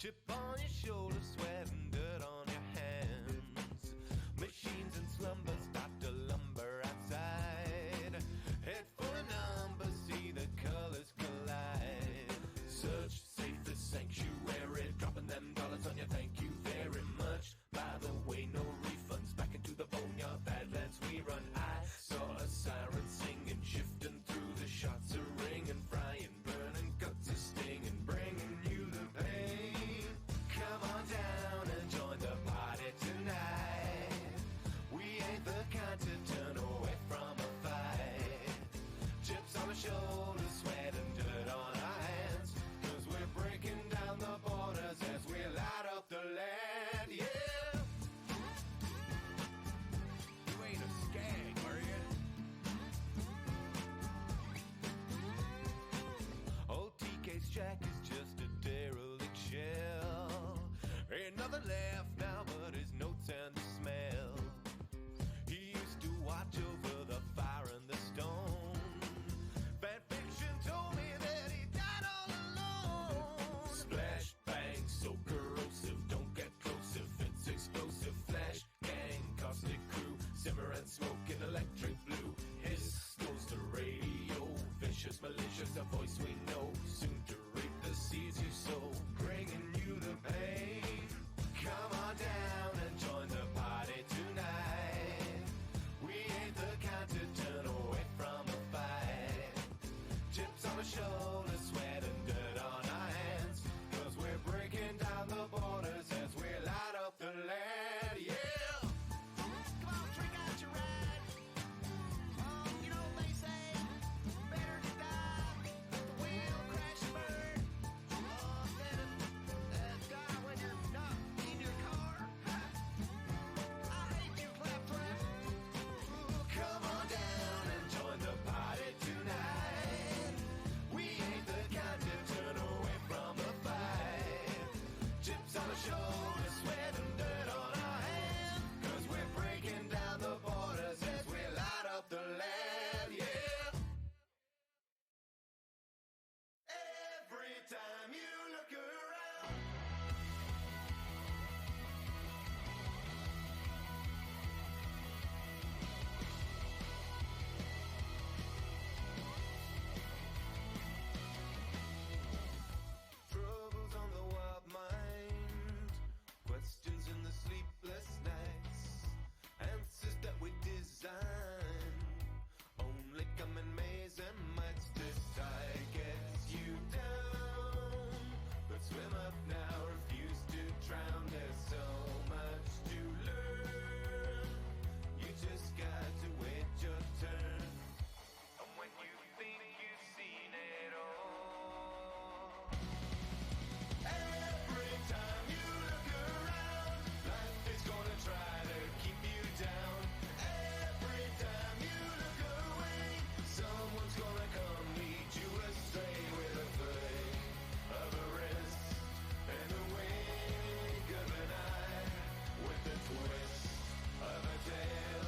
Chip on your shoulder, sweat and dirt on your hands. Machines and slumber start to lumber outside. Head full of numbers, see the colors collide. Search safest sanctuary, dropping them dollars on you, thank you very much. By the way, no refunds, back into the boneyard, badlands we run. I saw a siren singing, shifting through the shots of ringing, frying, burning, guts are stinging, bringing you the pain. Come on down and join the party tonight. We ain't the kind to turn away from a fight. Chips on the shoulders, sweat and dirt on our hands, 'cause we're breaking down the borders as we light up the land, yeah. You ain't a skag, are you? Old TK's Jack is just a derelict shell. Ain't nothing left now but his notes and the smell. He used to watch over the fire and the stone. Fan fiction told me that he died all alone. Splash, bang, so corrosive, don't get close if it's explosive. Flash, gang, caustic crew, simmer and smoke in electric blue. Hiss goes the radio, vicious, malicious, a voice we know. Soon to reap the seeds you sow, bringing you the pain. Come on down and join the party tonight. We ain't the kind to turn away from a fight. Chips on the shoulders, sweat and dirt on our hands, 'cause we're breaking down the borders as we light up the land, yeah. Come on, drink out your ride. Oh, you know they say, better to die with the wheel crash and burn. Oh, instead of die when you're not in your car. I hate you, claptrap. Come on down and join the party tonight. We ain't the kind to turn away from a fight. Chips on the shoulders, sweat and dirt on our hands, 'cause we're breaking down the borders as we light up the land, yeah. Every time you look around. Troubles on the wild mind, questions in the sleepless nights, answers that we design only come in maze and mites. This tide gets you down, but swim up now, refuse to drown. There's so much to learn, you just got to wait your turn. And when you think you've seen it all, every time you look around, life is gonna try to keep you down. Every time you look away, someone's gonna come lead you astray with a flick of a wrist and a wink of an eye, with a twist of a tail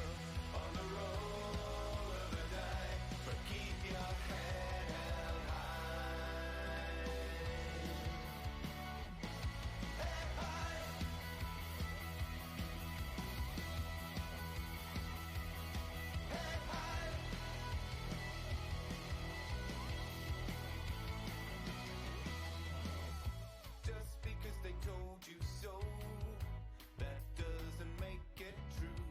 on the roll of a die. But keep your head held high. Head high. Head high. Just because they told you so, that doesn't make it true.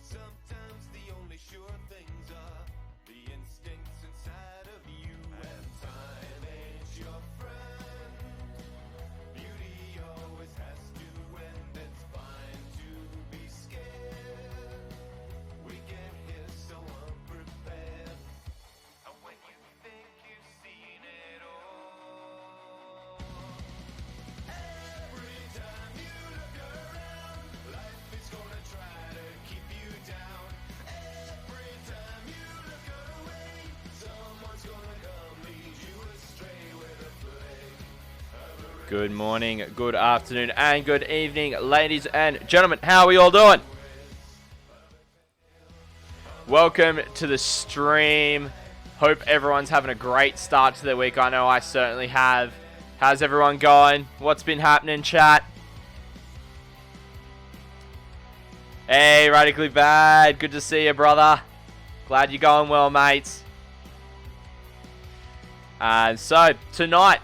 Sometimes the only sure things are the instincts inside of you. And time ain't your friend. Beauty always has to end. It's fine to be scared. We get here so unprepared. And when you think you've seen it all, every time you look around, life is gonna try to keep you down. Every time you look away, someone's gonna come lead you astray with a flick of a wrist. Good morning, good afternoon, and good evening, ladies and gentlemen. How are we all doing? Welcome to the stream. Hope everyone's having a great start to their week. I know I certainly have. How's everyone going? What's been happening, chat? Hey, Radically Bad. Good to see you, brother. Glad you're going well, mates. So, tonight,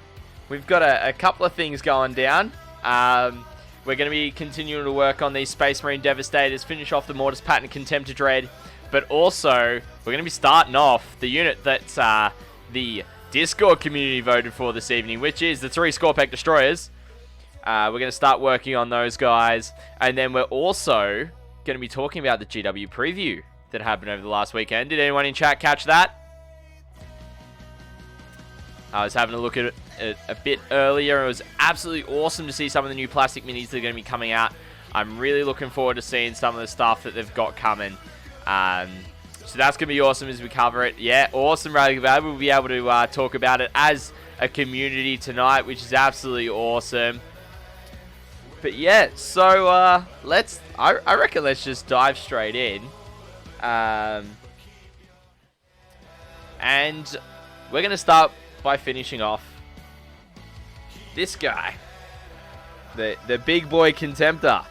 we've got a couple of things going down. We're going to be continuing to work on these Space Marine Devastators, finish off the Morits Contemptor Dread, but also, we're going to be starting off the unit that the Discord community voted for this evening, which is the 3 Skorpek Destroyers. We're going to start working on those guys, and then we're also going to be talking about the GW preview that happened over the last weekend. Did anyone in chat catch that? I was having a look at it a bit earlier. It was absolutely awesome to see some of the new plastic minis that are going to be coming out. I'm really looking forward to seeing some of the stuff that they've got coming. So that's going to be awesome as we cover it. Yeah, awesome, Radically Bad. We'll be able to talk about it as a community tonight, which is absolutely awesome. But yeah, so I reckon let's just dive straight in. And we're going to start by finishing off this guy, the big boy Contemptor,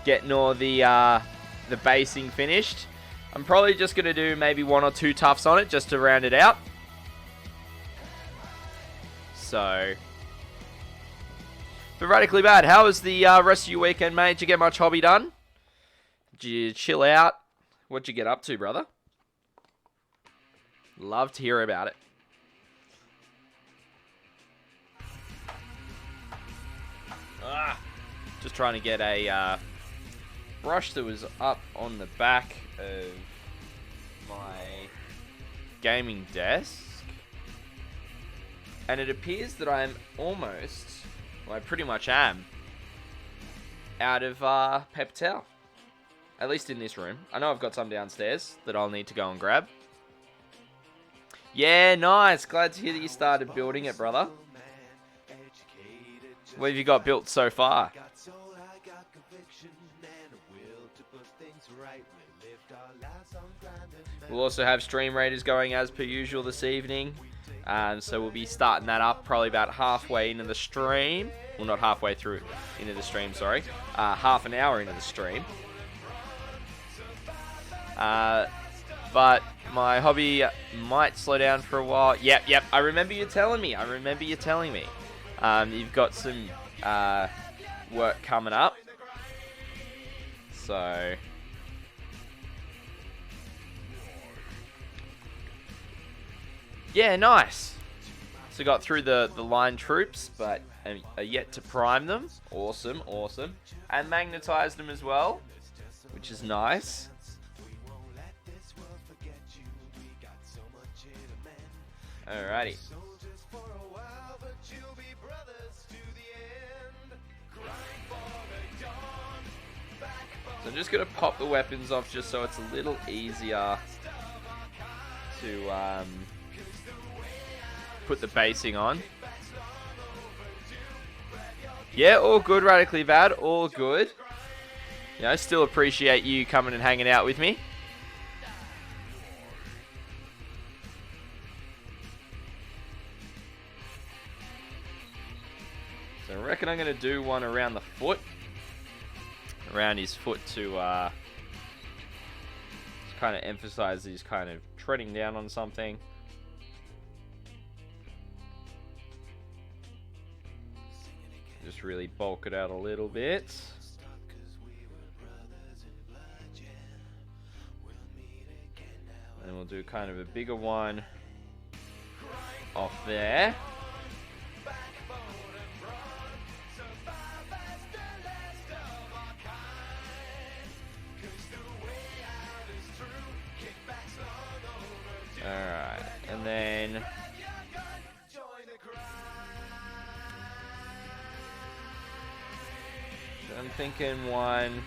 getting all the basing finished. I'm probably just going to do maybe 1 or 2 toughs on it just to round it out. So, but Radically Bad, how was the rest of your weekend, mate? Did you get much hobby done? Did you chill out? What'd you get up to, brother? Love to hear about it. Just trying to get a brush that was up on the back of my gaming desk. And it appears that I'm almost, well, I pretty much am, out of paper towel. At least in this room. I know I've got some downstairs that I'll need to go and grab. Yeah, nice. Glad to hear that you started building it, brother. What have you got built so far? We'll also have Stream Raiders going as per usual this evening. So we'll be starting that up probably about halfway into the stream. Well, not halfway through into the stream, sorry. Half an hour into the stream. But my hobby might slow down for a while. Yep. I remember you telling me. You've got some work coming up. So, yeah, nice. So got through the line troops, but are yet to prime them. Awesome. And magnetize them as well, which is nice. Alrighty. So I'm just going to pop the weapons off just so it's a little easier to put the basing on. Yeah, all good, Radically Bad, all good. I still appreciate you coming and hanging out with me. So I reckon I'm going to do one around the foot. Around his foot to kind of emphasize he's kind of treading down on something. Just really bulk it out a little bit. And we'll do kind of a bigger one off there. Alright, and then I'm thinking one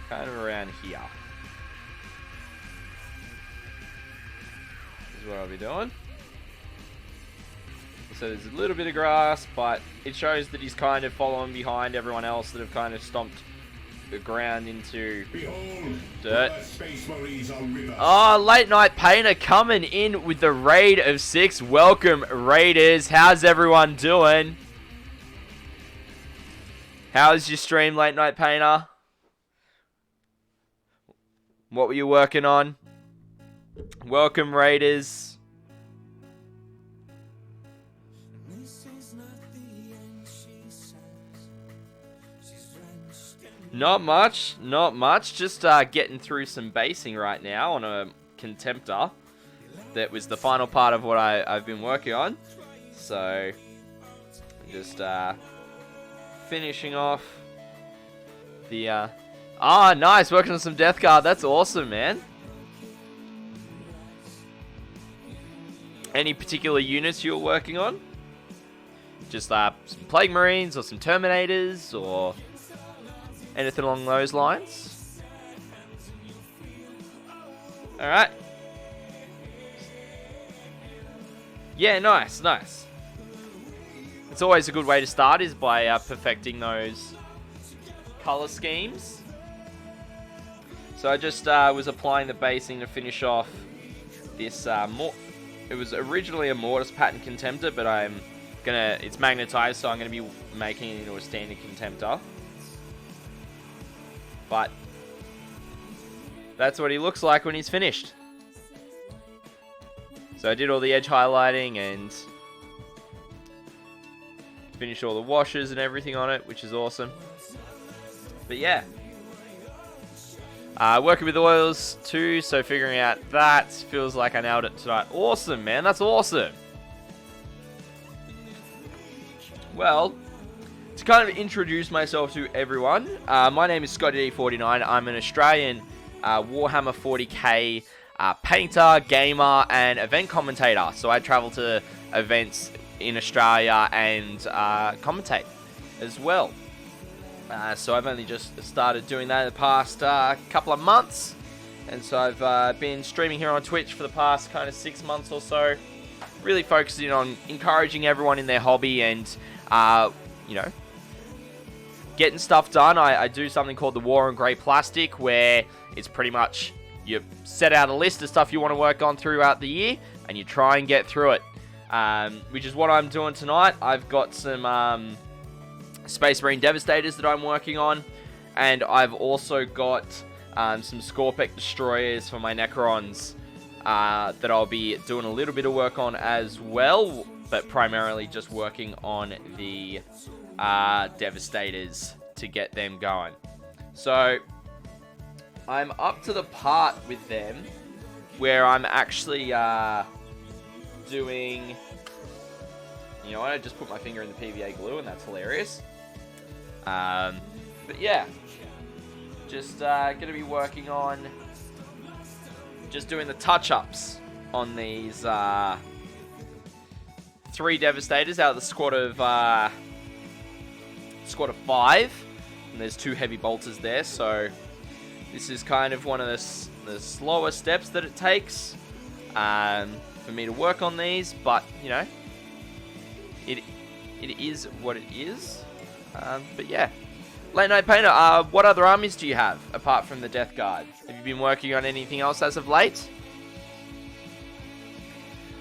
kind of around here is what I'll be doing. So there's a little bit of grass, but it shows that he's kind of following behind everyone else that have kind of stomped the ground into Behold, dirt. the Space Marines are with us. Oh, Late Night Painter coming in with the raid of 6. Welcome, Raiders. How's everyone doing? How's your stream, Late Night Painter? What were you working on? Welcome, Raiders. Not much. Just getting through some basing right now on a Contemptor. That was the final part of what I've been working on. So, just finishing off the... nice, working on some Death Guard. That's awesome, man. Any particular units you're working on? Just some Plague Marines or some Terminators or... anything along those lines? Alright. Yeah, nice. It's always a good way to start is by perfecting those color schemes. So I just was applying the basing to finish off this it was originally a Mortis pattern Contemptor, but it's magnetized, so I'm gonna be making it into a standard Contemptor. But that's what he looks like when he's finished. So I did all the edge highlighting and finished all the washes and everything on it, which is awesome. But yeah. Working with oils too, so figuring out that feels like I nailed it tonight. Awesome, man. That's awesome. Well, to kind of introduce myself to everyone, my name is ScottyD49. I'm an Australian Warhammer 40k painter, gamer, and event commentator. So I travel to events in Australia and commentate as well. So I've only just started doing that in the past couple of months. And so I've been streaming here on Twitch for the past kind of 6 months or so. Really focusing on encouraging everyone in their hobby and, getting stuff done. I do something called the War on Grey Plastic, where it's pretty much you set out a list of stuff you want to work on throughout the year, and you try and get through it, which is what I'm doing tonight. I've got some Space Marine Devastators that I'm working on, and I've also got some Skorpek Destroyers for my Necrons that I'll be doing a little bit of work on as well, but primarily just working on the Devastators to get them going. So I'm up to the part with them where I'm actually doing, I just put my finger in the PVA glue and that's hilarious. But yeah, just gonna be working on just doing the touch-ups on these 3 Devastators out of the squad of 5, and there's 2 heavy bolters there, so this is kind of one of the slower steps that it takes for me to work on these, but it is what it is. But yeah, Late Night Painter, what other armies do you have apart from the Death Guard? Have you been working on anything else as of late?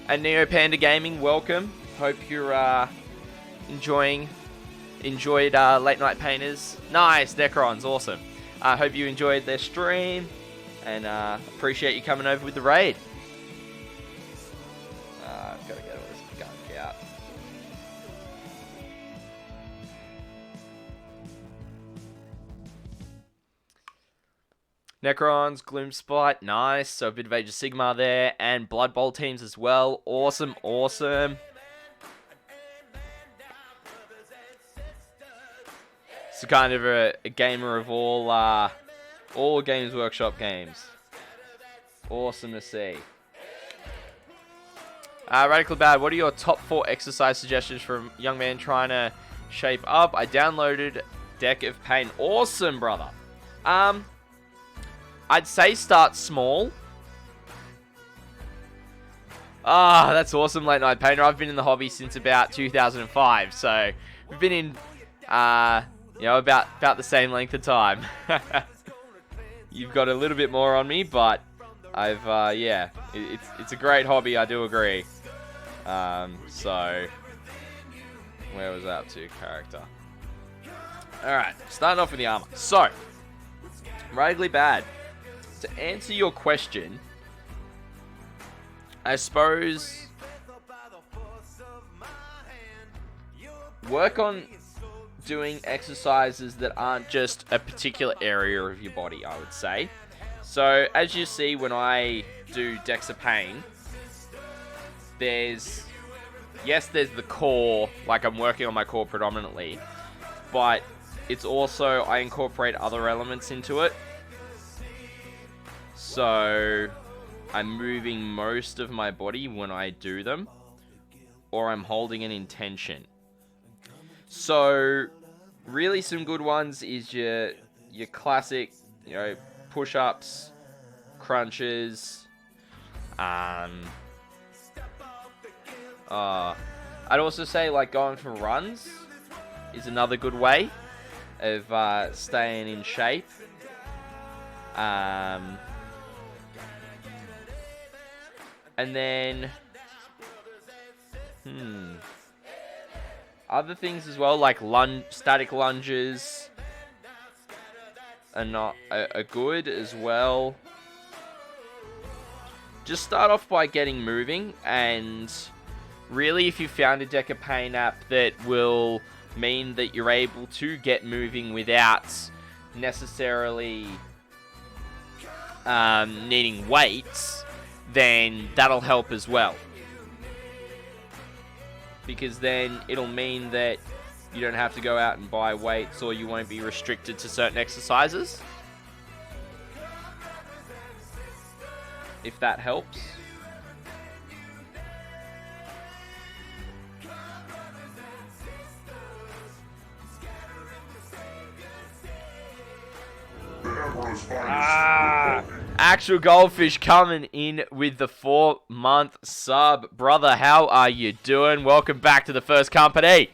And Neo Panda Gaming, welcome. Hope you're enjoyed Late Night Painters. Nice, Necrons, awesome. I hope you enjoyed their stream, and appreciate you coming over with the raid. I've got to get all this gunk out. Necrons, Gloomspite, nice. So a bit of Age of Sigmar there, and Blood Bowl teams as well. Awesome. So kind of a gamer of all Games Workshop games. Awesome to see. Radical Bad, what are your top 4 exercise suggestions for a young man trying to shape up? I downloaded Deck of Pain. Awesome, brother. I'd say start small. That's awesome, Late Night Painter. I've been in the hobby since about 2005, so we've been in You know, about the same length of time. You've got a little bit more on me, but I've, yeah, it's a great hobby, I do agree. So, where was I up to? Character. Alright, starting off with the armor. So, radically bad. To answer your question, I suppose work on doing exercises that aren't just a particular area of your body, I would say. So, as you see when I do Dexa Pain, there's the core, like I'm working on my core predominantly, but it's also, I incorporate other elements into it. So, I'm moving most of my body when I do them, or I'm holding an intention. So, really some good ones is your classic, you know, push-ups, crunches. I'd also say like going for runs is another good way of staying in shape. And then other things as well, like static lunges are good as well. Just start off by getting moving, and really if you found a Deca Pain app that will mean that you're able to get moving without necessarily needing weights, then that'll help as well. Because then it'll mean that you don't have to go out and buy weights, or you won't be restricted to certain exercises. If that helps. Actual Goldfish coming in with the 4-month sub. Brother, how are you doing? Welcome back to the first company.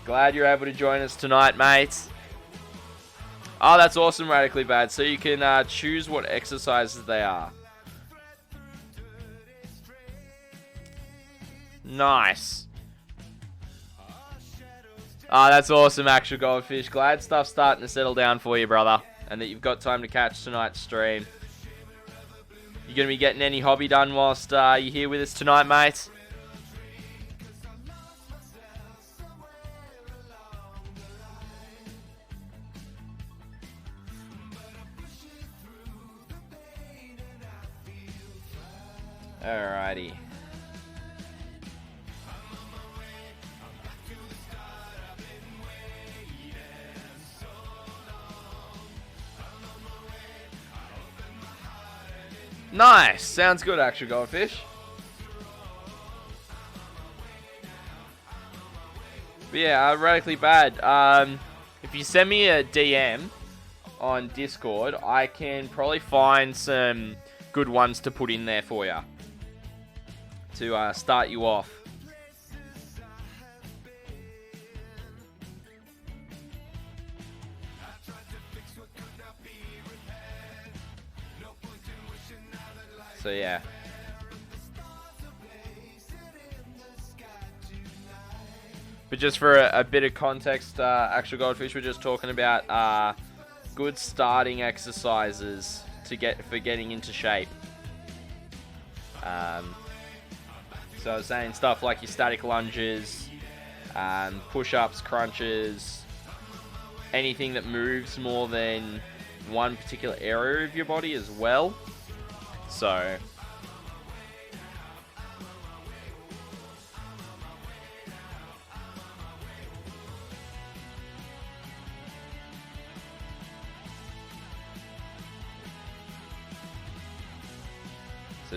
Glad you're able to join us tonight, mate. Oh, that's awesome, Radically Bad. So you can choose what exercises they are. Nice. Oh, that's awesome, Actual Goldfish. Glad stuff's starting to settle down for you, brother. And that you've got time to catch tonight's stream. You going to be getting any hobby done whilst you're here with us tonight, mate? Alrighty. Nice. Sounds good, Actual Goldfish. But yeah, Radically Bad. If you send me a DM on Discord, I can probably find some good ones to put in there for you to start you off. So yeah. But just for a bit of context, Actual Goldfish, we're just talking about good starting exercises for getting into shape. So I was saying stuff like your static lunges, push-ups, crunches, anything that moves more than one particular area of your body as well. So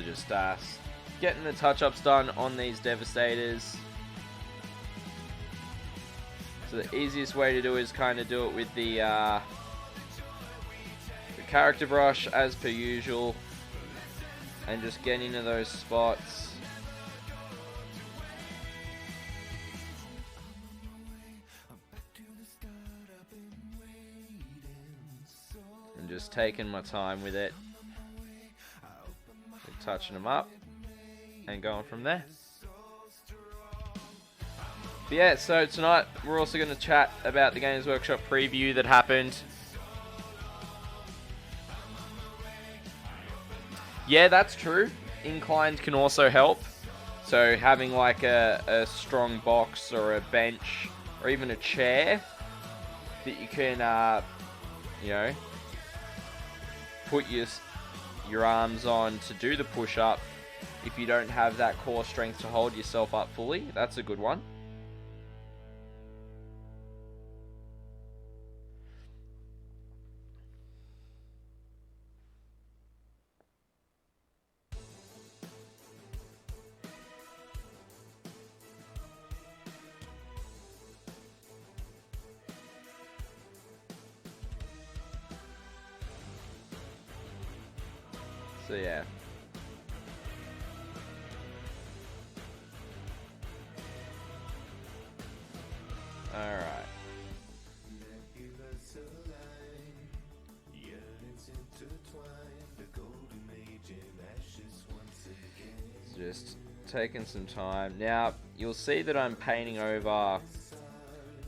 just getting the touch-ups done on these Devastators. So the easiest way to do is kind of do it with the character brush as per usual, and just get into those spots. and just taking my time with it, touching them up and going from there. But yeah, so tonight we're also going to chat about the Games Workshop preview that happened. Yeah, that's true. Inclined can also help. So having like a strong box or a bench or even a chair that you can, you know, put your arms on to do the push-up. If you don't have that core strength to hold yourself up fully, that's a good one. So yeah. Alright. Just taking some time. Now, you'll see that I'm painting over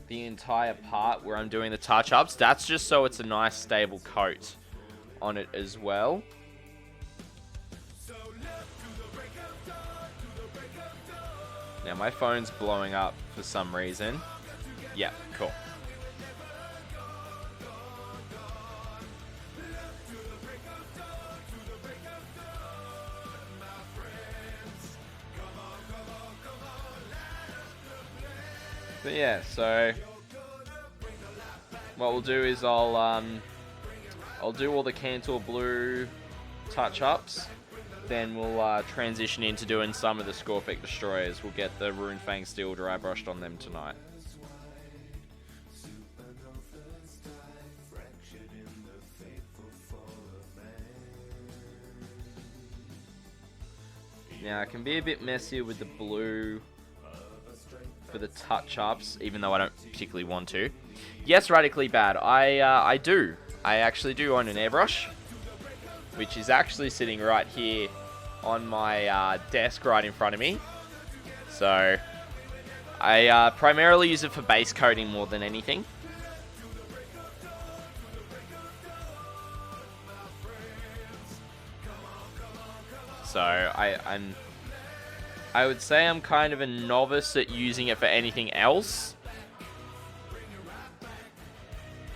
the entire part where I'm doing the touch-ups. That's just so it's a nice stable coat on it as well. Now my phone's blowing up for some reason. Yeah, cool. But yeah, so what we'll do is I'll do all the Cantor Blue touch-ups. Then we'll transition into doing some of the Skorpek Destroyers. We'll get the Rune Fang Steel dry brushed on them tonight. Now, I can be a bit messier with the blue for the touch-ups, even though I don't particularly want to. Yes, Radically Bad. I do. I actually do own an airbrush, which is actually sitting right here on my desk right in front of me. So I primarily use it for base coating more than anything. So I would say I'm kind of a novice at using it for anything else,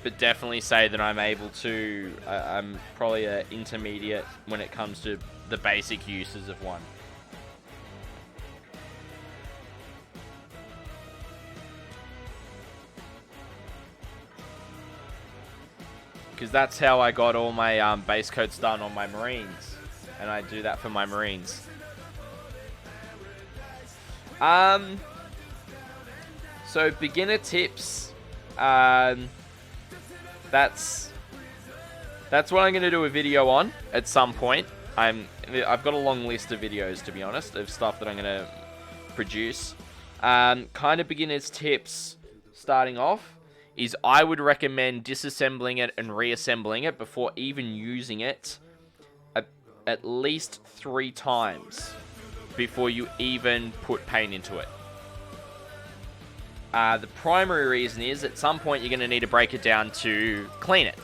but definitely say that I'm able to. I'm probably an intermediate when it comes to the basic uses of one. Because that's how I got all my base coats done on my Marines, and I do that for my Marines. So beginner tips. That's what I'm going to do a video on at some point. I've got a long list of videos, to be honest, of stuff that I'm going to produce. Kind of beginner's tips starting off is I would recommend disassembling it and reassembling it before even using it at least 3 times before you even put paint into it. The primary reason is at some point you're going to need to break it down to clean it.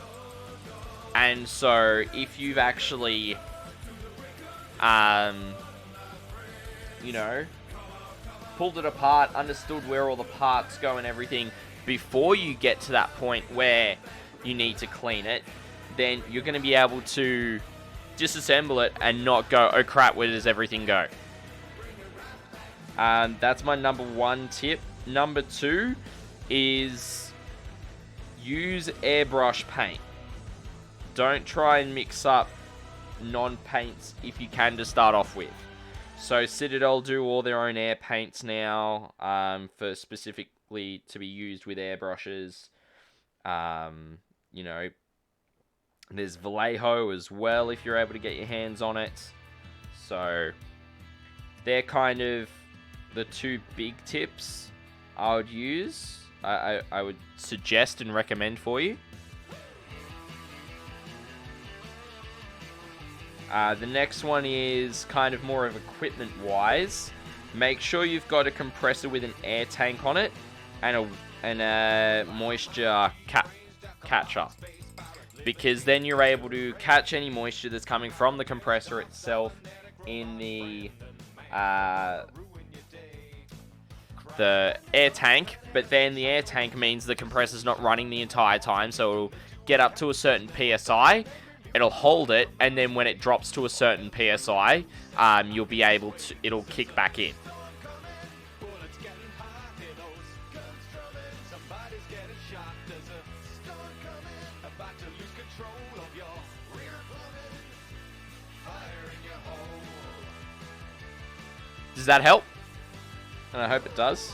And so if you've actually, you know, pulled it apart, understood where all the parts go and everything before you get to that point where you need to clean it, then you're going to be able to disassemble it and not go, oh crap, where does everything go? That's my number 1 tip. Number 2 is use airbrush paint. Don't try and mix up non-paints if you can to start off with. So Citadel do all their own air paints now, for specifically to be used with airbrushes. You know, there's Vallejo as well if you're able to get your hands on it. So they're kind of the 2 big tips I would use. I would suggest and recommend for you. The next one is kind of more of equipment-wise. Make sure you've got a compressor with an air tank on it and a moisture catcher. Because then you're able to catch any moisture that's coming from the compressor itself in the air tank. But then the air tank means the compressor's not running the entire time, so it'll get up to a certain PSI. It'll hold it, and then when it drops to a certain PSI, you'll be able to. It'll kick back in. Does that help? And I hope it does.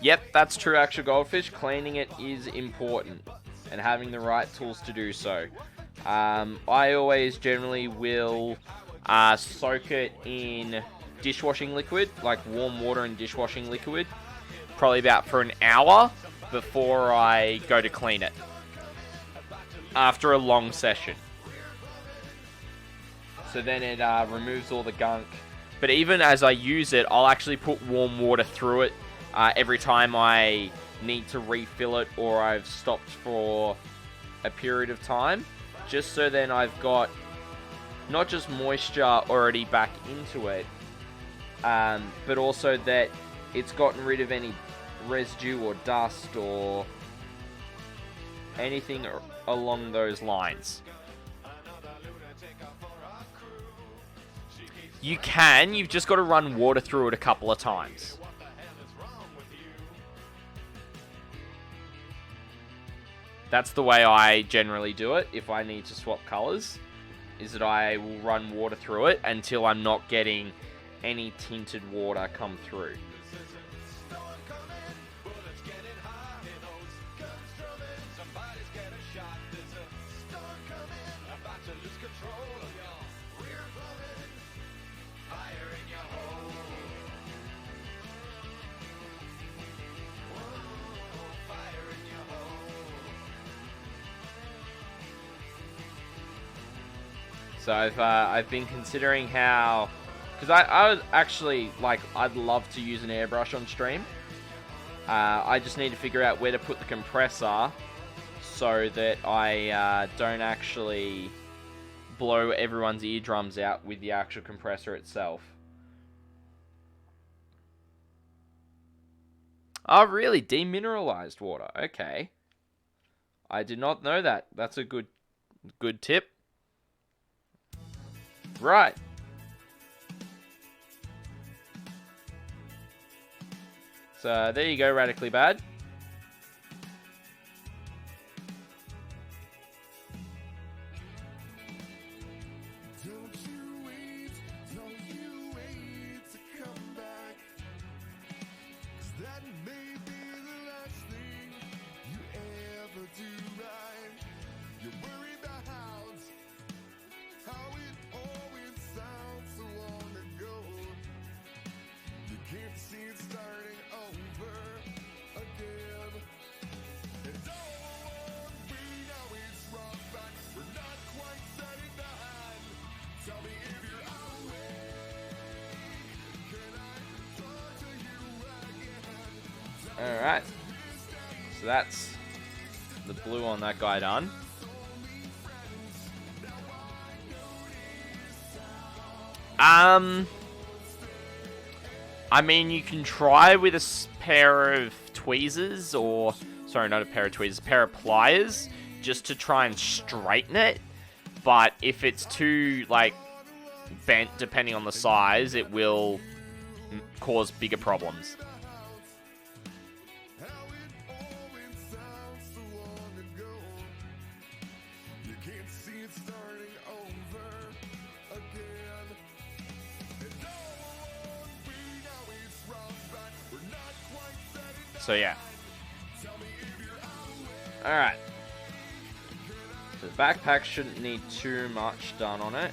Yep, that's true, actual goldfish. Cleaning it is important, and having the right tools to do so. I always generally will soak it in dishwashing liquid, like warm water and dishwashing liquid, probably about for an hour before I go to clean it, after a long session. So then it removes all the gunk. But even as I use it, I'll actually put warm water through it every time I need to refill it or I've stopped for a period of time. Just so then I've got not just moisture already back into it, but also that it's gotten rid of any residue or dust or anything along those lines. You've just got to run water through it a couple of times. That's the way I generally do it if I need to swap colors, is that I will run water through it until I'm not getting any tinted water come through. So I've been considering how, because I would actually, like, I'd love to use an airbrush on stream. I just need to figure out where to put the compressor so that I don't actually blow everyone's eardrums out with the actual compressor itself. Oh, really? Demineralized water. Okay. I did not know that. That's a good tip. Right. So there you go, Radically Bad. Alright, so that's the blue on that guy done. I mean, you can try with a pair of tweezers, or, sorry, not a pair of tweezers, a pair of pliers, just to try and straighten it. But if it's too, like, bent, depending on the size, it will cause bigger problems. So yeah. Alright. The backpack shouldn't need too much done on it.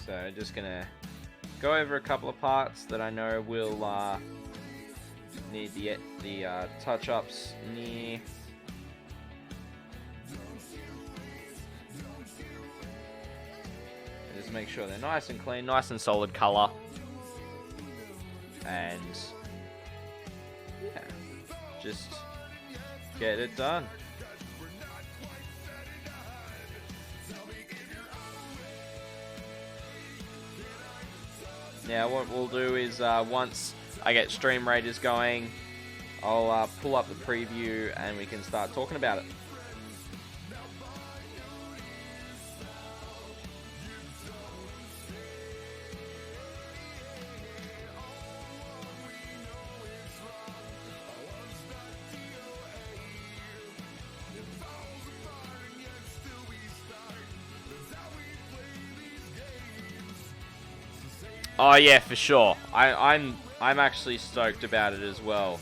So just gonna go over a couple of parts that I know will need the touch-ups near. Just make sure they're nice and clean, nice and solid color, and yeah, just get it done. Now what we'll do is once I get Stream Raiders going, I'll pull up the preview and we can start talking about it. Oh yeah, for sure. I'm actually stoked about it as well.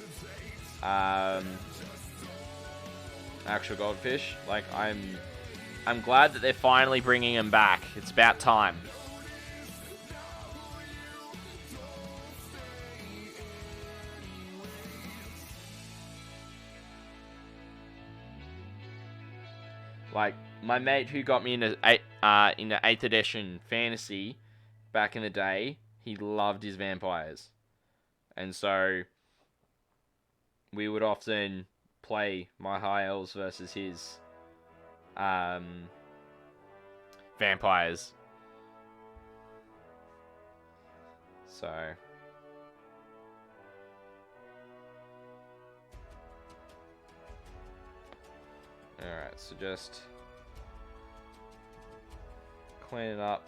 Actual goldfish, like I'm glad that they're finally bringing them back. It's about time. Like my mate who got me into 8th edition fantasy back in the day. He loved his vampires. And so we would often play my high elves versus his vampires. So alright, so just clean it up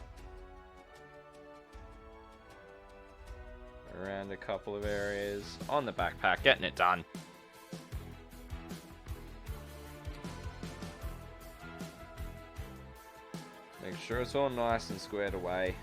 around a couple of areas on the backpack, getting it done. Make sure it's all nice and squared away.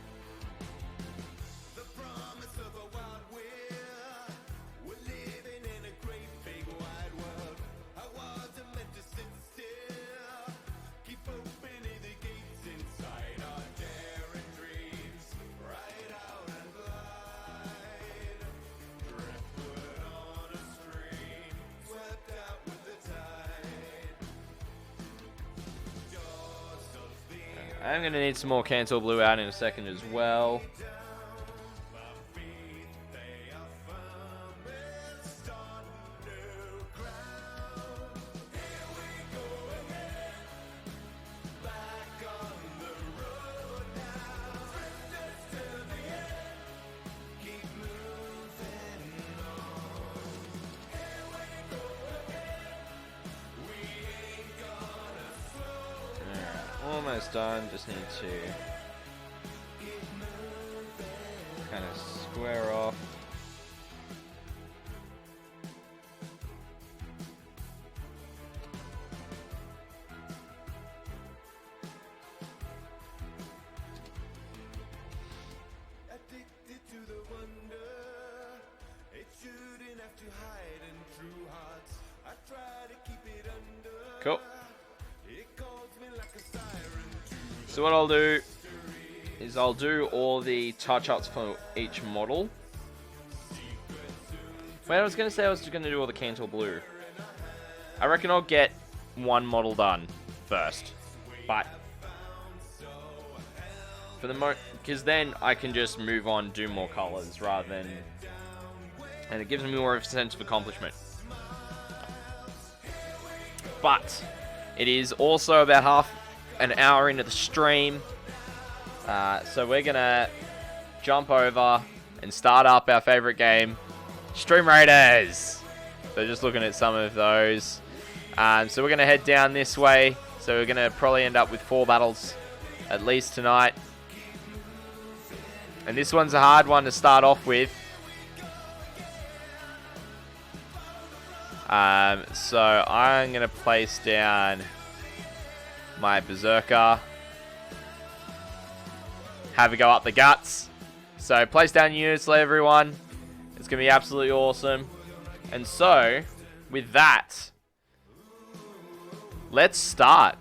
I'm going to need some more Cancel Blue out in a second as well. Almost done, just need to kind of square off. Addicted to the wonder, it shouldn't have to hide in true hearts. I try to keep it under. Cool. It calls me like a siren. So what I'll do is I'll do all the touch-ups for each model. Wait, I was going to say I was going to do all the Cancel Blue. I reckon I'll get one model done first. But for the because then I can just move on, do more colors rather than, and it gives me more of a sense of accomplishment. But it is also about half an hour into the stream, so we're gonna jump over and start up our favorite game, Stream Raiders. So just looking at some of those. So we're gonna head down this way. So we're gonna probably end up with 4 battles at least tonight. And this one's a hard one to start off with. So I'm going to place down my Berserker. Have a go up the guts. So place down units, everyone. It's going to be absolutely awesome. And so, with that, let's start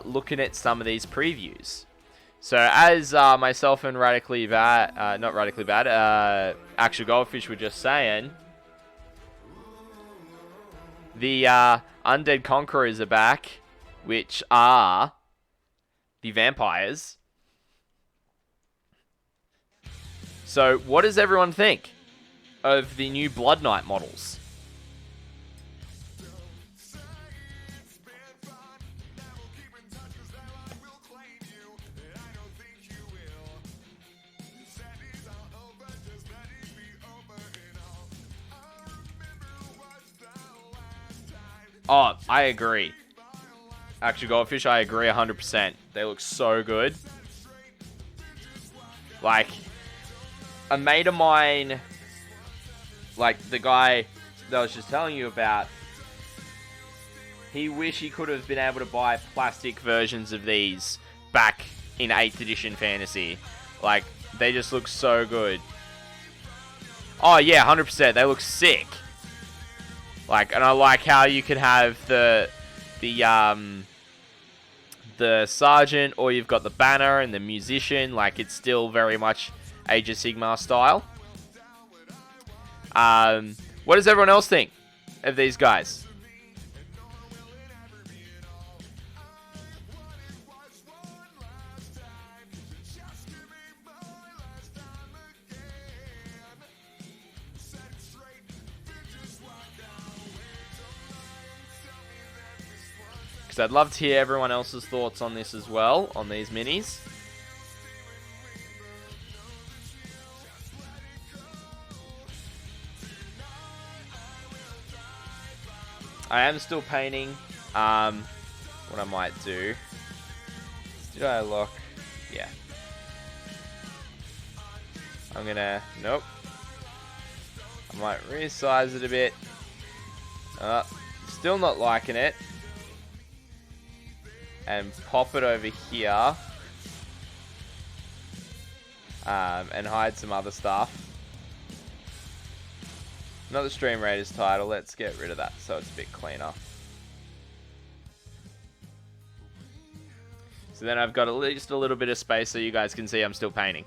looking at some of these previews. So as myself and Actual Goldfish were just saying, the Undead Conquerors are back, which are the vampires. So what does everyone think of the new Blood Knight models? Oh, I agree. Actually, Goldfish, I agree 100%. They look so good. Like, a mate of mine, like the guy that I was just telling you about, he wished he could have been able to buy plastic versions of these back in 8th edition Fantasy. Like, they just look so good. Oh yeah, 100%. They look sick. Like, and I like how you can have the sergeant, or you've got the banner and the musician. Like, it's still very much Age of Sigmar style. What does everyone else think of these guys? Because I'd love to hear everyone else's thoughts on this as well, on these minis. I am still painting. What I might do. Did I lock? Yeah. I'm gonna... Nope. I might resize it a bit. Still not liking it. And pop it over here. And hide some other stuff. Not the Stream Raiders title. Let's get rid of that so it's a bit cleaner. So then I've got just a little bit of space so you guys can see I'm still painting.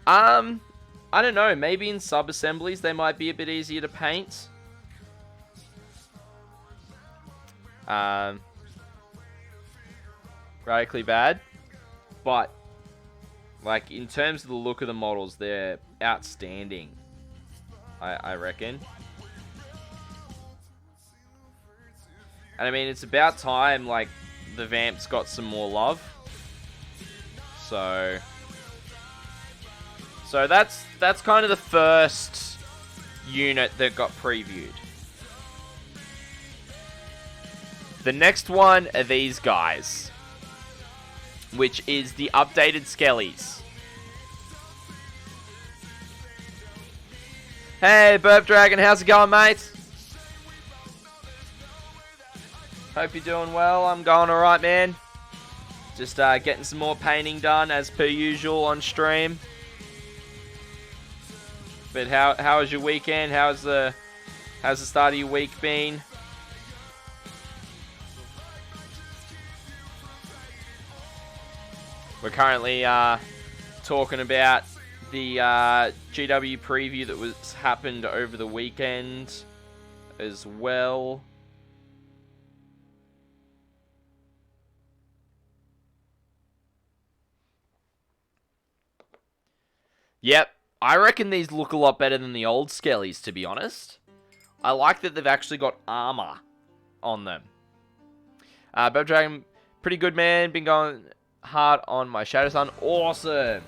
I don't know. Maybe in sub-assemblies they might be a bit easier to paint. Radically bad. But like, in terms of the look of the models, they're outstanding, I reckon. And I mean, it's about time, like, the Vamps got some more love. So that's kind of the first unit that got previewed. The next one are these guys, which is the updated Skellies. Hey, Burp Dragon, how's it going, mate? Hope you're doing well. I'm going alright, man. Just getting some more painting done, as per usual, on stream. But how was your weekend? How's the start of your week been? We're currently talking about the GW preview that was happened over the weekend as well. Yep, I reckon these look a lot better than the old Skellies, to be honest. I like that they've actually got armor on them. Bob Dragon, pretty good, man. Been going hard on my Shadow Sun. Awesome.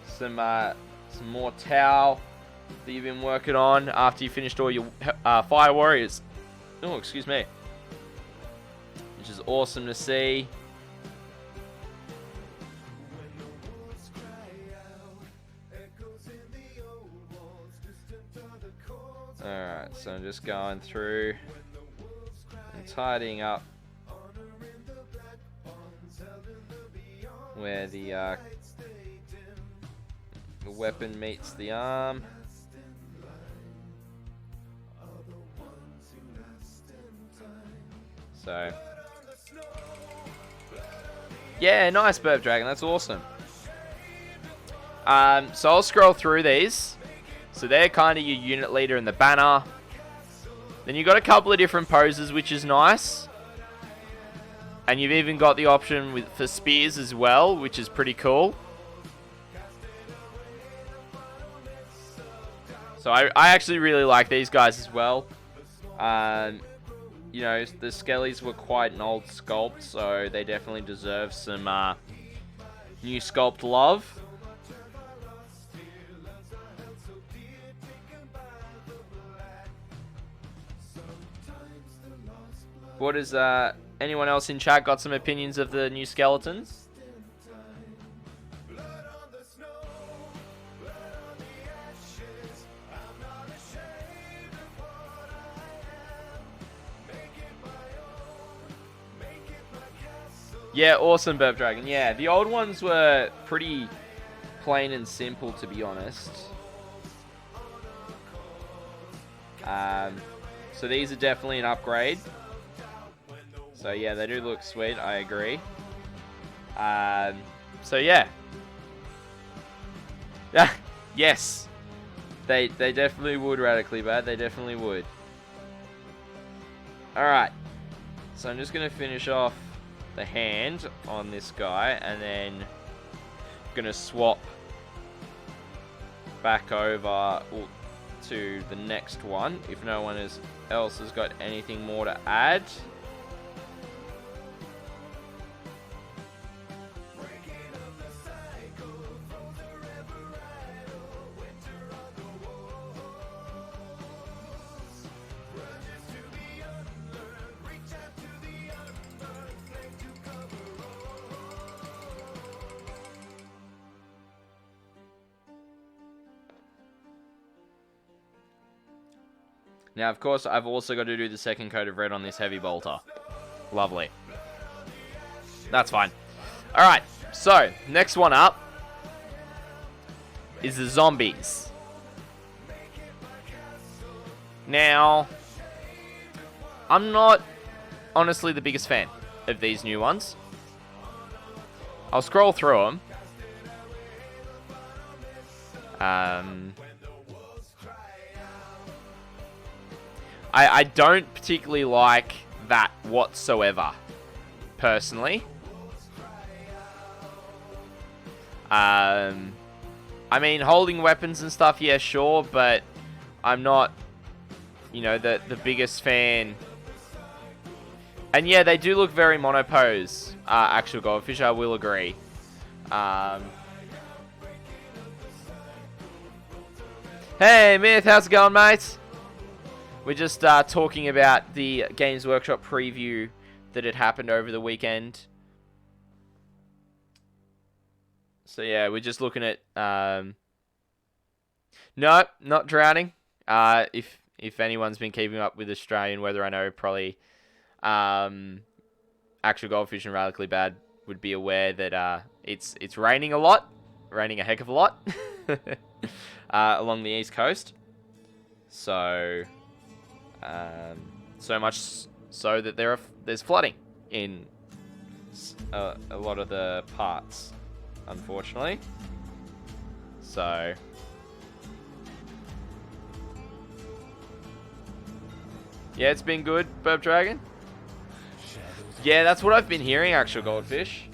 Some more Tau that you've been working on after you finished all your Fire Warriors. Oh, excuse me. Which is awesome to see. Alright, so I'm just going through and tidying up where the weapon meets the arm. So, yeah, nice Burp Dragon. That's awesome. So I'll scroll through these. So they're kind of your unit leader and the banner. Then you've got a couple of different poses, which is nice. And you've even got the option for spears as well, which is pretty cool. So I actually really like these guys as well. You know, the Skellies were quite an old sculpt, so they definitely deserve some new sculpt love. What is anyone else in chat got some opinions of the new skeletons? Yeah, awesome Burp Dragon. Yeah, the old ones were pretty plain and simple, to be honest. So these are definitely an upgrade. So yeah, they do look sweet, I agree. So yeah. Yes. They definitely would radically bad, they definitely would. Alright. So I'm just going to finish off the hand on this guy, and then I'm going to swap back over to the next one, if no one else has got anything more to add. Now, of course, I've also got to do the second coat of red on this heavy bolter. Lovely. That's fine. Alright, so, next one up is the zombies. Now, I'm not honestly the biggest fan of these new ones. I'll scroll through them. I don't particularly like that whatsoever, personally. I mean, holding weapons and stuff, yeah, sure, but I'm not, you know, the biggest fan. And yeah, they do look very monopose, actual Goldfish, I will agree. Hey, Myth, how's it going, mate? We're just talking about the Games Workshop preview that had happened over the weekend. So yeah, we're just looking at... No, not drowning. If anyone's been keeping up with Australian weather, I know probably Actual Goldfish and Radically Bad would be aware that it's raining a lot. Raining a heck of a lot. Along the East Coast. So... so much so that there's flooding in a lot of the parts, unfortunately. So yeah, it's been good, Burp Dragon. Yeah, that's what I've been hearing, Actual Goldfish.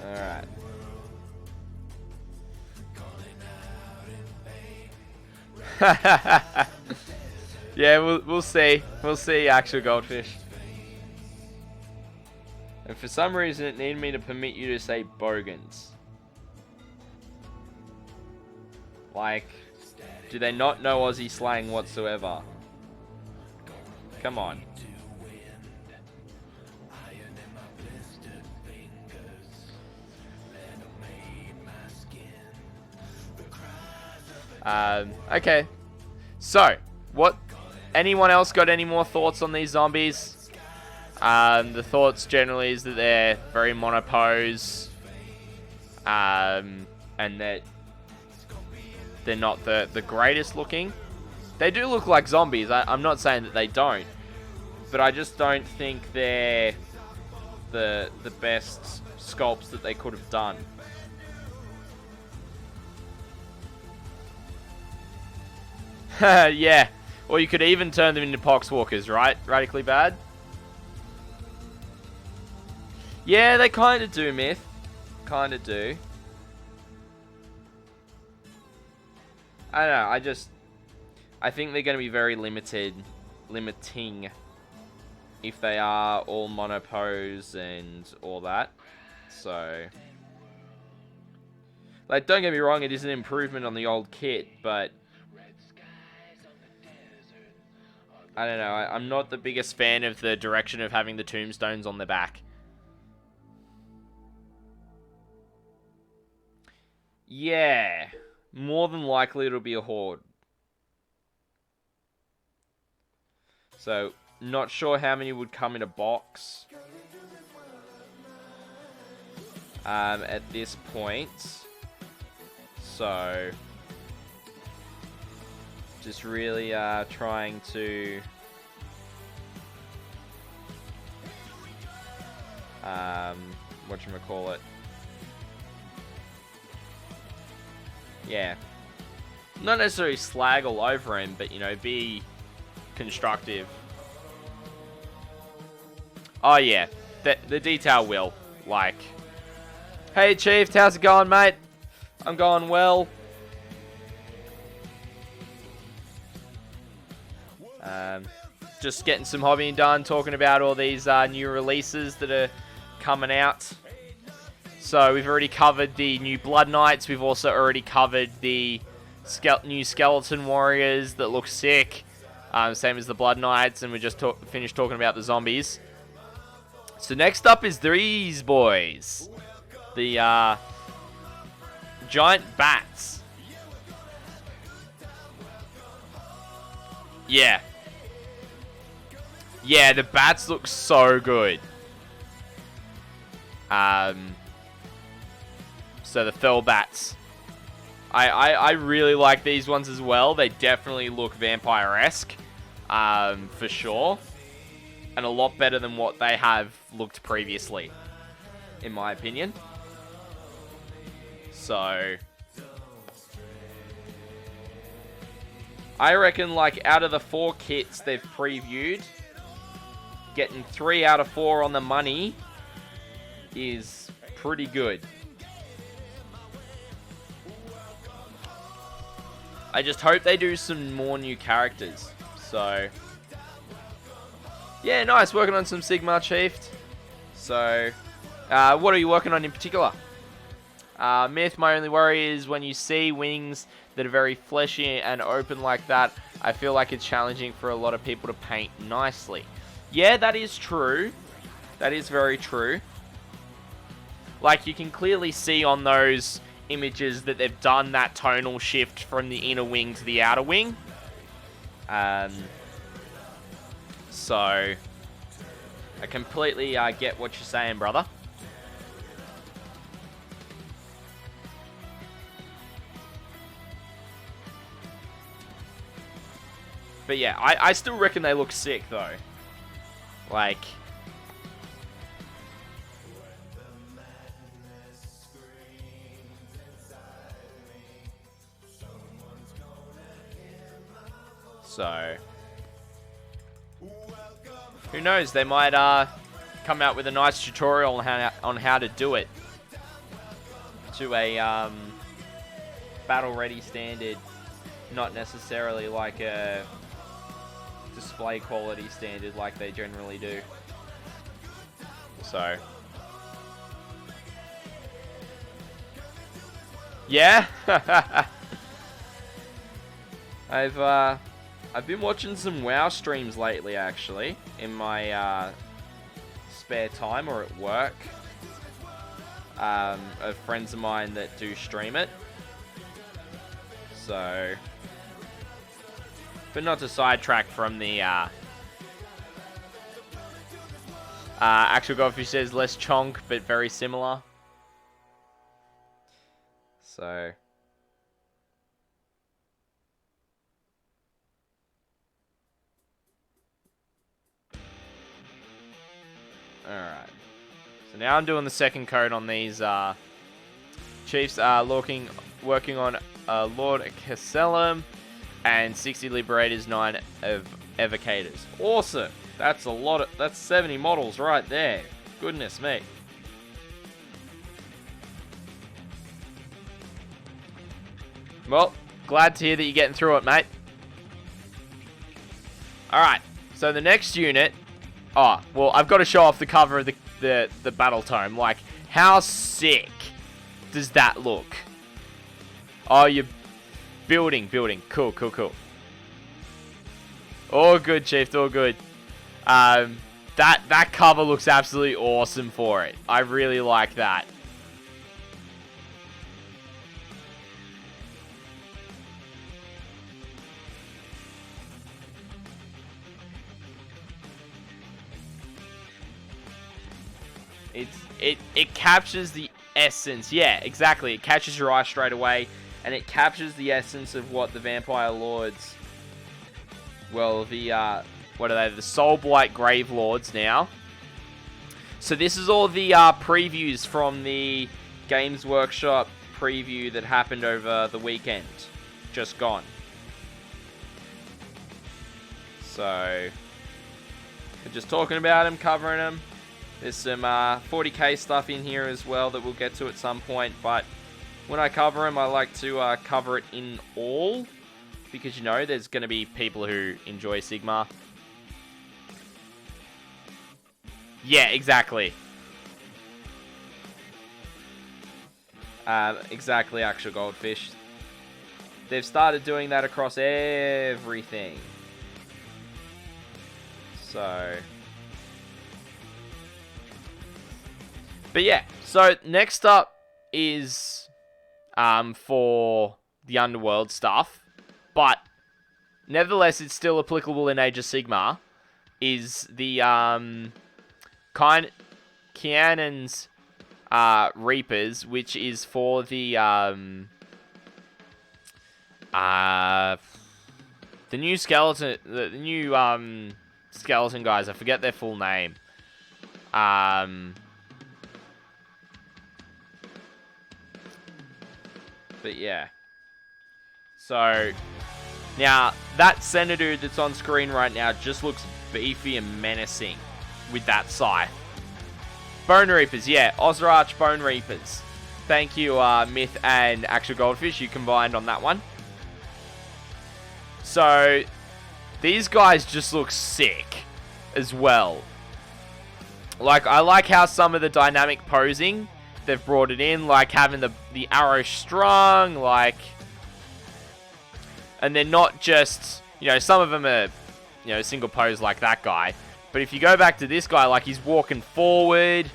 Alright. Yeah, we'll see. We'll see, Actual Goldfish. And for some reason it needed me to permit you to say bogans. Like, do they not know Aussie slang whatsoever? Come on. Okay. So, what? Anyone else got any more thoughts on these zombies? The thoughts generally is that they're very monopose. And that they're not the greatest looking. They do look like zombies. I'm not saying that they don't. But I just don't think they're the best sculpts that they could have done. Yeah. Or you could even turn them into poxwalkers, right? Radically bad? Yeah, they kind of do, Myth. Kind of do. I don't know, I think they're going to be very limiting if they are all monopose and all that. So, like, don't get me wrong, it is an improvement on the old kit, but I don't know, I'm not the biggest fan of the direction of having the tombstones on the back. Yeah, more than likely it'll be a horde. So, not sure how many would come in a box at this point. So, just really trying to whatchamacallit. Yeah. Not necessarily slag all over him, but, you know, be constructive. Oh, yeah. The detail will. Like, hey, Chief, how's it going, mate? I'm going well. Just getting some hobbying done, talking about all these new releases that are coming out. So we've already covered the new Blood Knights. We've also already covered the new Skeleton Warriors that look sick. Same as the Blood Knights, and we just finished talking about the zombies. So next up is these boys. The giant bats. Yeah. Yeah, the bats look so good. So the fell bats. I really like these ones as well. They definitely look vampire-esque, for sure. And a lot better than what they have looked previously, in my opinion. So, I reckon, like, out of the 4 kits they've previewed, getting 3 out of 4 on the money is pretty good. I just hope they do some more new characters. So, yeah, nice. Working on some Sigmar, Chief. So, what are you working on in particular? Myth, my only worry is when you see wings that are very fleshy and open like that, I feel like it's challenging for a lot of people to paint nicely. Yeah, that is true. That is very true. Like, you can clearly see on those images that they've done that tonal shift from the inner wing to the outer wing. So, I completely get what you're saying, brother. But yeah, I still reckon they look sick, though. Like, so, who knows? They might come out with a nice tutorial on how to do it to a battle ready standard, not necessarily like a display quality standard like they generally do. So, yeah. I've been watching some WoW streams lately, actually, in my spare time or at work, of friends of mine that do stream it. So, but not to sidetrack from the actual Goldfish says less chonk, but very similar. So, alright. So now I'm doing the second code on these Chiefs. Working on Lord Castellum and 60 Liberators, 9 of Evocators. Awesome. That's a lot of, that's 70 models right there. Goodness me. Well, glad to hear that you're getting through it, mate. Alright, so the next unit... Oh, well, I've got to show off the cover of the battle tome. Like, how sick does that look? Oh, you're building. Cool. All good, Chief, all good. That cover looks absolutely awesome for it. I really like that. It captures the essence. Yeah, exactly. It catches your eye straight away, and it captures the essence of what the Vampire Lords... Well, the, what are they? The Soulblight Grave Lords now. So this is all the previews from the Games Workshop preview that happened over the weekend. Just gone. So, we're just talking about them, covering them. There's some 40k stuff in here as well that we'll get to at some point, but when I cover them, I like to cover it in all, because, you know, there's going to be people who enjoy Sigmar. Yeah, exactly. Exactly, actual Goldfish. They've started doing that across everything. So... But yeah, so next up is for the Underworld stuff, but nevertheless it's still applicable in Age of Sigmar, is the Kianon's Reapers, which is for the new skeleton, the new skeleton guys. I forget their full name. But yeah. So, now, that Senator that's on screen right now just looks beefy and menacing with that scythe. Bone Reapers, yeah. Ozrarch Bone Reapers. Thank you, Myth and Actual Goldfish. You combined on that one. So, these guys just look sick as well. Like, I like how some of the dynamic posing... They've brought it in, like having the arrow strung, like... And they're not just... You know, some of them are, you know, single pose like that guy. But if you go back to this guy, like, he's walking forward.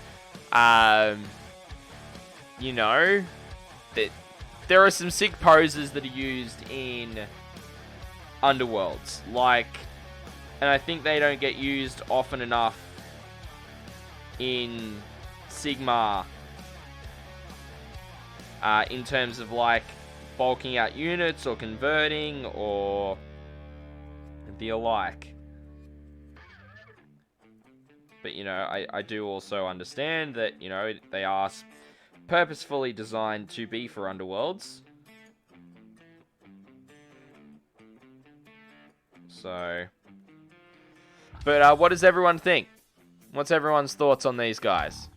You know... There are some sick poses that are used in Underworlds. Like... And I think they don't get used often enough in Sigmar... in terms of, like, bulking out units or converting or the alike. But, you know, I do also understand that, you know, they are purposefully designed to be for Underworlds. So... But, what does everyone think? What's everyone's thoughts on these guys?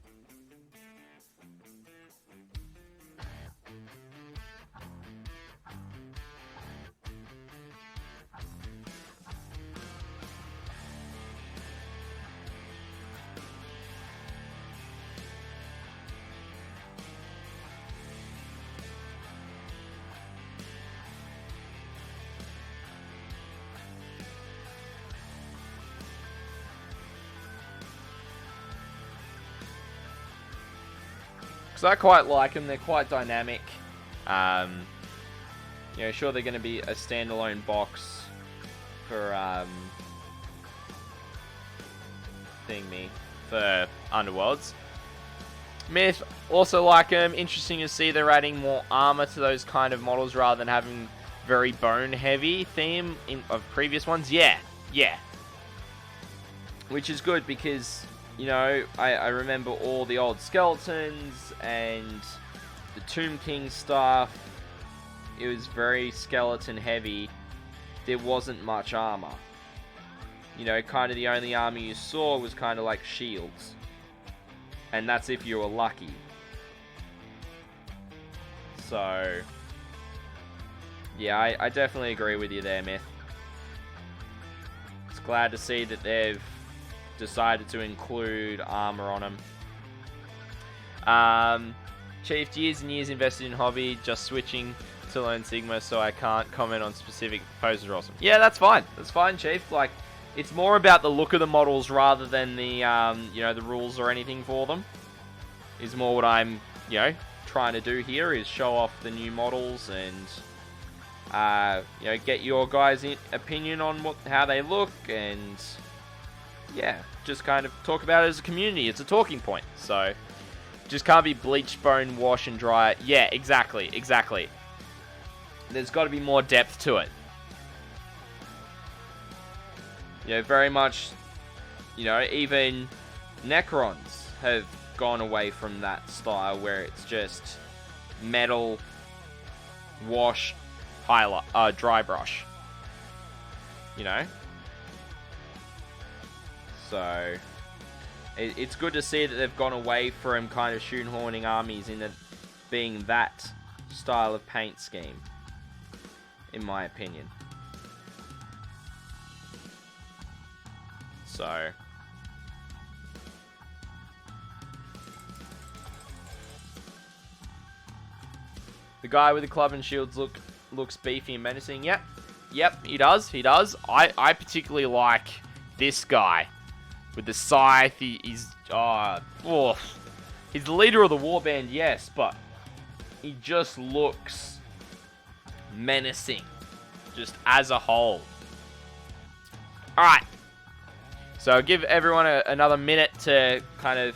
I quite like them. They're quite dynamic. And You know, sure, they're going to be a standalone box for for Underworlds. Myth, also like them. Interesting to see they're adding more armor to those kind of models rather than having very bone heavy theme of previous ones. Yeah. Which is good because, you know, I remember all the old skeletons and the Tomb King stuff. It was very skeleton heavy. There wasn't much armor. You know, kind of the only armor you saw was kind of like shields. And that's if you were lucky. So, yeah, I definitely agree with you there, Myth. It's glad to see that they've decided to include armor on them. Chief, years and years invested in hobby, just switching to learn Sigma, so I can't comment on specific poses are awesome. Yeah, that's fine. That's fine, Chief. Like, it's more about the look of the models rather than the, you know, the rules or anything for them. Is more what I'm, you know, trying to do here is show off the new models and, you know, get your guys' opinion on how they look and, yeah, just kind of talk about it as a community. It's a talking point, so just can't be bleach, bone, wash, and dry. Yeah, exactly. There's got to be more depth to it. You know, very much, you know, even Necrons have gone away from that style where it's just metal, wash, highlight, dry brush. You know? So, it's good to see that they've gone away from kind of shoehorning armies into being that style of paint scheme, in my opinion. So, the guy with the club and shields looks beefy and menacing. Yep, he does. I particularly like this guy with the scythe. He's the leader of the warband, yes, but he just looks menacing, just as a whole. All right. So I'll give everyone another minute to kind of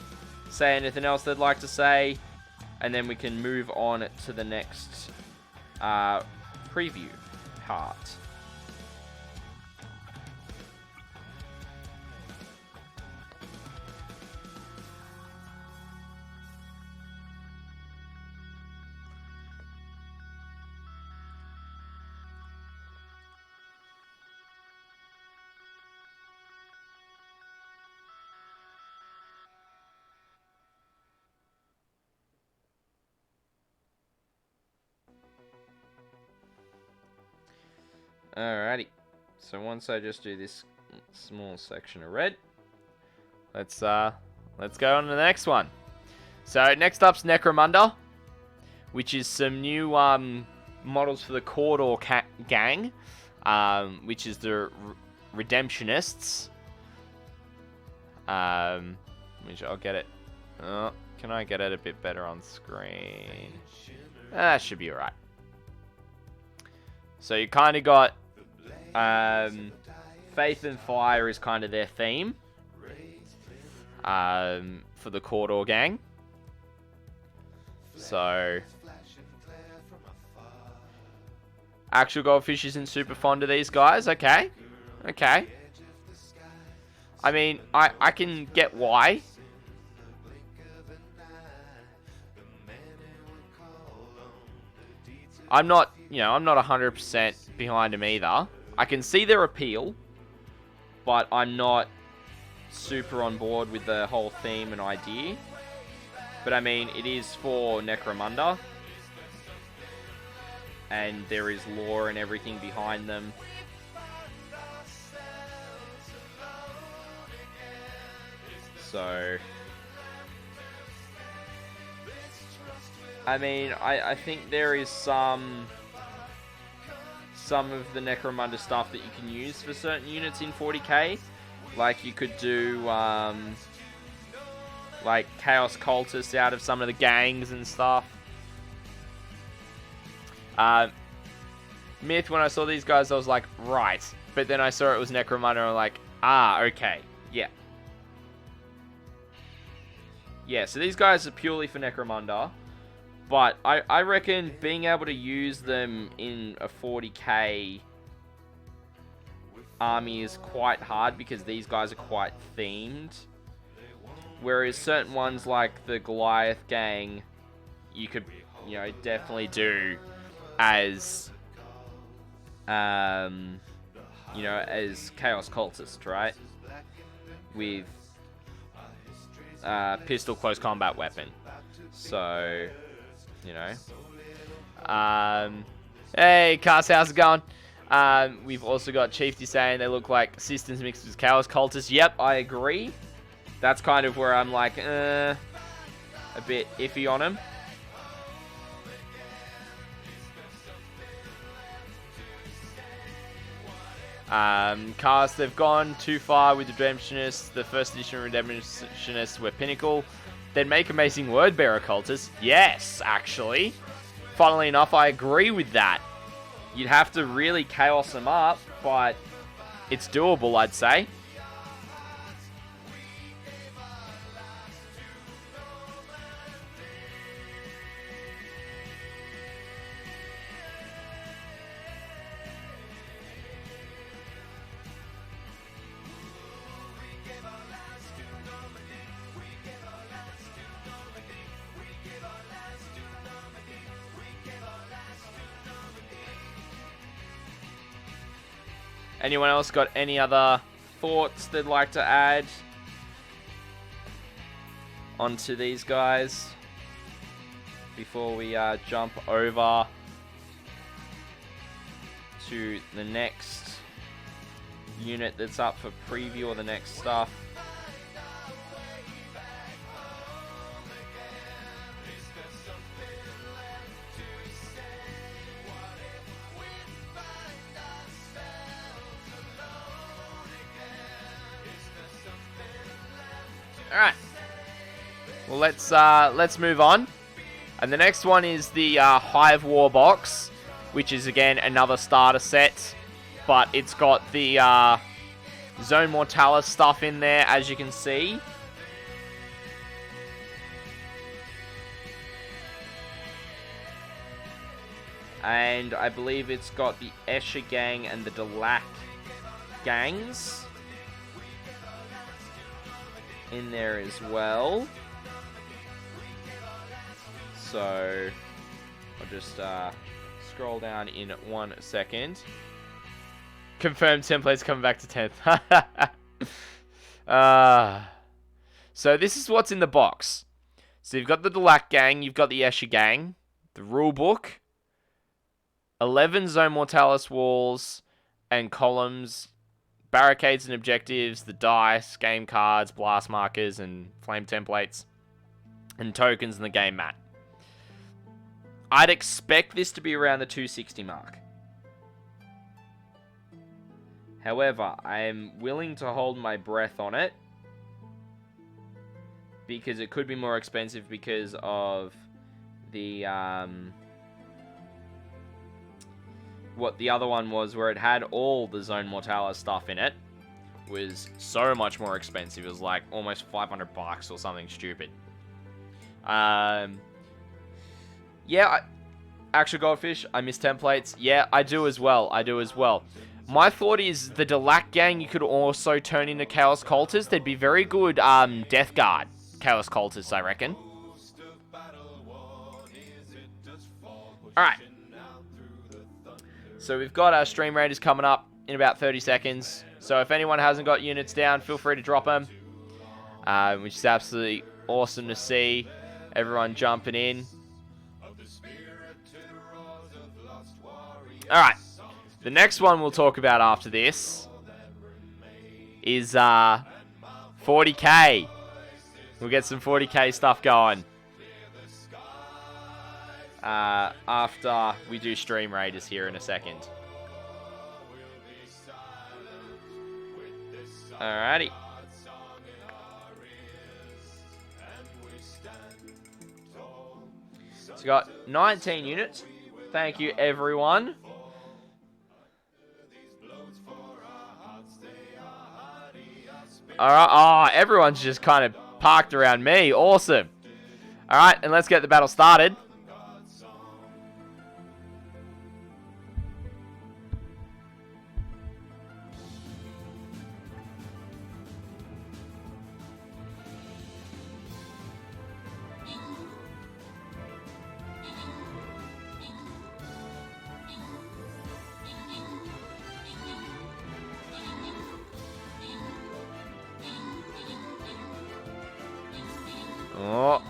say anything else they'd like to say, and then we can move on to the next preview part. Alrighty, so once I just do this small section of red, let's go on to the next one. So next up's Necromunda, which is some new models for the Corridor gang, which is the Redemptionists. Which I'll get it. Oh, can I get it a bit better on screen? That should be alright. So you kind of got Faith and Fire is kind of their theme for the Corridor gang. So Actual Goldfish isn't super fond of these guys. Okay. I mean, I can get why. I'm not 100% behind them either. I can see their appeal, but I'm not super on board with the whole theme and idea. But I mean, it is for Necromunda, and there is lore and everything behind them. So, I mean, I think there is some of the Necromunda stuff that you can use for certain units in 40k. Like, you could do, like, Chaos Cultists out of some of the gangs and stuff. Myth, when I saw these guys, I was like, right. But then I saw it was Necromunda, and I'm like, ah, okay. Yeah. Yeah, so these guys are purely for Necromunda. But I reckon being able to use them in a 40k army is quite hard because these guys are quite themed. Whereas certain ones like the Goliath gang, you could, definitely do as, as Chaos Cultist, right? With pistol close combat weapon. So, hey, Cass, how's it going? We've also got Chiefty saying they look like Systems mixed with Chaos Cultists. Yep, I agree. That's kind of where I'm like, a bit iffy on him. Cars, they've gone too far with Redemptionists. The first edition Redemptionists were pinnacle. They'd make amazing Wordbearer cultists. Yes, actually. Funnily enough, I agree with that. You'd have to really chaos them up, but it's doable, I'd say. Anyone else got any other thoughts they'd like to add onto these guys before we jump over to the next unit that's up for preview or the next stuff? Alright. Well, let's move on. And the next one is the Hive War box, which is again another starter set, but it's got the Zone Mortalis stuff in there, as you can see. And I believe it's got the Escher gang and the Delac gangs in there as well. So I'll just scroll down in 1 second. Confirmed templates coming back to 10th. So this is what's in the box. So you've got the Delac gang, you've got the Escher gang, the rulebook, 11 Zone Mortalis walls and columns, barricades and objectives, the dice, game cards, blast markers, and flame templates, and tokens in the game mat. I'd expect this to be around the 260 mark. However, I am willing to hold my breath on it, because it could be more expensive because of the what the other one was, where it had all the Zone Mortalis stuff in it, was so much more expensive. It was like almost $500 or something stupid. Yeah, actual Goldfish, I miss templates. Yeah, I do as well. My thought is the Delac gang you could also turn into Chaos Cultists. They'd be very good Death Guard Chaos Cultists, I reckon. Alright. So we've got our Stream Raiders coming up in about 30 seconds. So if anyone hasn't got units down, feel free to drop them. Which is absolutely awesome to see. Everyone jumping in. Alright. The next one we'll talk about after this is 40k. We'll get some 40k stuff going after we do Stream Raiders here in a second. Alrighty. So we got 19 units. Thank you, everyone, Alright, oh, everyone's just kind of parked around me. Awesome. Alright, and let's get the battle started. Oh.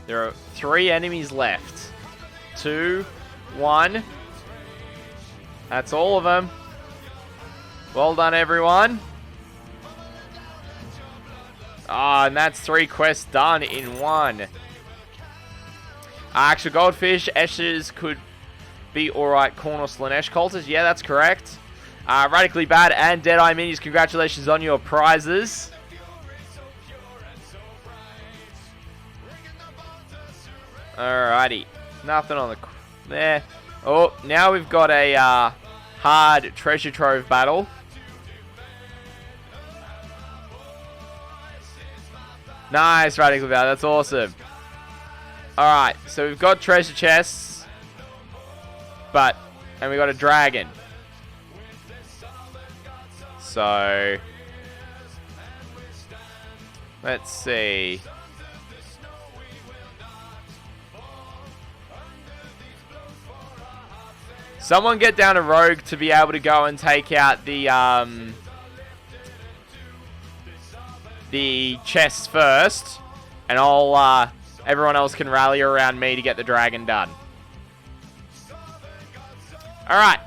There are 3 enemies left. 2, 1. That's all of them. Well done, everyone. Ah, and that's 3 quests done in 1. Actual goldfish, Eshes could be alright. Corner Slanesh cultist. Yeah, that's correct. Radically Bad and Deadeye Minis, congratulations on your prizes. Alrighty. Nothing on the... there. Oh, now we've got a hard treasure trove battle. Nice, Radically Bad. That's awesome. Alright, so we've got treasure chests. And we got a dragon. So, let's see. Someone get down a rogue to be able to go and take out the chests first, and I'll everyone else can rally around me to get the dragon done. All right.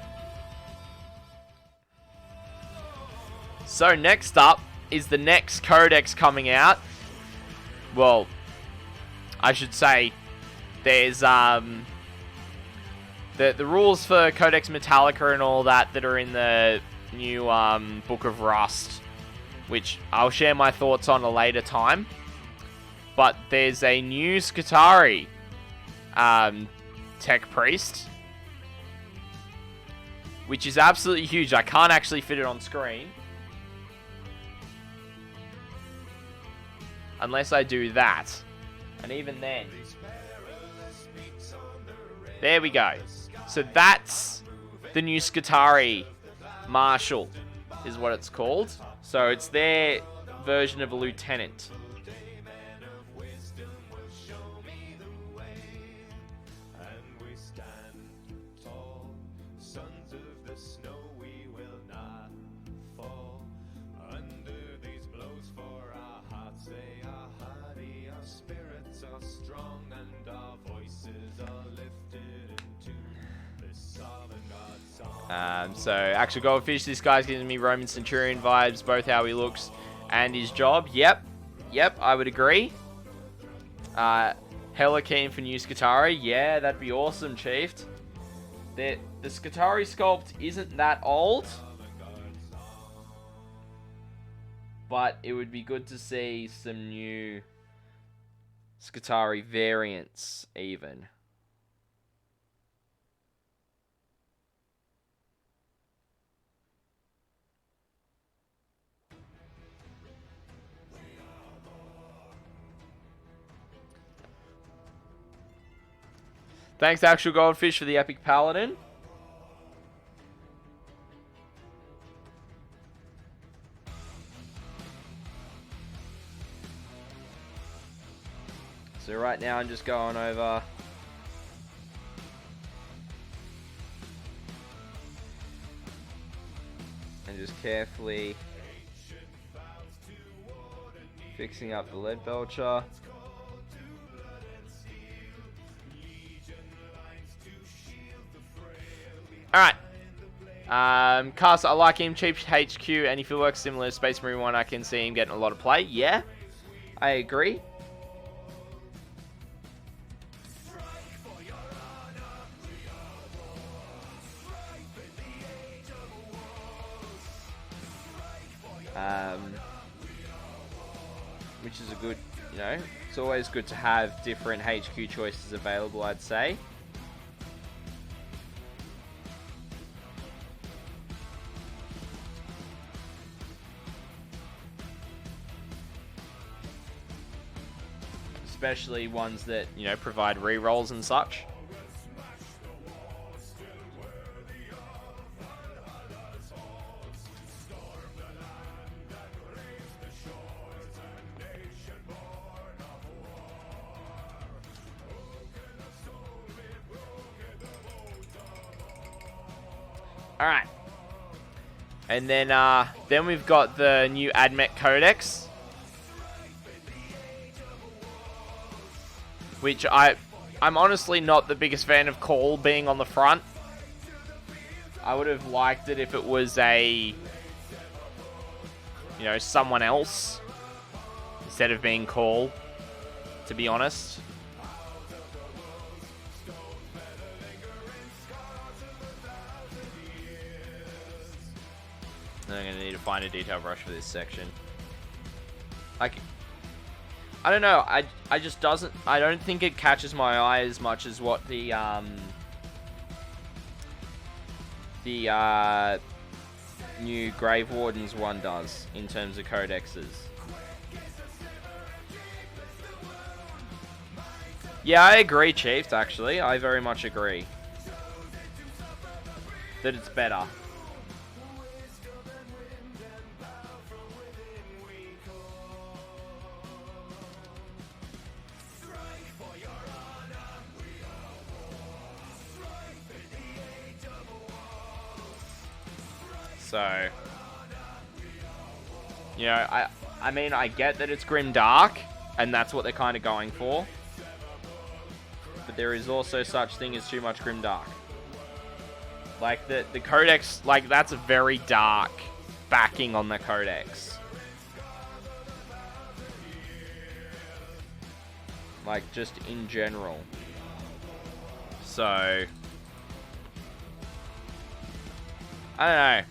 So next up is the next codex coming out. Well, I should say there's the rules for Codex Metallica and all that are in the new Book of Rust, which I'll share my thoughts on a later time. But there's a new Skitarii Tech Priest, which is absolutely huge. I can't actually fit it on screen. Unless I do that. And even then. There we go. So that's the new Skitarii Marshal, is what it's called. So it's their version of a lieutenant. So, actual goldfish, this guy's giving me Roman Centurion vibes, both how he looks and his job. Yep, I would agree. Hella keen for new Skitarii. Yeah, that'd be awesome, Chief. The Skitarii sculpt isn't that old, but it would be good to see some new Skitarii variants, even. Thanks, Actual Goldfish, for the Epic Paladin. So right now I'm just going over and just carefully fixing up the lead belcher. Alright. Cast, I like him. Cheap HQ, and if he works similar to Space Marine 1, I can see him getting a lot of play. Yeah, I agree. Which is a good, you know, it's always good to have different HQ choices available, I'd say. especially ones that, you know, provide rerolls and such. Alright. And then we've got the new Admech Codex, which I'm honestly not the biggest fan of Call being on the front. I would have liked it if it was a, you know, someone else instead of being Call, to be honest. I'm going to need to find a detail brush for this section. Like, I don't know. I just doesn't. I don't think it catches my eye as much as what the new Grave Wardens one does in terms of codexes. Yeah, I agree, Chiefs. Actually, I very much agree that it's better. So, you know, I mean, I get that it's grim dark, and that's what they're kind of going for. But there is also such thing as too much grim dark. Like, the codex, like, that's a very dark backing on the codex. Like, just in general. So, I don't know.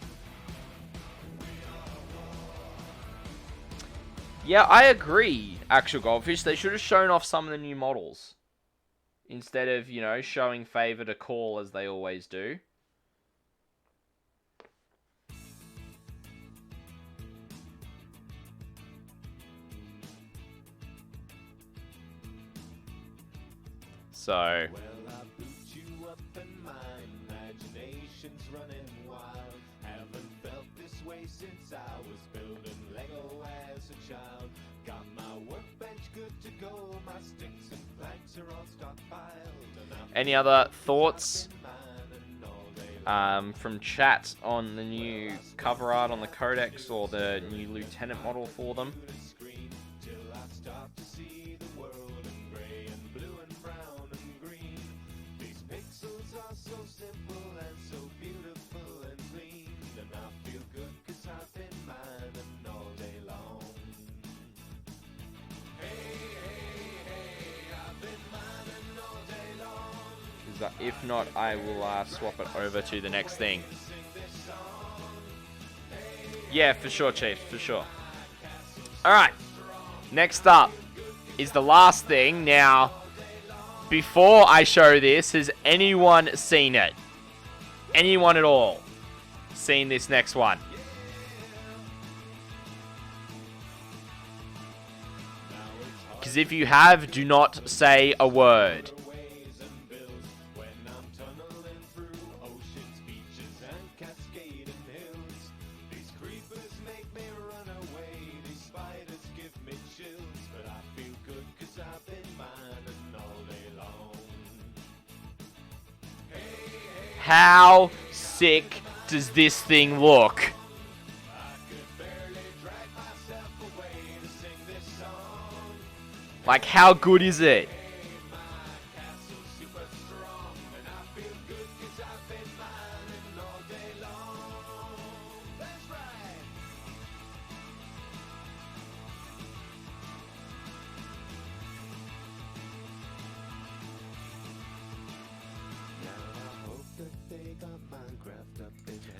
Yeah, I agree, Actual Goldfish. They should have shown off some of the new models, instead of, you know, showing favour to Call as they always do. So, Well, I boot you up and my imagination's running wild. Haven't felt this way since I was building Lego as a child. Got my workbench good to go, my sticks and planks are all stockpiled. any other thoughts from chat on the new cover art on the Codex or the new Lieutenant model for them? If not, I will swap it over to the next thing. Yeah, for sure, Chief, for sure. Alright, next up is the last thing. Now, before I show this, has anyone seen it? Anyone at all seen this next one? Because if you have, do not say a word. How sick does this thing look? Like, how good is it?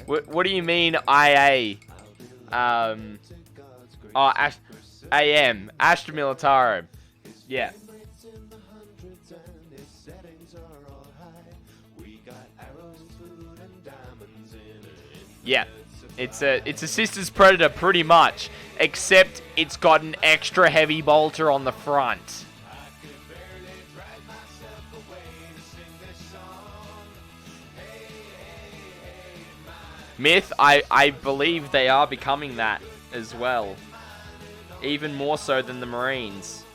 What do you mean, IA? AM, Astra Militarum. Yeah. Yeah. It's a Sister's Predator pretty much, except it's got an extra heavy bolter on the front. Myth, I believe they are becoming that as well. Even more so than the Marines.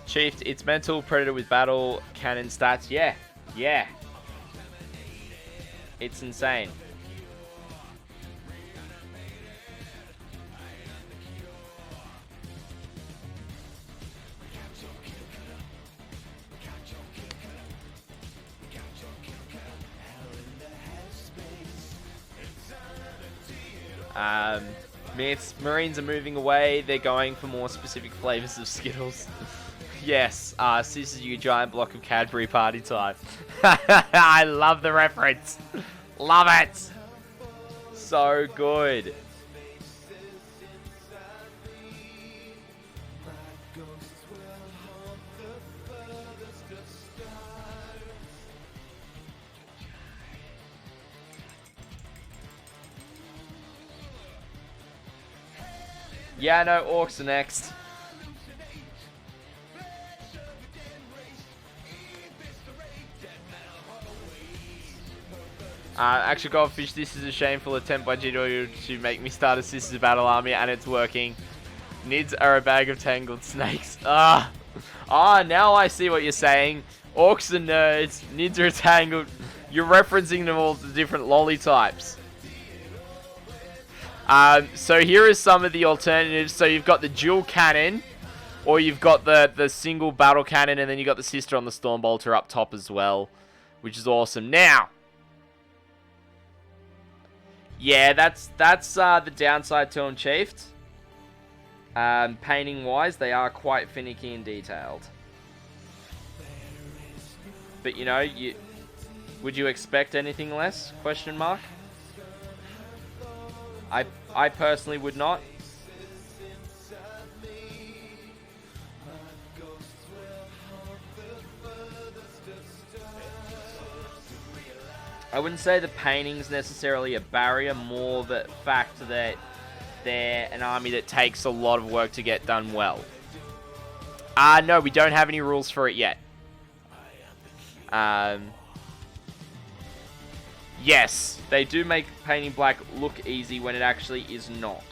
Chief, it's mental predator with battle cannon stats. Yeah. It's insane. Myths, Marines are moving away. They're going for more specific flavors of Skittles. Yes, this is your giant block of Cadbury party time. I love the reference. Love it. So good. Yeah, no, orcs are next. Actually, Goldfish, this is a shameful attempt by GW to make me start a Sisters Battle Army, and it's working. Nids are a bag of tangled snakes. Now I see what you're saying. Orcs are nerds, Nids are tangled. You're referencing them all to different lolly types. So here are some of the alternatives. So you've got the dual cannon, or you've got the single battle cannon, and then you've got the sister on the Stormbolter up top as well, which is awesome. Now, yeah, that's the downside to them, Chiefed. Painting wise, they are quite finicky and detailed. But you know, would you expect anything less? Question mark. I personally would not. I wouldn't say the painting's necessarily a barrier, more the fact that they're an army that takes a lot of work to get done well. No, we don't have any rules for it yet. Yes, they do make painting black look easy when it actually is not.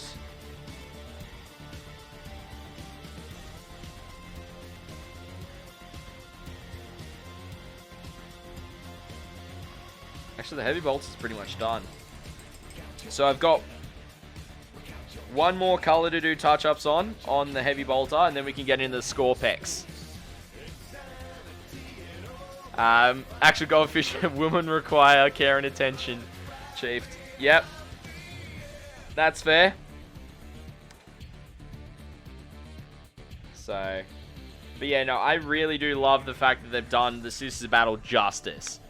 Actually, the heavy bolts is pretty much done. So I've got one more color to do touch-ups on the heavy bolter, and then we can get into the Skorpeks. Actual Goldfish, women require care and attention. Chiefed. Yep. That's fair. So, but yeah, no, I really do love the fact that they've done the Sisters Battle justice.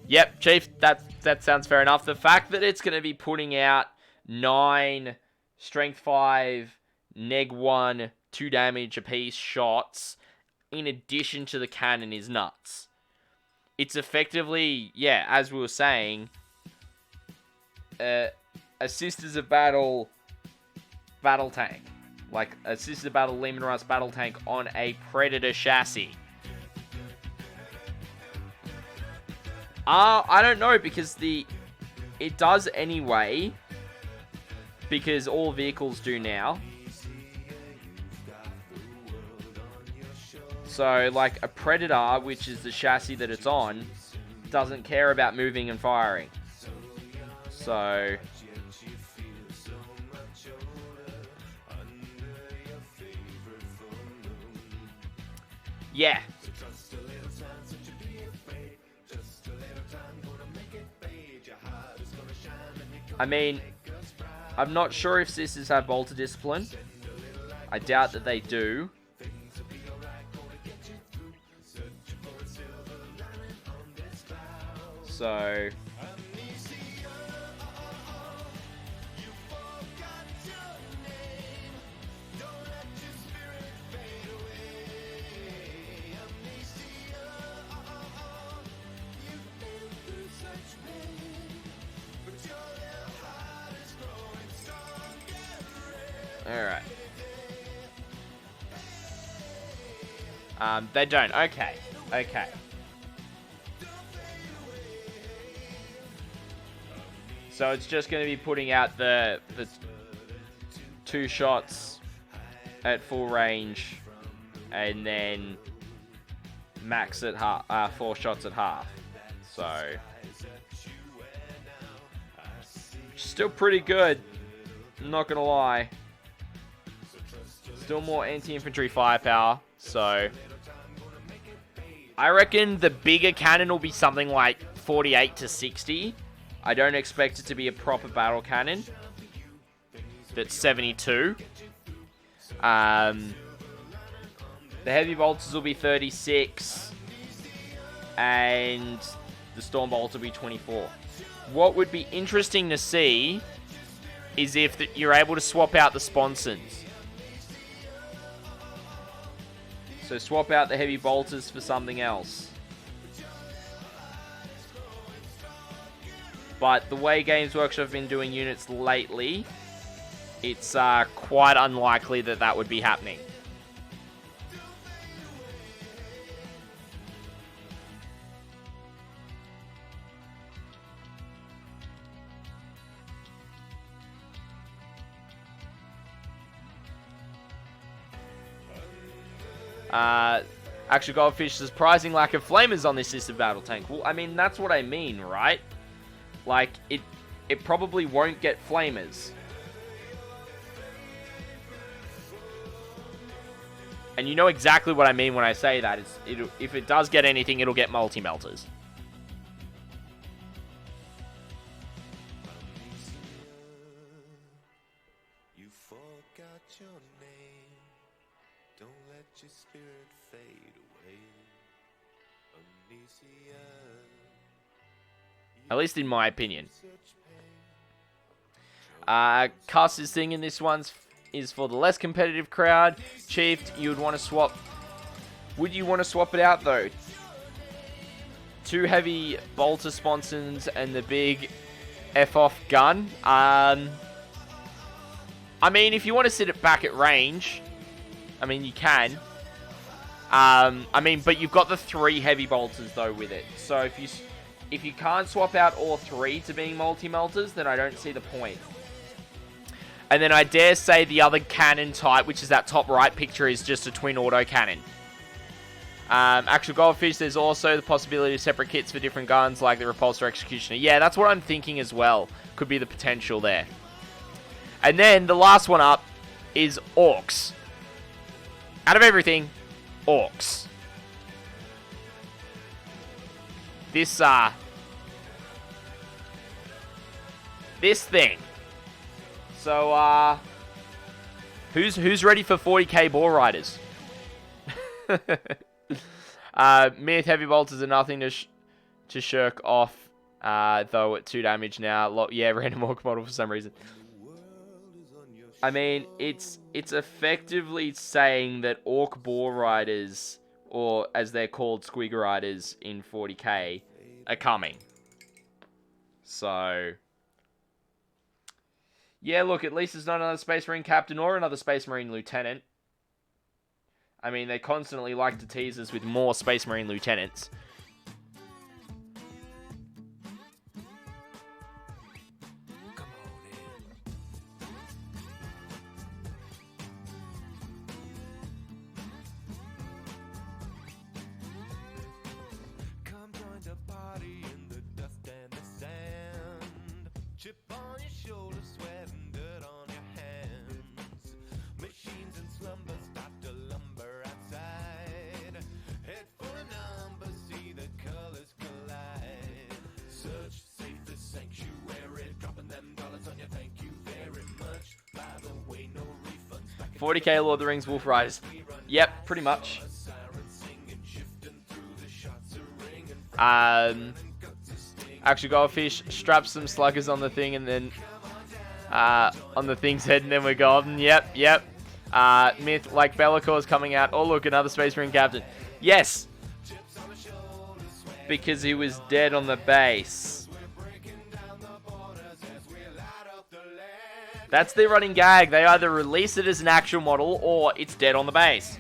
Yep, Chief, that sounds fair enough. The fact that it's going to be putting out 9 Strength 5, Neg 1, 2 damage apiece shots in addition to the cannon is nuts. It's effectively, yeah, as we were saying, a Sisters of Battle tank. Like a Sisters of Battle Lehman Russ battle tank on a Predator chassis. I don't know, because it does anyway, because all vehicles do now. So, like, a Predator, which is the chassis that it's on, doesn't care about moving and firing. So, yeah. I mean, I'm not sure if Sisters have bolter discipline. I doubt that they do. So... Alright. They don't. Okay. Okay. So it's just going to be putting out the 2 shots at full range, and then max at half, 4 shots at half. So still pretty good. Not gonna lie. Still more anti-infantry firepower. So I reckon the bigger cannon will be something like 48 to 60. I don't expect it to be a proper battle cannon that's 72. The heavy bolters will be 36, and the storm bolts will be 24. What would be interesting to see is if you're able to swap out the sponsons. So swap out the heavy bolters for something else. But the way Games Workshop have been doing units lately, it's quite unlikely that that would be happening. Actually, Goldfish, surprising lack of flamers on this assisted battle tank. Well, I mean, that's what I mean, right? Like, it probably won't get flamers. And you know exactly what I mean when I say that. If it does get anything, it'll get multi-melters. You forgot your name. Don't let your spirit fade away. Amnesia. At least in my opinion. Cuss's thing in this one is for the less competitive crowd. Chief, you would want to swap. Would you want to swap it out though? 2 heavy bolter sponsons and the big F-off gun. I mean, if you want to sit it back at range, I mean, you can. I mean, but you've got the 3 heavy bolters though with it. So if you can't swap out all 3 to being multi-melters, then I don't see the point. And then I dare say the other cannon type, which is that top right picture, is just a twin auto cannon. Actual Goldfish, there's also the possibility of separate kits for different guns, like the Repulsor Executioner. Yeah, that's what I'm thinking as well. Could be the potential there. And then the last one up is Orcs. Out of everything, Orcs. This thing. So, who's ready for 40k Boar Riders? Myth heavy bolters are nothing to shirk off, though at 2 damage now. Yeah, random orc model for some reason. I mean, it's effectively saying that orc Boar Riders, or as they're called, Squig Riders in 40k, are coming. So, yeah, look, at least it's not another Space Marine Captain or another Space Marine Lieutenant. I mean, they constantly like to tease us with more Space Marine Lieutenants. Come join the party in the dust and the sand. Chip on your shoulder, sweat and dirt on your hands. Machines in slumber start to lumber outside. Head full of numbers, see the colors collide. Search safest sanctuary, dropping them dollars on you. Thank you very much. By the way, no refunds back 40k Lord of the Rings Wolf Riders. Yep, pretty much. Actually, Goldfish straps some sluggers on the thing and then on the thing's head, and then we're golden. Yep. Myth like Bellacor's coming out. Oh, look, another Space Marine captain. Yes, because he was dead on the base. That's their running gag. They either release it as an actual model or it's dead on the base,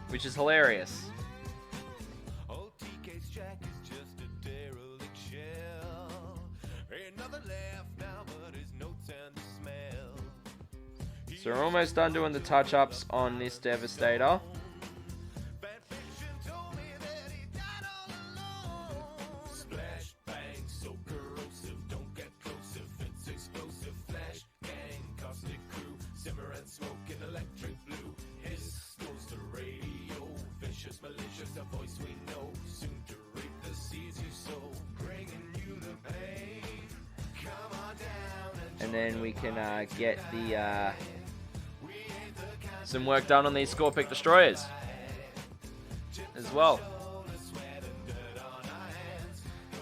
which is hilarious. So we're almost done doing the touch-ups on this Devastator. And then we can get the some work done on these Skorpek Destroyers as well.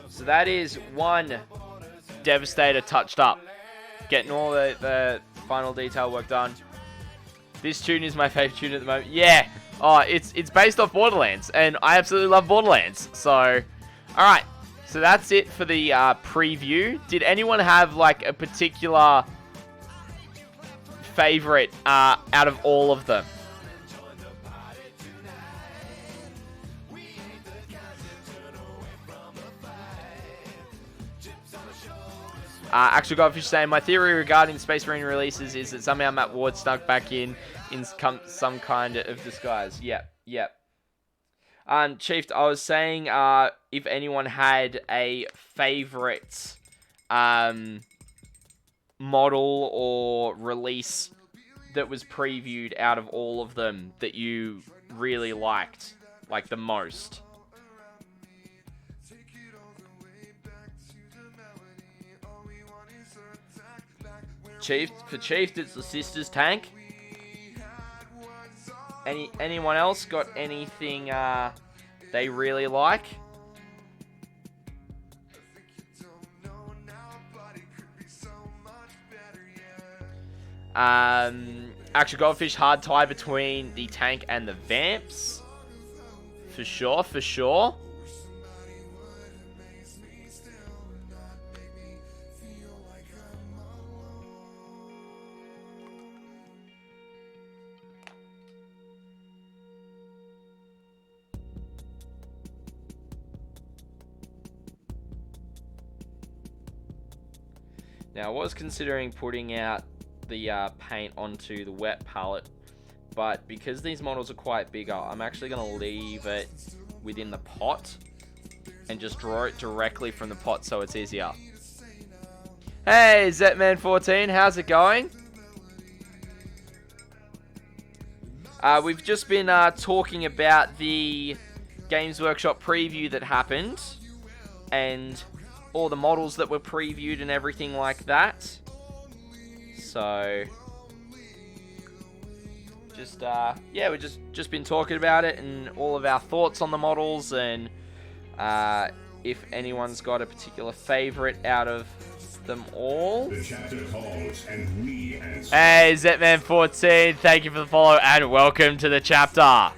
So that is one Devastator touched up. Getting all the final detail work done. This tune is my favorite tune at the moment. Yeah. Oh, it's based off Borderlands, and I absolutely love Borderlands. So, alright. So that's it for the preview. Did anyone have like a particular favorite out of all of them? Actually, Godfish saying, my theory regarding Space Marine releases is that somehow Matt Ward snuck back in some kind of disguise. Yep. Chief, I was saying if anyone had a favorite model or release that was previewed out of all of them that you really liked, like the most. For Chief, it's the Sisters tank. Anyone else got anything they really like? Actually, Goldfish, hard tie between the tank and the Vamps. For sure. Now, I was considering putting out the paint onto the wet palette, but because these models are quite bigger, I'm actually going to leave it within the pot and just draw it directly from the pot so it's easier. Hey, Zetman14, how's it going? We've just been talking about the Games Workshop preview that happened, and all the models that were previewed and everything like that. So, just yeah, we've just been talking about it and all of our thoughts on the models, and if anyone's got a particular favorite out of them all. The chapter calls and we answer. Hey, Zetman14, thank you for the follow and welcome to the chapter.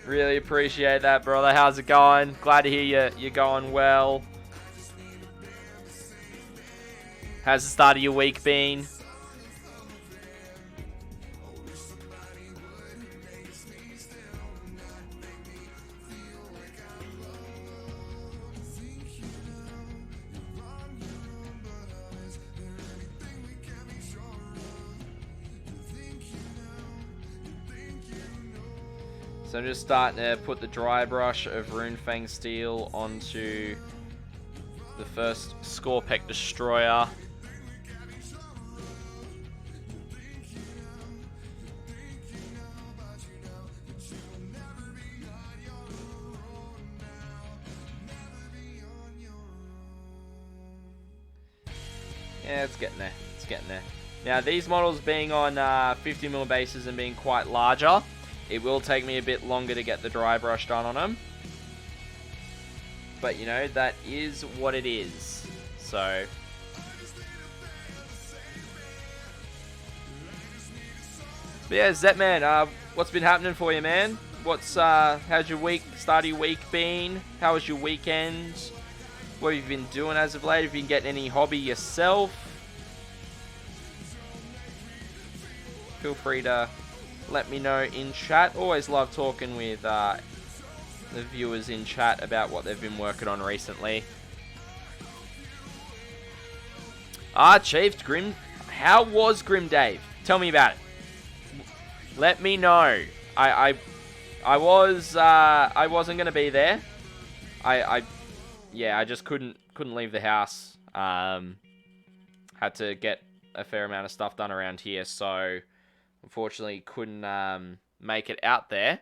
Really appreciate that, brother. How's it going? Glad to hear you're going well. How's the start of your week been? So I'm just starting to put the dry brush of Runefang Steel onto the first Skorpek Destroyer. Yeah, it's getting there. It's getting there. Now, these models being on 50mm bases and being quite larger, it will take me a bit longer to get the dry brush done on them. But, you know, that is what it is. So... But yeah, Zetman, what's been happening for you, man? How's your week, start of your week been? How was your weekend? What have you been doing as of late? Have you been getting any hobby yourself? Feel free to let me know in chat. Always love talking with the viewers in chat about what they've been working on recently. Chief, Grim. How was Grim Dave? Tell me about it. Let me know. I wasn't gonna be there. I just couldn't leave the house. Had to get a fair amount of stuff done around here, so unfortunately couldn't make it out there.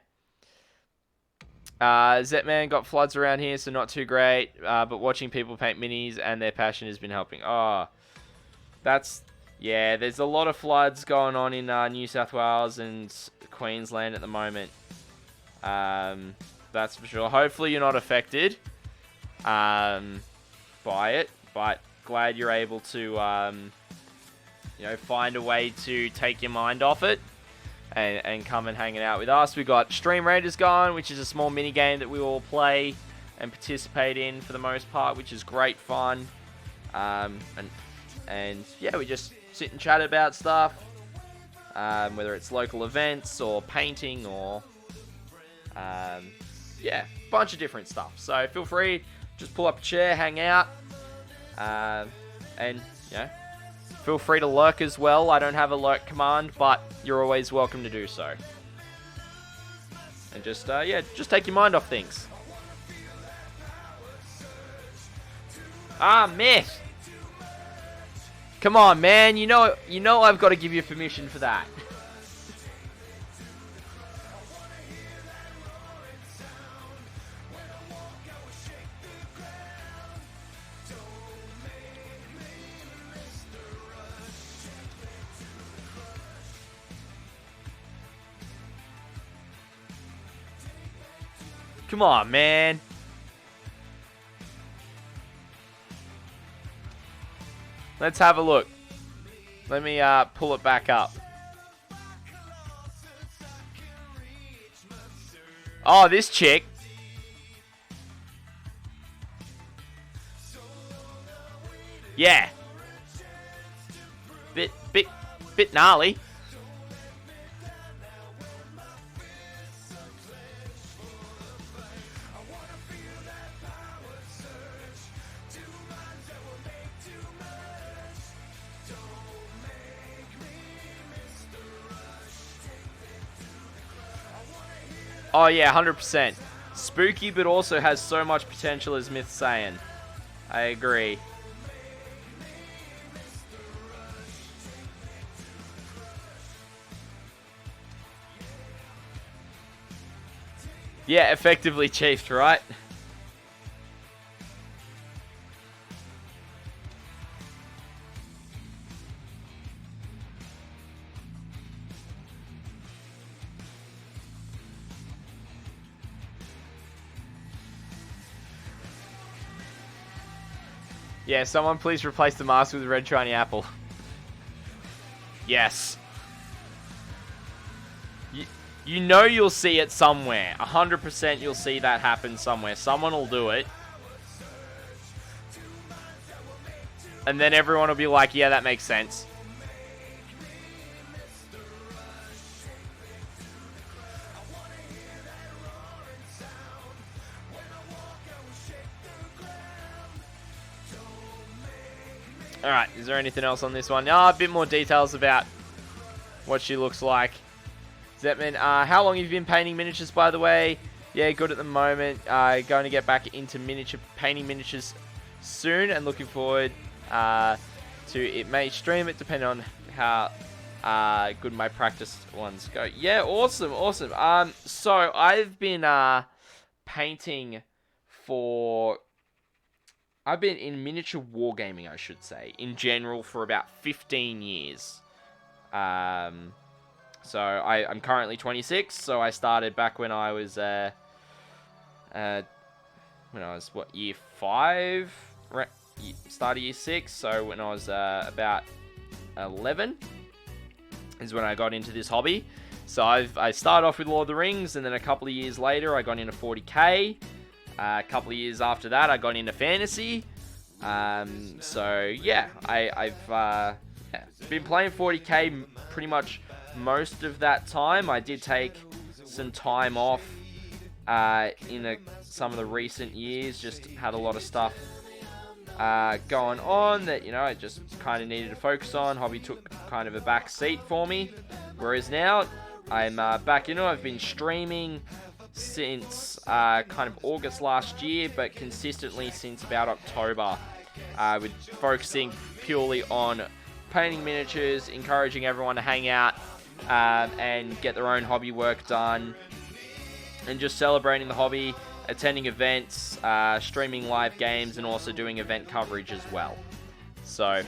Zetman got floods around here, so not too great. But watching people paint minis and their passion has been helping. Oh, yeah, there's a lot of floods going on in New South Wales and Queensland at the moment. That's for sure. Hopefully you're not affected by it, but glad you're able to find a way to take your mind off it and come and hang out with us. We got Stream Raiders going, which is a small mini game that we all play and participate in for the most part, which is great fun. And yeah, we just sit and chat about stuff, whether it's local events or painting or yeah, bunch of different stuff. So feel free, just pull up a chair, hang out, and feel free to lurk as well. I don't have a lurk command, but you're always welcome to do so. And just just take your mind off things. Myth. Come on, man. You know I've got to give you permission for that. Come on, man. Let's have a look. Let me pull it back up. Oh, this chick. Yeah. Bit gnarly. Oh yeah, 100%. Spooky, but also has so much potential, as Myth's saying. I agree. Yeah, effectively chiefed, right? Yeah, someone please replace the mask with a red shiny apple. Yes. You know you'll see it somewhere. 100% you'll see that happen somewhere. Someone will do it. And then everyone will be like, yeah, that makes sense. Alright, is there anything else on this one? A bit more details about what she looks like. Zetman, how long have you been painting miniatures, by the way? Yeah, good at the moment. Going to get back into painting miniatures soon, and looking forward to it. May stream it, depending on how good my practice ones go. Yeah, awesome. So I've been painting for I've been in miniature wargaming, I should say, in general for about 15 years. So I'm currently 26, so I started back when I was, year 5? Start of year 6, so when I was about 11 is when I got into this hobby. So I started off with Lord of the Rings, and then a couple of years later I got into 40k. A couple of years after that I got into fantasy. So yeah, I've been playing 40k pretty much most of that time. I did take some time off in some of the recent years, just had a lot of stuff going on that, I just kind of needed to focus on. Hobby took kind of a back seat for me, whereas now I'm back into it. I've been streaming since kind of August last year, but consistently since about October, with focusing purely on painting miniatures, encouraging everyone to hang out and get their own hobby work done, and just celebrating the hobby, attending events, streaming live games, and also doing event coverage as well. So,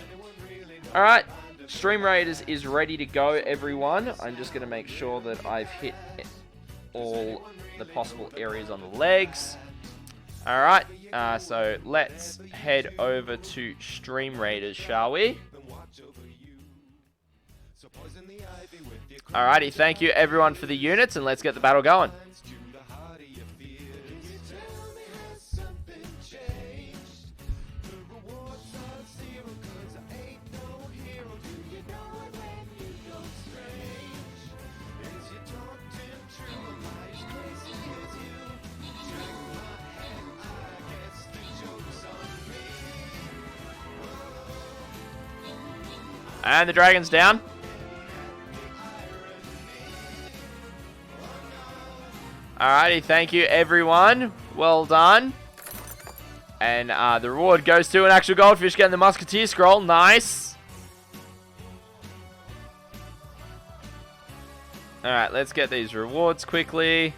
alright, Stream Raiders is ready to go, everyone. I'm just going to make sure that I've hit all the possible areas on the legs. Alright, so let's head over to Stream Raiders, shall we? Alrighty, thank you everyone for the units, and let's get the battle going. And the dragon's down. Alrighty, thank you everyone. Well done. And the reward goes to an actual goldfish getting the musketeer scroll. Nice. Alright, let's get these rewards quickly.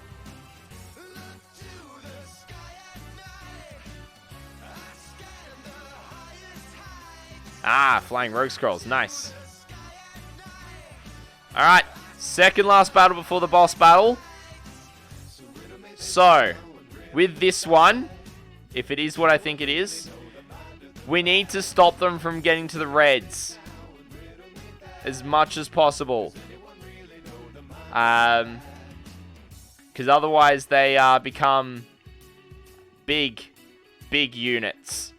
Flying rogue scrolls. Nice. Alright, second last battle before the boss battle. So, with this one, if it is what I think it is, we need to stop them from getting to the reds as much as possible. Because otherwise they become big units.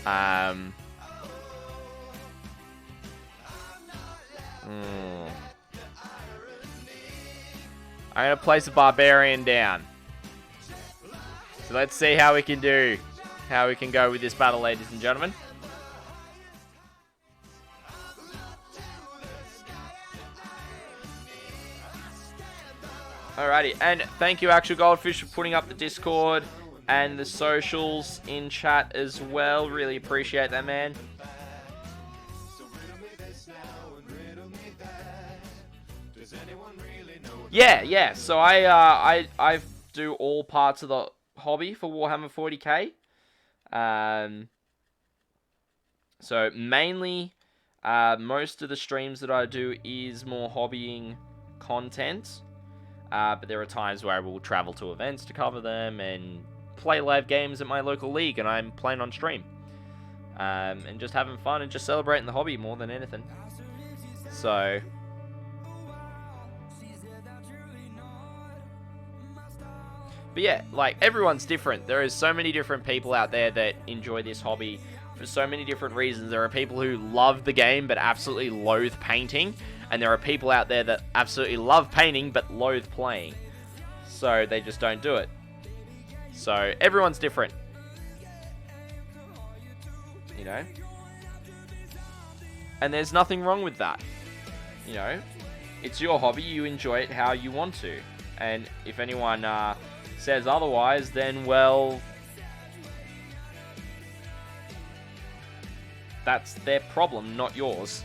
I'm going to place a barbarian down. So let's see how we can do. How we can go with this battle, ladies and gentlemen. Alrighty, and thank you Actual Goldfish for putting up the Discord and the socials in chat as well. Really appreciate that, man. Yeah. So I do all parts of the hobby for Warhammer 40k. So mainly, most of the streams that I do is more hobbying content. But there are times where I will travel to events to cover them and play live games at my local league, and I'm playing on stream. And just having fun and just celebrating the hobby more than anything. So, but yeah, like, everyone's different. There is so many different people out there that enjoy this hobby for so many different reasons. There are people who love the game but absolutely loathe painting, and there are people out there that absolutely love painting but loathe playing. So they just don't do it. So everyone's different. You know? And there's nothing wrong with that. You know? It's your hobby, you enjoy it how you want to. And if anyone says otherwise, then, well, that's their problem, not yours.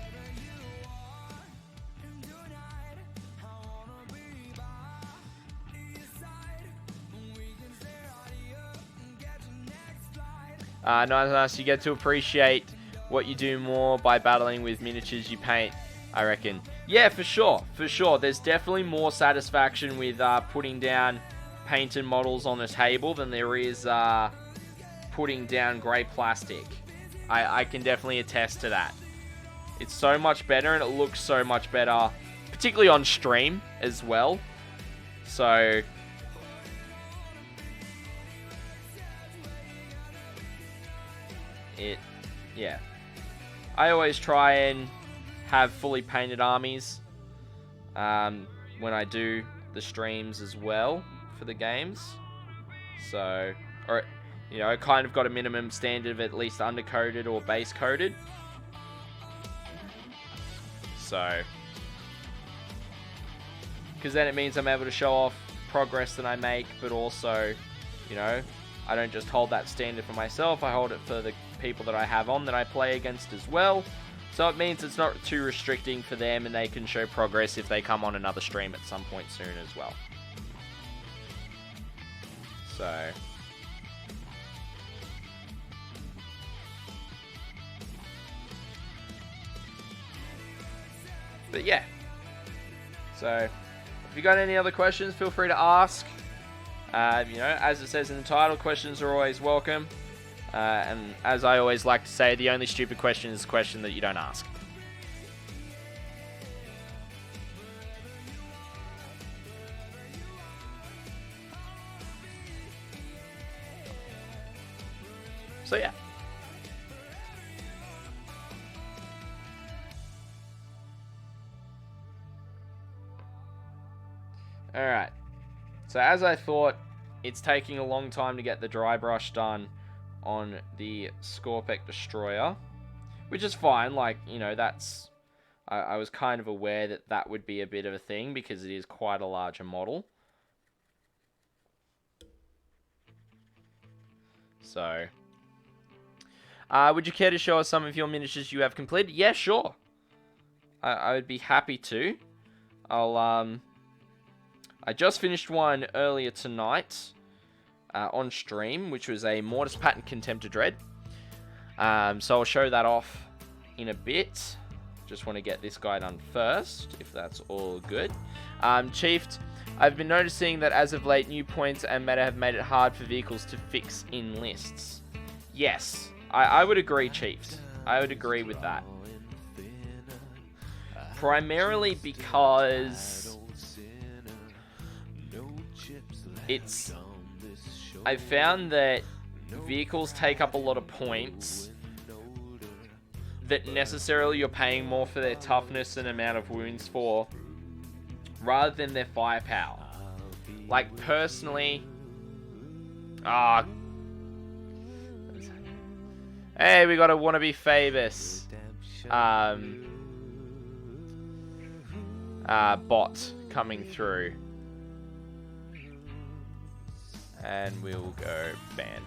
Nice. You get to appreciate what you do more by battling with miniatures you paint, I reckon. Yeah, for sure. There's definitely more satisfaction with putting down painted models on a table than there is putting down grey plastic. I can definitely attest to that. It's so much better and it looks so much better, particularly on stream as well. So yeah. I always try and have fully painted armies when I do the streams as well for the games. So, or, you know, I kind of got a minimum standard of at least undercoated or base coated. So, because then it means I'm able to show off progress that I make, but also, you know, I don't just hold that standard for myself, I hold it for the people that I have on that I play against as well. So it means it's not too restricting for them and they can show progress if they come on another stream at some point soon as well. So, but yeah. So, if you got any other questions, feel free to ask. You know, as it says in the title, questions are always welcome. And as I always like to say, the only stupid question is a question that you don't ask. So yeah. Alright. So as I thought, it's taking a long time to get the dry brush done on the Skorpek Destroyer, which is fine. Like, you know, that's... I was kind of aware that that would be a bit of a thing because it is quite a larger model. So, would you care to show us some of your miniatures you have completed? Yeah, sure. I would be happy to. I just finished one earlier tonight on stream, which was a Morits Contemptor Dreadnought. So I'll show that off in a bit. Just want to get this guy done first, if that's all good. Chief, I've been noticing that as of late, new points and meta have made it hard for vehicles to fix in lists. Yes, I would agree, Chief. I would agree with that. Primarily because I found that vehicles take up a lot of points that necessarily you're paying more for their toughness and amount of wounds for, rather than their firepower. Like, personally... Hey, we got a wannabe Phoebus. Bot coming through. And we'll go ban.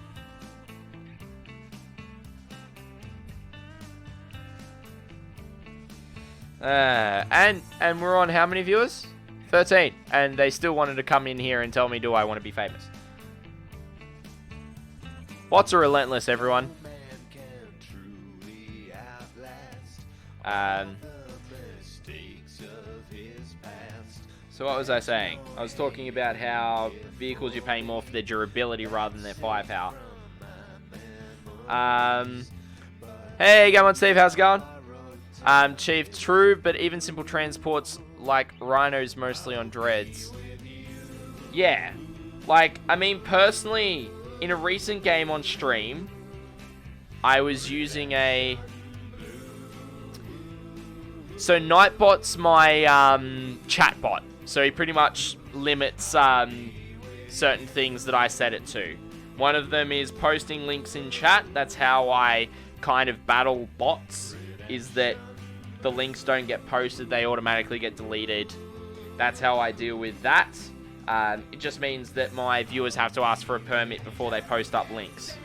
And we're on how many viewers? 13. And they still wanted to come in here and tell me, do I want to be famous? Bots are relentless, everyone. So what was I saying? I was talking about how vehicles you're paying more for their durability rather than their firepower. Hey, come on, Steve, how's it going? Chief, true, but even simple transports like Rhinos mostly on Dreads. Yeah, like, I mean, personally, in a recent game on stream, I was using a... So Nightbot's my chat bot. So he pretty much limits certain things that I set it to. One of them is posting links in chat. That's how I kind of battle bots, is that the links don't get posted, they automatically get deleted. That's how I deal with that. It just means that my viewers have to ask for a permit before they post up links.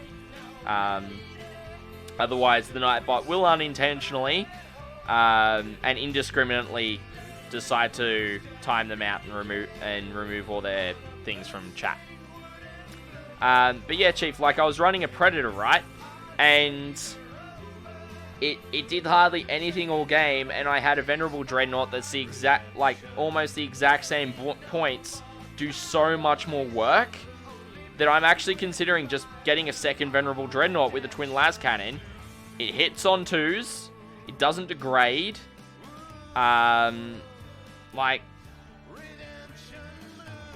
Otherwise, the Nightbot will unintentionally and indiscriminately decide to time them out and remove all their things from chat. But yeah, Chief, like I was running a Predator, right? And it did hardly anything all game, and I had a Venerable Dreadnought that's the exact, like, almost the exact same points, do so much more work, that I'm actually considering just getting a second Venerable Dreadnought with a Twin Las Cannon. It hits on 2s, it doesn't degrade, like,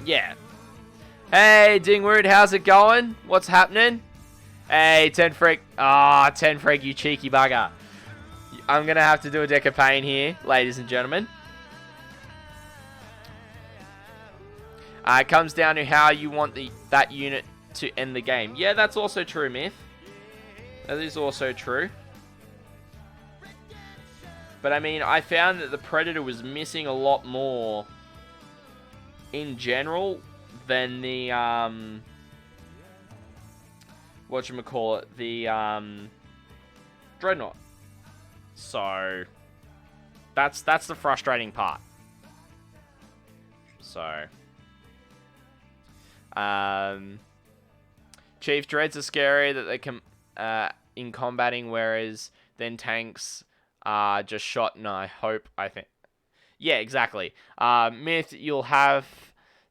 yeah. Hey, Dingwood, how's it going? What's happening? Hey, 10 Freak. Ah, 10 Freak, you cheeky bugger. I'm going to have to do a deck of pain here, ladies and gentlemen. It comes down to how you want that unit to end the game. Yeah, that's also true, Myth. That is also true. But, I mean, I found that the Predator was missing a lot more in general than the, whatchamacallit, the, Dreadnought. So, that's the frustrating part. So, Chief Dreads are scary that they can, in combating, whereas then tanks are just shot, and I think. Yeah, exactly. Myth, you'll have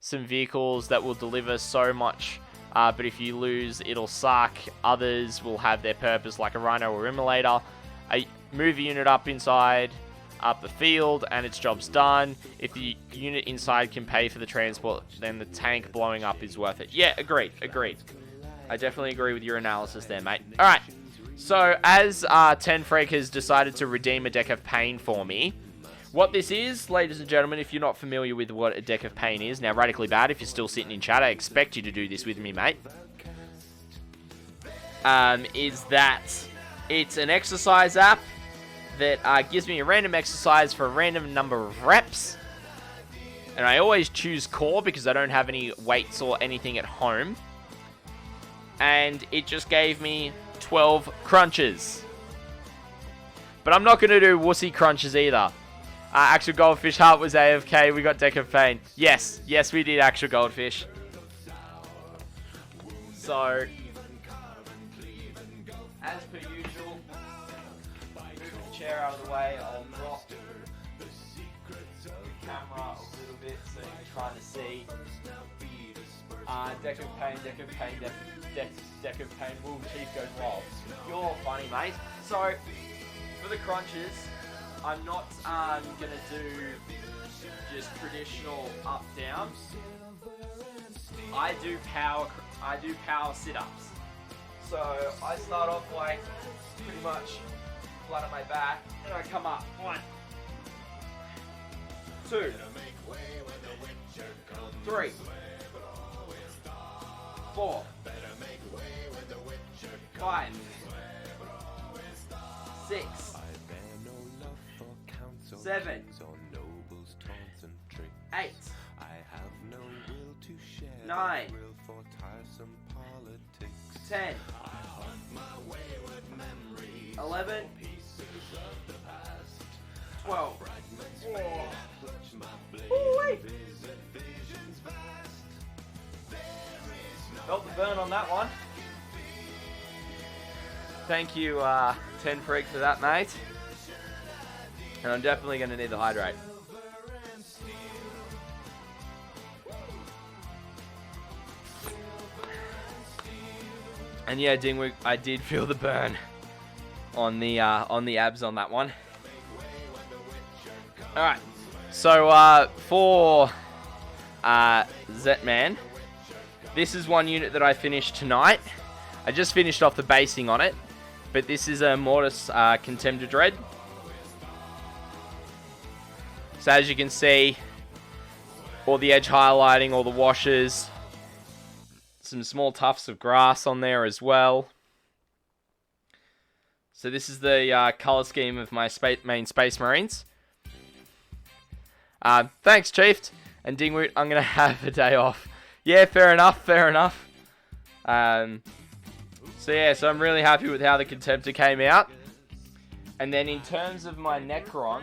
some vehicles that will deliver so much, but if you lose, it'll suck. Others will have their purpose, like a Rhino or Immolator. Move a unit up the field, and its job's done. If the unit inside can pay for the transport, then the tank blowing up is worth it. Yeah, agreed. I definitely agree with your analysis there, mate. Alright, so as 10 Freak has decided to redeem a deck of pain for me, what this is, ladies and gentlemen, if you're not familiar with what a deck of pain is, now Radically Bad, if you're still sitting in chat, I expect you to do this with me, mate, is that it's an exercise app that gives me a random exercise for a random number of reps. And I always choose core because I don't have any weights or anything at home. And it just gave me 12 crunches. But I'm not going to do wussy crunches either. Actual Goldfish Heart was AFK. We got Deck of Pain. Yes, we did Actual Goldfish. So, as per usual, move the chair out of the way. I'll drop the camera a little bit so you're trying to see. Deck of Pain, Deck of Pain, Deck of Pain. Ooh, Chief goes wild. You're funny, mate. So, for the crunches, I'm not going to do just traditional up-down. I do power sit-ups. So I start off like pretty much flat on my back, and I come up. 1, 2, 3, 4, 5, 6, 7, 8, 9, 10, 11, 12. Felt the burn on that one. Thank you, 10 Freak, for that, mate. And I'm definitely going to need the hydrate. And yeah, Dingwick, I did feel the burn on the abs on that one. Alright, so for Zetman, this is one unit that I finished tonight. I just finished off the basing on it, but this is a Morits Contemptor Dread. So as you can see, all the edge highlighting, all the washes, some small tufts of grass on there as well. So this is the color scheme of my main Space Marines. Thanks, Chief. And Dingwoot, I'm going to have a day off. Yeah, fair enough. So yeah, so I'm really happy with how the Contemptor came out. And then in terms of my Necrons,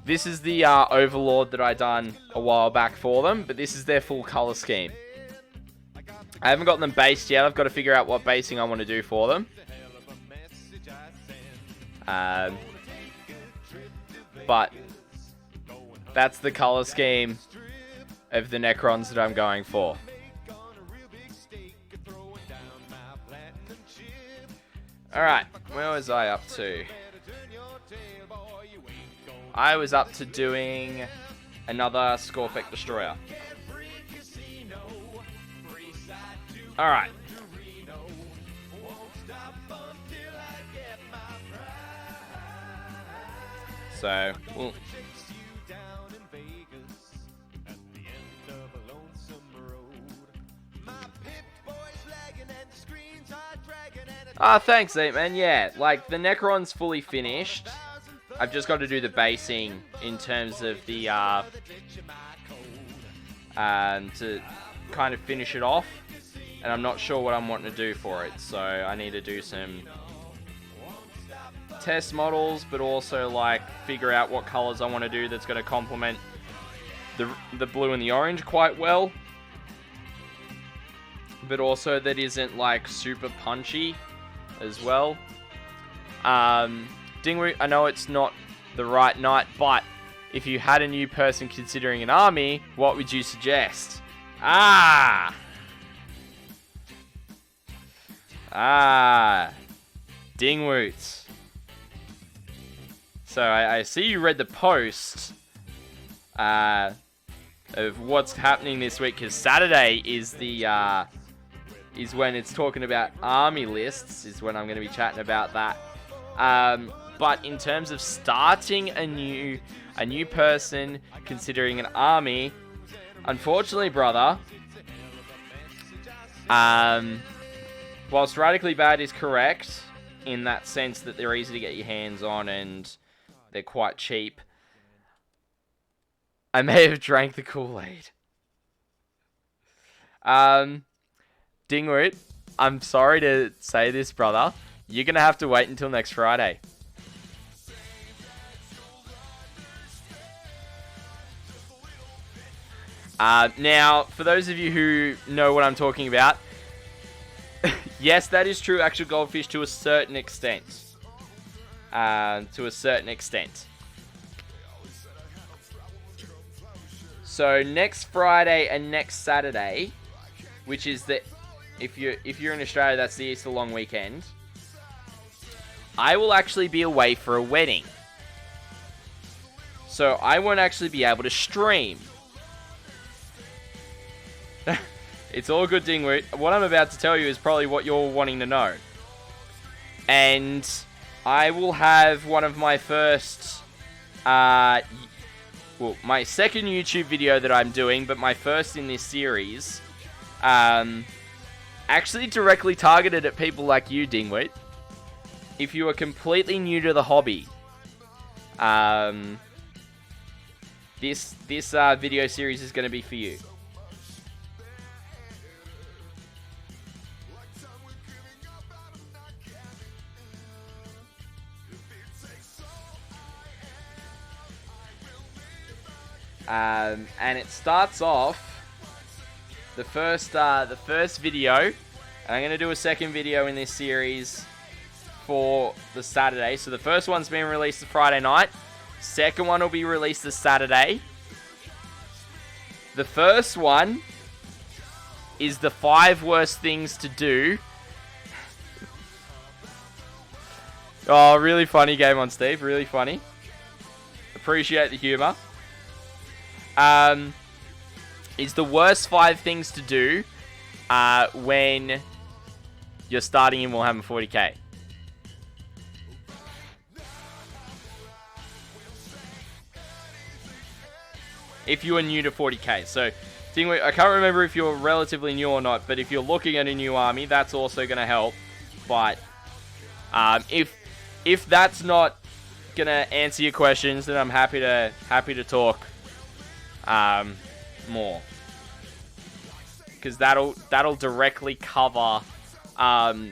this is the Overlord that I done a while back for them, but this is their full color scheme. I haven't gotten them based yet. I've got to figure out what basing I want to do for them. But that's the color scheme of the Necrons that I'm going for. Alright, where was I up to? I was up to doing another Skorpek Destroyer. Alright. So, we'll... Thanks, 8-Man. Yeah, like, the Necron's fully finished. I've just got to do the basing in terms of the, to kind of finish it off. And I'm not sure what I'm wanting to do for it, so I need to do some test models, but also, like, figure out what colors I want to do that's going to complement the blue and the orange quite well. But also that isn't, like, super punchy as well. Dingwoot, I know it's not the right night, but if you had a new person considering an army, what would you suggest? Dingwoot. So I see you read the post of what's happening this week, because Saturday is the is when it's talking about army lists, is when I'm going to be chatting about that. But in terms of starting a new person considering an army, unfortunately, brother, whilst Radically Bad is correct in that sense that they're easy to get your hands on and they're quite cheap, I may have drank the Kool-Aid. Dingwoot, I'm sorry to say this, brother. You're going to have to wait until next Friday. Now, for those of you who know what I'm talking about, yes, that is true, actual goldfish, to a certain extent. So next Friday and next Saturday, which is the, if you're in Australia, that's the Easter long weekend, I will actually be away for a wedding. So I won't actually be able to stream. It's all good, Dingwoot. What I'm about to tell you is probably what you're wanting to know. And I will have one of my first, my second YouTube video that I'm doing, but my first in this series, actually directly targeted at people like you, Dingwoot. If you are completely new to the hobby, this video series is going to be for you. And it starts off the first video, and I'm going to do a second video in this series for the Saturday. So the first one's been released the Friday night. Second one will be released this Saturday. The first one is the 5 worst things to do. Oh, really funny game on Steve. Really funny. Appreciate the humor. Is the worst 5 things to do when you're starting in Warhammer 40k. If you are new to 40k. So, I can't remember if you're relatively new or not, but if you're looking at a new army, that's also going to help. But if that's not going to answer your questions, then I'm happy to talk more, because that'll directly cover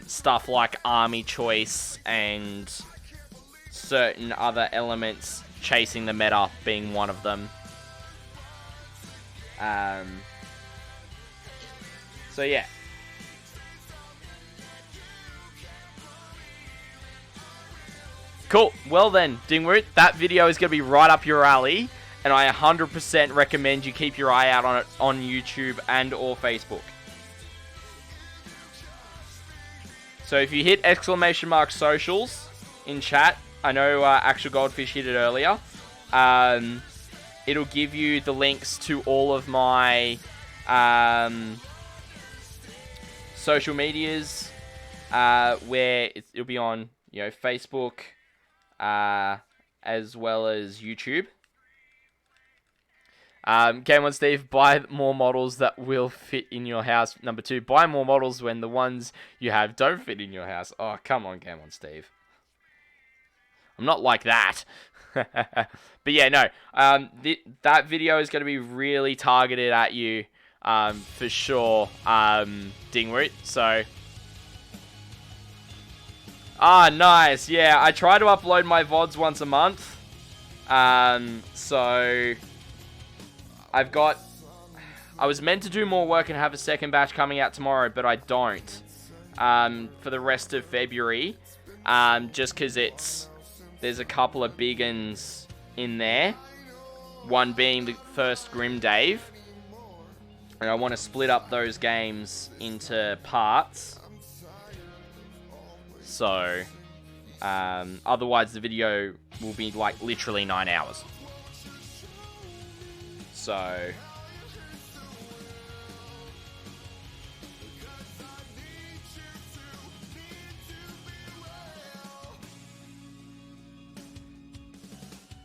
stuff like army choice and certain other elements, chasing the meta being one of them. So yeah, Cool. Well then, Dingwoot, that video is going to be right up your alley, and I 100% recommend you keep your eye out on it on YouTube and or Facebook. So if you hit !socials in chat, I know Actual Goldfish hit it earlier, it'll give you the links to all of my social medias, where it'll be on, you know, Facebook, as well as YouTube. Game on Steve, buy more models that will fit in your house. Number 2, buy more models when the ones you have don't fit in your house. Oh, come on, Game on Steve. I'm not like that. But yeah, no. That video is going to be really targeted at you, for sure, Dingwoot. So, nice. Yeah, I try to upload my VODs once a month. So I was meant to do more work and have a second batch coming out tomorrow, but I don't, for the rest of February, just because there's a couple of big uns in there, one being the first Grim Dave, and I want to split up those games into parts, so, otherwise the video will be, like, literally 9 hours. So,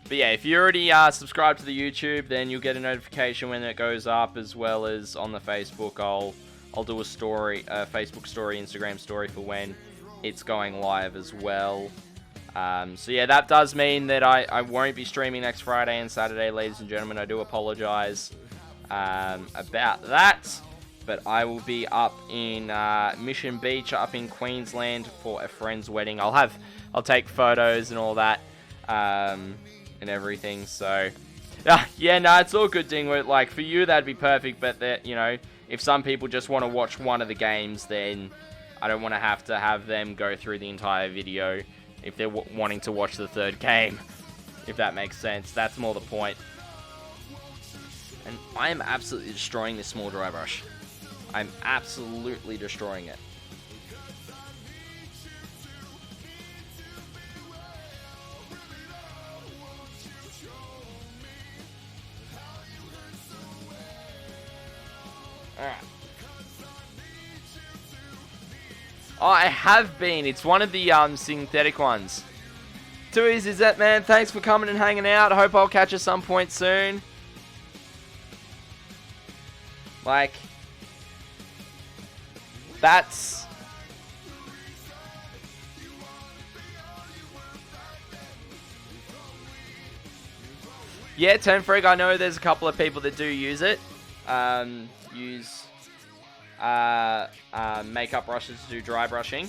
but yeah, if you already subscribed to the YouTube, then you'll get a notification when it goes up, as well as on the Facebook. I'll do a story, Facebook story, Instagram story for when it's going live as well. So yeah, that does mean that I won't be streaming next Friday and Saturday, ladies and gentlemen. I do apologize about that, but I will be up in Mission Beach, up in Queensland, for a friend's wedding. I'll take photos and all that, and everything. So yeah, no, it's all good, Dingwoot. Like, for you, that'd be perfect, but that, you know, if some people just want to watch one of the games, then I don't want to have them go through the entire video if they're wanting to watch the third game, if that makes sense. That's more the point. And I am absolutely destroying this small dry brush. I'm absolutely destroying it. Alright. Oh, I have been. It's one of the synthetic ones. Too easy is that, man. Thanks for coming and hanging out. I hope I'll catch you some point soon. Like, that's... Yeah, Turn Freak, I know there's a couple of people that do use it. Use makeup brushes to do dry brushing.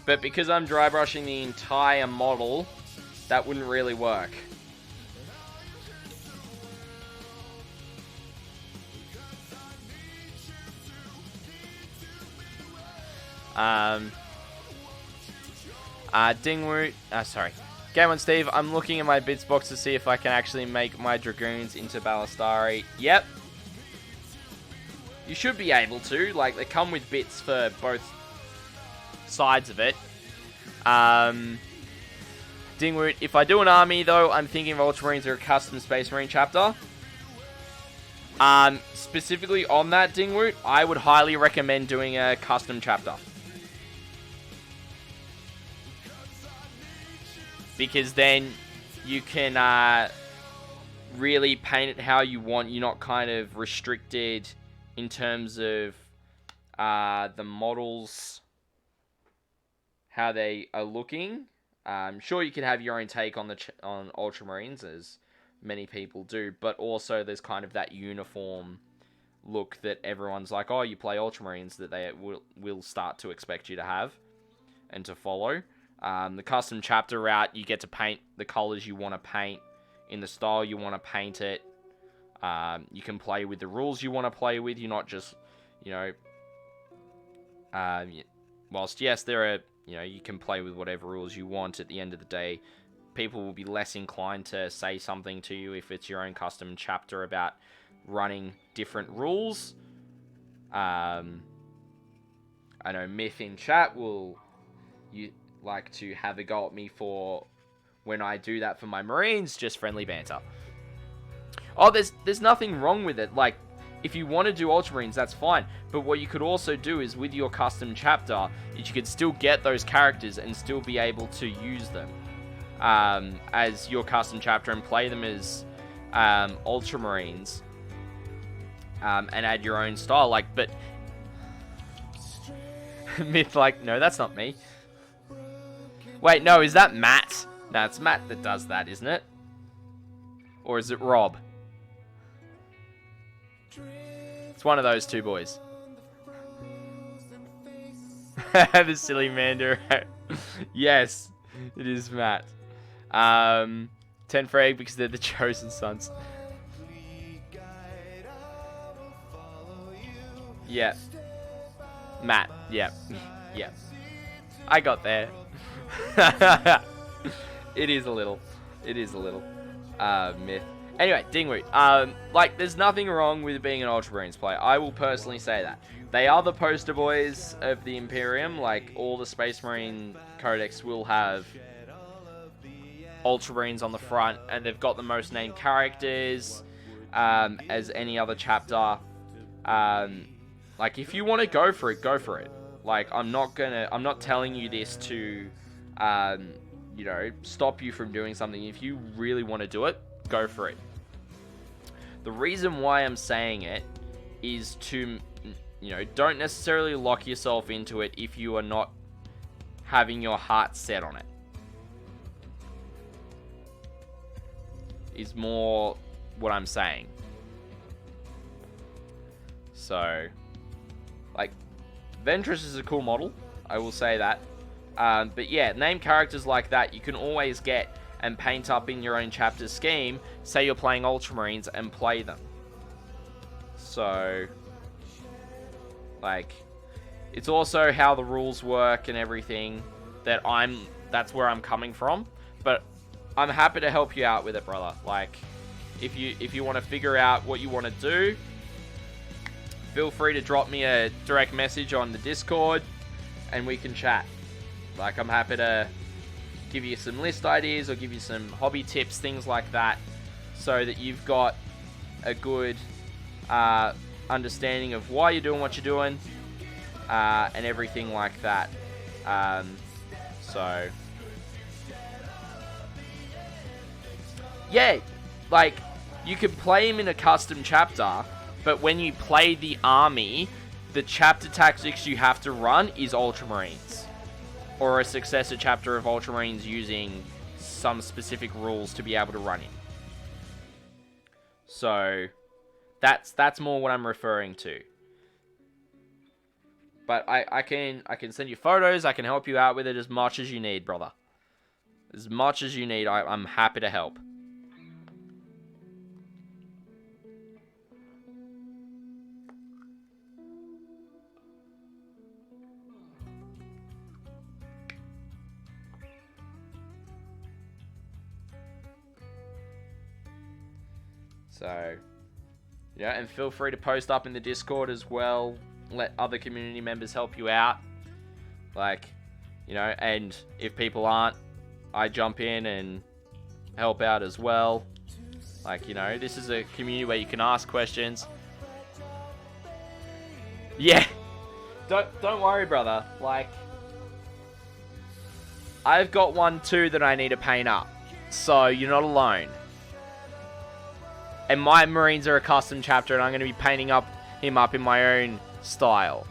But because I'm dry brushing the entire model, that wouldn't really work. Dingwoot, sorry. Game on Steve, I'm looking at my bits box to see if I can actually make my Dragoons into Ballistari. Yep. You should be able to. Like, they come with bits for both sides of it. Dingwoot, if I do an army, though, I'm thinking of Ultramarines or a custom Space Marine chapter. Specifically on that, Dingwoot, I would highly recommend doing a custom chapter. Because then you can really paint it how you want. You're not kind of restricted in terms of the models, how they are looking. Sure, you can have your own take on on Ultramarines, as many people do, but also there's kind of that uniform look that everyone's like, oh, you play Ultramarines, that they will start to expect you to have and to follow. The custom chapter route, you get to paint the colors you want to paint in the style you want to paint it. You can play with the rules you want to play with. You're not just, you know, whilst yes, there are, you know, you can play with whatever rules you want. At the end of the day, people will be less inclined to say something to you if it's your own custom chapter about running different rules. I know Myth in chat will like to have a go at me for when I do that for my Marines, just friendly banter. Oh, there's nothing wrong with it. Like, if you want to do Ultramarines, that's fine. But what you could also do is with your custom chapter, is you could still get those characters and still be able to use them as your custom chapter and play them as Ultramarines and add your own style. Like, but Myth, like, no, that's not me. Wait, no, is that Matt? No, it's Matt that does that, isn't it? Or is it Rob? It's one of those two boys. The silly Mander. Yes, it is Matt. 10 for egg because they're the chosen sons. Yeah. Matt. Yeah. Yeah. I got there. It is a little. It is a little. Myth. Anyway, Dingwoot. Like, there's nothing wrong with being an Ultramarines player. I will personally say that. They are the poster boys of the Imperium. Like, all the Space Marine Codex will have Ultramarines on the front, and they've got the most named characters as any other chapter. Like, if you want to go for it, go for it. Like, I'm not telling you this to, you know, stop you from doing something. If you really want to do it, go for it. The reason why I'm saying it is to, you know, don't necessarily lock yourself into it if you are not having your heart set on it. Is more what I'm saying. So, like, Ventress is a cool model, I will say that. But yeah, name characters like that you can always get and paint up in your own chapter scheme. Say you're playing Ultramarines and play them. So, like, it's also how the rules work and everything that's where I'm coming from. But I'm happy to help you out with it, brother. Like, if you want to figure out what you want to do, feel free to drop me a direct message on the Discord and we can chat. Like, I'm happy to give you some list ideas or give you some hobby tips, things like that, so that you've got a good understanding of why you're doing what you're doing and everything like that. So, yeah, like, you could play him in a custom chapter, but when you play the army, the chapter tactics you have to run is Ultramarines. Or a successor chapter of Ultramarines using some specific rules to be able to run in. So, that's more what I'm referring to. But I can send you photos, I can help you out with it as much as you need, brother. As much as you need, I'm happy to help. So, yeah, and feel free to post up in the Discord as well. Let other community members help you out. Like, you know, and if people aren't, I jump in and help out as well. Like, you know, this is a community where you can ask questions. Yeah. Don't worry, brother. Like, I've got one too that I need to paint up. So, you're not alone. And my Marines are a custom chapter, and I'm going to be painting him up in my own style.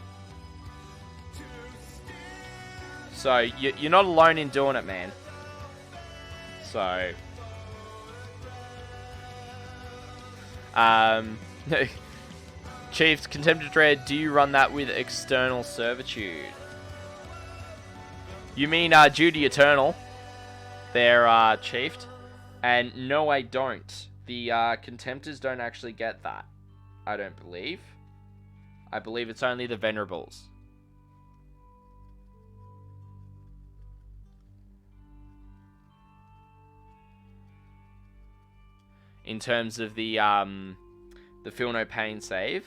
So, you're not alone in doing it, man. So, Chiefs, Contemptor Dread, do you run that with external servitude? You mean Duty Eternal? They're Chiefed. And no, I don't. The Contemptors don't actually get that. I don't believe. I believe it's only the Venerables. in terms of the Feel No Pain save.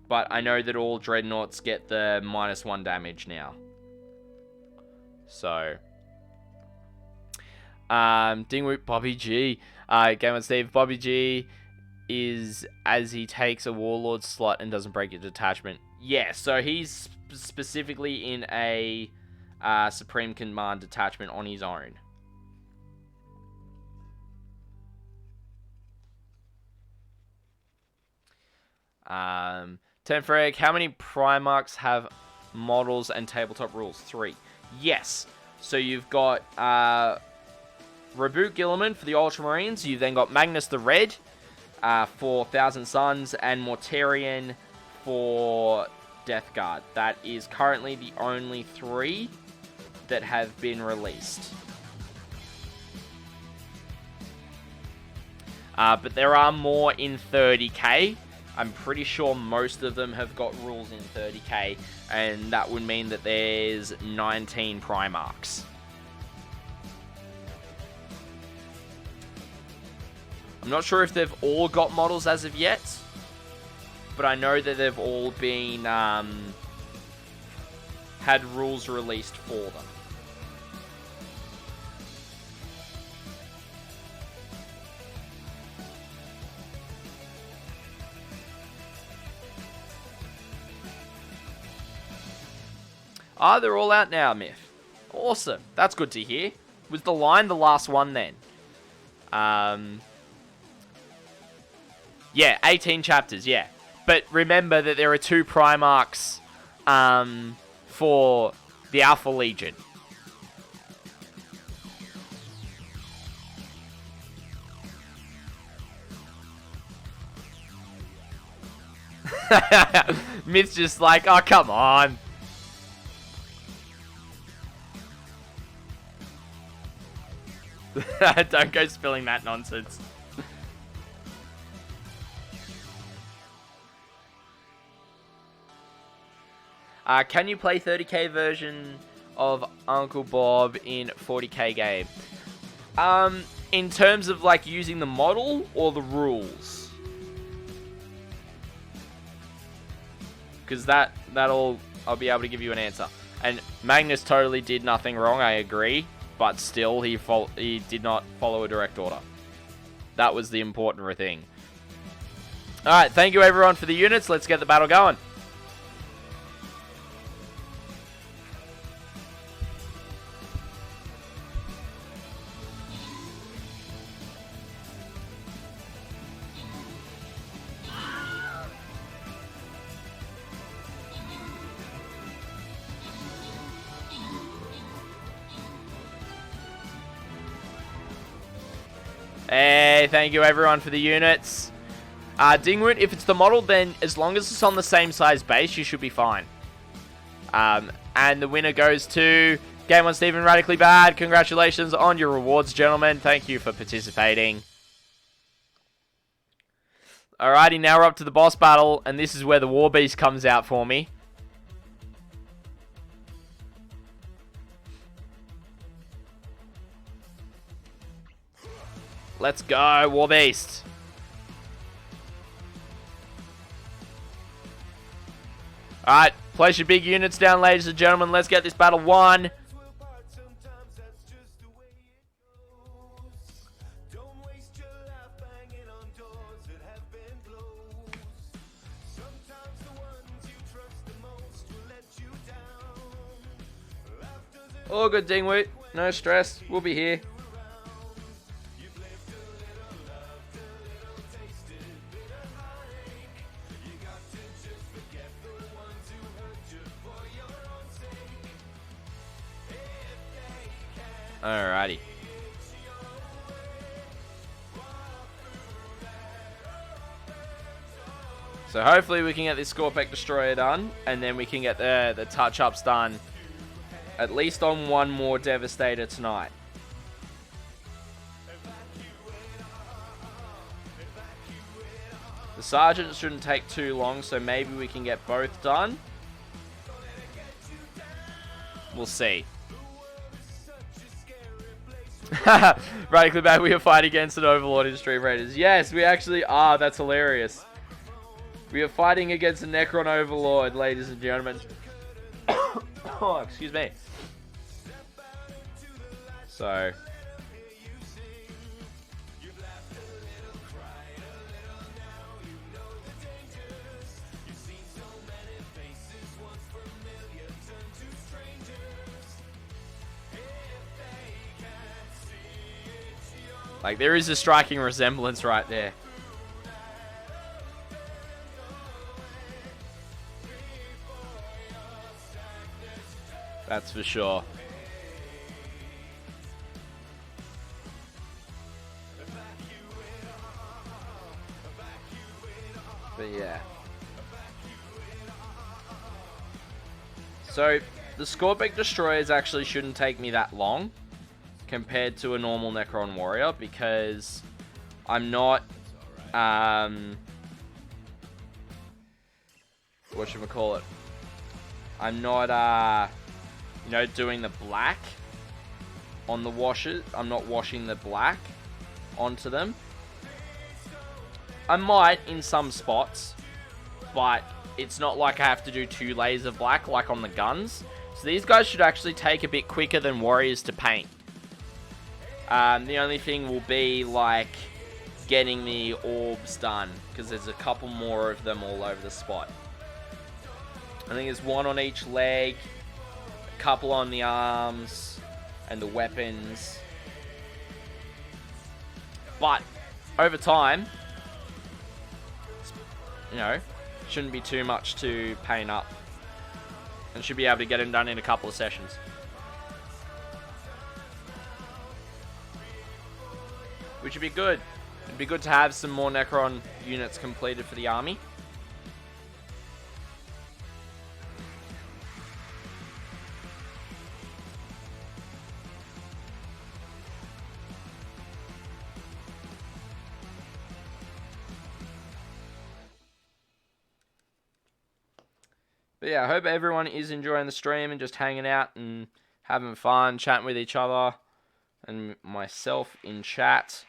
But I know that all Dreadnoughts get the -1 damage now. So, Dingwoot, Bobby G. Game on Steve, Bobby G is as he takes a Warlord slot and doesn't break a detachment. Yeah, so he's specifically in a Supreme Command detachment on his own. Tenfreg, how many Primarchs have models and tabletop rules? 3. Yes. So you've got Reboot Gilliman for the Ultramarines. You've then got Magnus the Red for Thousand Suns, and Mortarion for Death Guard. That is currently the only 3 that have been released. But there are more in 30k. I'm pretty sure most of them have got rules in 30k, and that would mean that there's 19 Primarchs. I'm not sure if they've all got models as of yet, but I know that they've all been had rules released for them. They're all out now, Myth. Awesome. That's good to hear. Was the line the last one then? Yeah, 18 chapters, yeah. But remember that there are 2 Primarchs for the Alpha Legion. Myth's just like, oh, come on. Don't go spilling that nonsense. Can you play 30k version of Uncle Bob in 40k game? In terms of like using the model or the rules? Because that'll I'll be able to give you an answer. And Magnus totally did nothing wrong, I agree. But still, he did not follow a direct order. That was the important thing. Alright, thank you everyone for the units. Let's get the battle going. Hey, thank you everyone for the units. Dingwood, if it's the model, then as long as it's on the same size base, you should be fine. And the winner goes to Game on Stephen Radically Bad. Congratulations on your rewards, gentlemen. Thank you for participating. Alrighty, now we're up to the boss battle, and this is where the War Beast comes out for me. Let's go, War Beast. Alright, place your big units down, ladies and gentlemen. Let's get this battle won. All good, Dingwoot. No stress. We'll be here. Alrighty. So hopefully we can get this Skorpek Destroyer done, and then we can get the touch-ups done at least on one more Devastator tonight. The Sergeant shouldn't take too long, so maybe we can get both done. We'll see. Right, click back. We are fighting against an Overlord in Stream Raiders. Yes, we actually are. That's hilarious. We are fighting against a Necron Overlord, ladies and gentlemen. Oh, excuse me. So. Like, there is a striking resemblance right there. That's for sure. But yeah. So, the Skorpek Destroyers actually shouldn't take me that long compared to a normal Necron Warrior, because I'm not, whatchamacallit, I'm not, you know, doing the black on the washes. I'm not washing the black onto them. I might in some spots, but it's not like I have to do 2 layers of black like on the guns. So these guys should actually take a bit quicker than Warriors to paint. The only thing will be like getting the orbs done, because there's a couple more of them all over the spot. I think there's 1 on each leg, a couple on the arms, and the weapons. But over time, you know, shouldn't be too much to paint up, and should be able to get them done in a couple of sessions. Which would be good. It'd be good to have some more Necron units completed for the army. But yeah, I hope everyone is enjoying the stream and just hanging out and having fun, chatting with each other and myself in chat.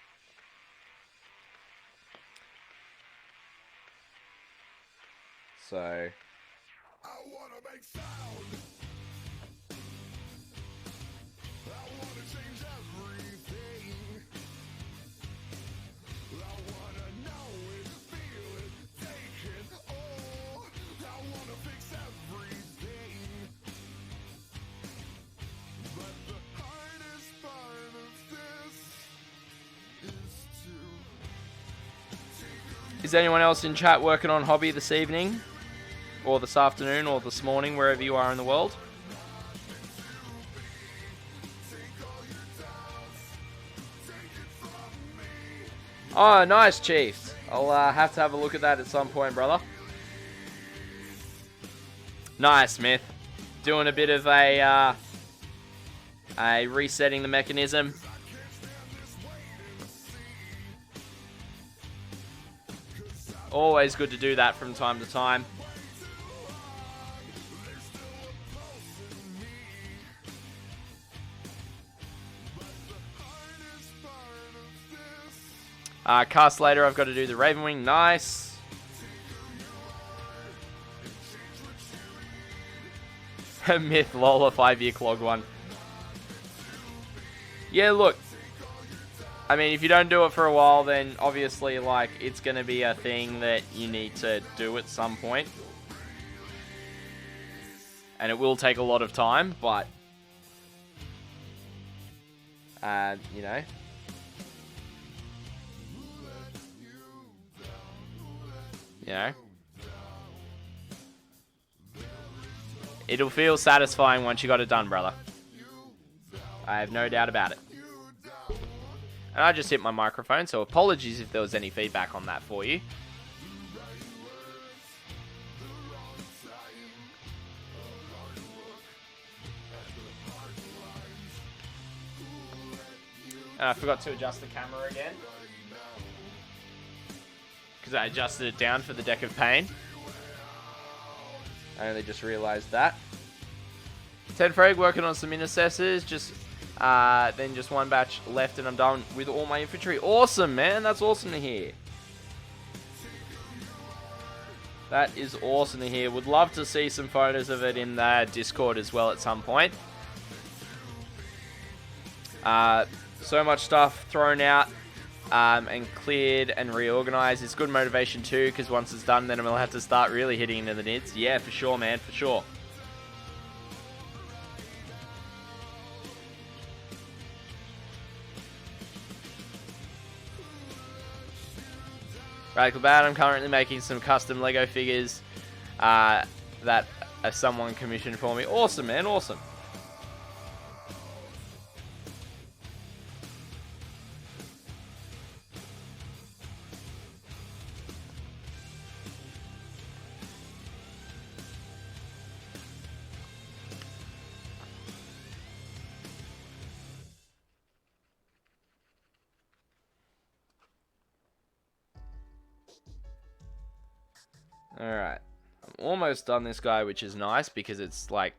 So, I wanna make sound. I wanna change everything. I wanna know it, feel it, take it all. I wanna fix everything. But the hardest part of this is to is anyone else in chat working on hobby this evening? Or this afternoon, or this morning, wherever you are in the world? Oh, nice, Chiefs. I'll have to have a look at that at some point, brother. Nice, Smith. Doing a bit of a resetting the mechanism. Always good to do that from time to time. Cast later, I've got to do the Ravenwing. Nice. Myth, Lola, 5-year clog one. Yeah, look. I mean, if you don't do it for a while, then obviously, like, it's going to be a thing that you need to do at some point. And it will take a lot of time, but, you know. You know, it'll feel satisfying once you got it done, brother. I have no doubt about it. And I just hit my microphone, so apologies if there was any feedback on that for you. And I forgot to adjust the camera again, because I adjusted it down for the Deck of Pain. I only just realised that. Ted Frag working on some intercessors, just Then just one batch left and I'm done with all my infantry. Awesome, man. That's awesome to hear. That is awesome to hear. Would love to see some photos of it in the Discord as well at some point. So much stuff thrown out and cleared and reorganized. It's good motivation too, because once it's done, then we'll have to start really hitting into the nits. Yeah, for sure, man, for sure. Radical Bad, I'm currently making some custom Lego figures that someone commissioned for me. Awesome, man, awesome. Alright, I'm almost done this guy, which is nice because it's like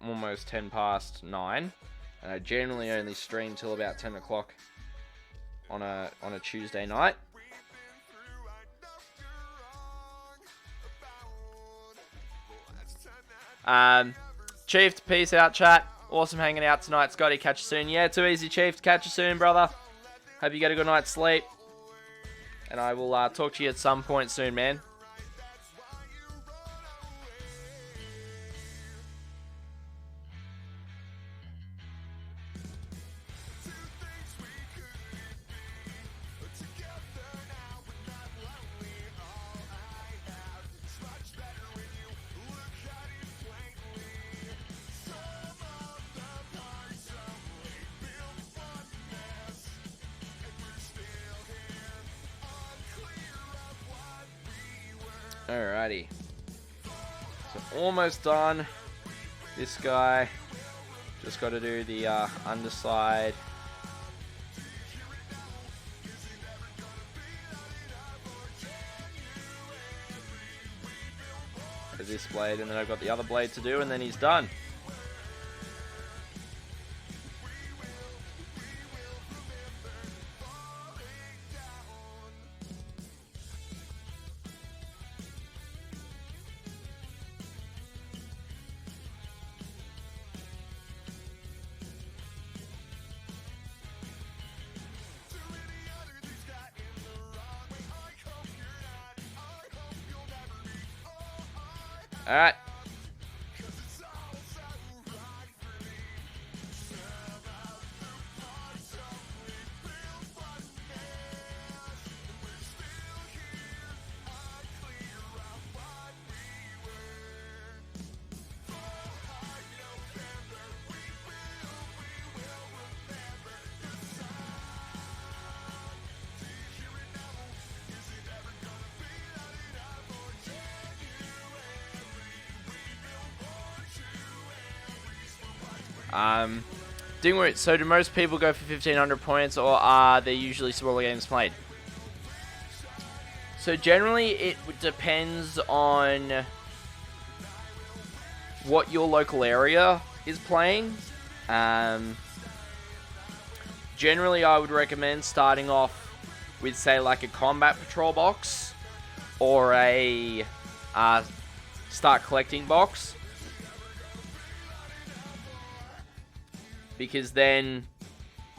almost 10 past 9, and I generally only stream till about 10 o'clock on a Tuesday night. Chief, peace out, chat. Awesome hanging out tonight, Scotty. Catch you soon. Yeah, too easy, Chief. Catch you soon, brother. Hope you get a good night's sleep. And I will talk to you at some point soon, man. Alrighty. So almost done. This guy. Just got to do the underside. For this blade, and then I've got the other blade to do, and then he's done. Alright. So do most people go for 1,500 points, or are there usually smaller games played? So generally it depends on what your local area is playing. Generally I would recommend starting off with, say, like a combat patrol box or a start collecting box. Because then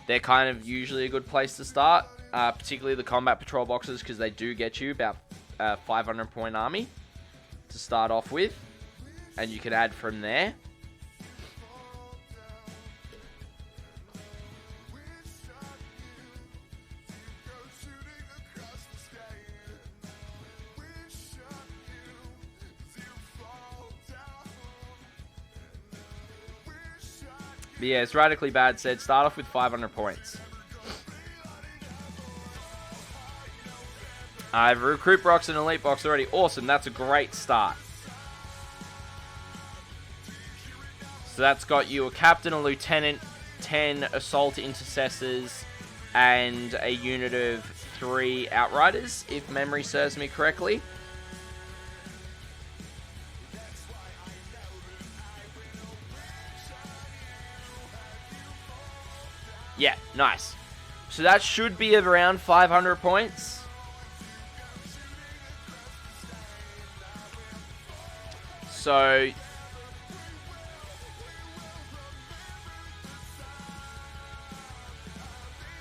they're kind of usually a good place to start, particularly the combat patrol boxes, because they do get you about 500 point army to start off with, and you can add from there. But yeah, it's Radically Bad said, start off with 500 points. I have a recruit box and elite box already. Awesome, that's a great start. So that's got you a captain, a lieutenant, 10 assault intercessors, and a unit of 3 outriders, if memory serves me correctly. Yeah, nice. So that should be around 500 points. So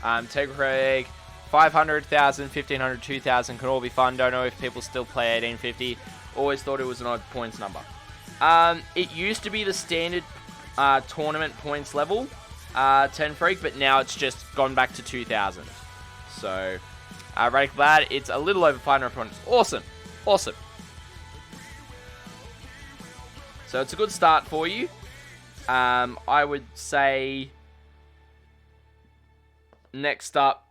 Tegrig, 500, 1,000, 1,500, 2,000 can all be fun. Don't know if people still play 1850. Always thought it was an odd points number. It used to be the standard tournament points level, 10 Freak, but now it's just gone back to 2,000. So, Radical Bad, it's a little over 500 points. Awesome. Awesome. So it's a good start for you. I would say next up,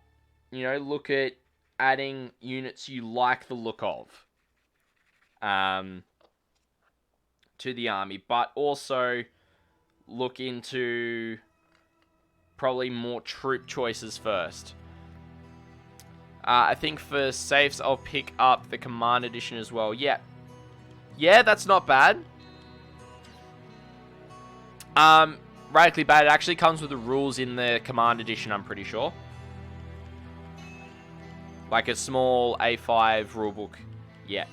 look at adding units you like the look of to the army, but also look into probably more troop choices first. I think for safes, I'll pick up the Command Edition as well. Yeah, that's not bad. Radically Bad, it actually comes with the rules in the Command Edition, I'm pretty sure. Like a small A5 rulebook. Yeah.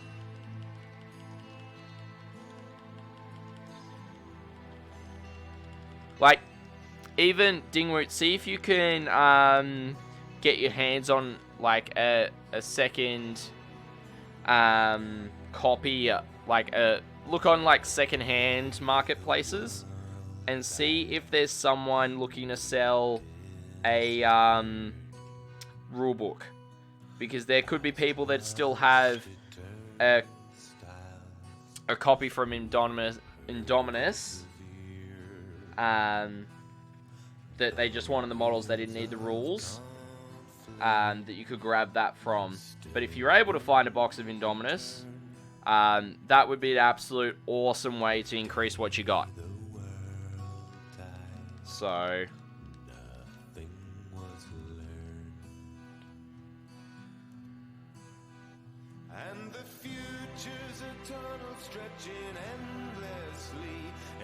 Like, even Dingwoot, see if you can get your hands on like a second copy, look on like second-hand marketplaces and see if there's someone looking to sell a rulebook, because there could be people that still have a copy from Indominus that they just wanted the models, they didn't need the rules, that you could grab that from. But if you're able to find a box of Indominus, that would be an absolute awesome way to increase what you got. So, and the future's a tunnel stretching endlessly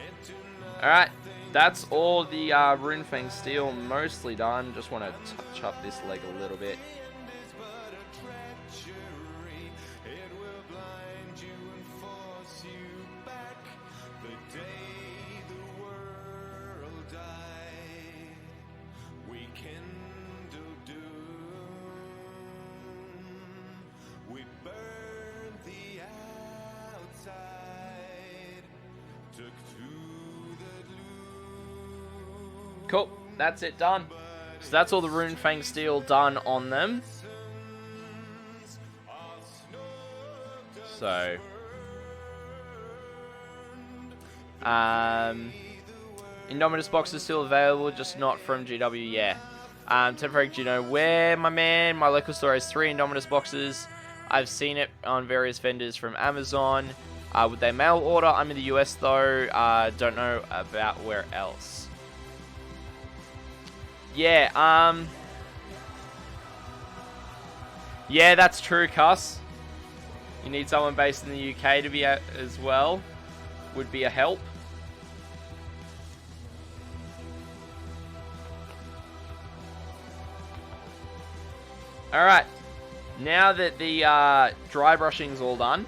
into alright, that's all the Runefang Steel mostly done. Just want to touch up this leg a little bit. Cool, that's it done. So that's all the Runefang Steel done on them. So, Indominus box is still available, just not from GW, yeah. Temporary, do you know where, my man? My local store has 3 Indominus boxes. I've seen it on various vendors from Amazon. Would they mail order? I'm in the US though. Don't know about where else. Yeah, yeah, that's true, Cuss. You need someone based in the UK to be at as well. Would be a help. Alright. Now that the dry brushing's all done,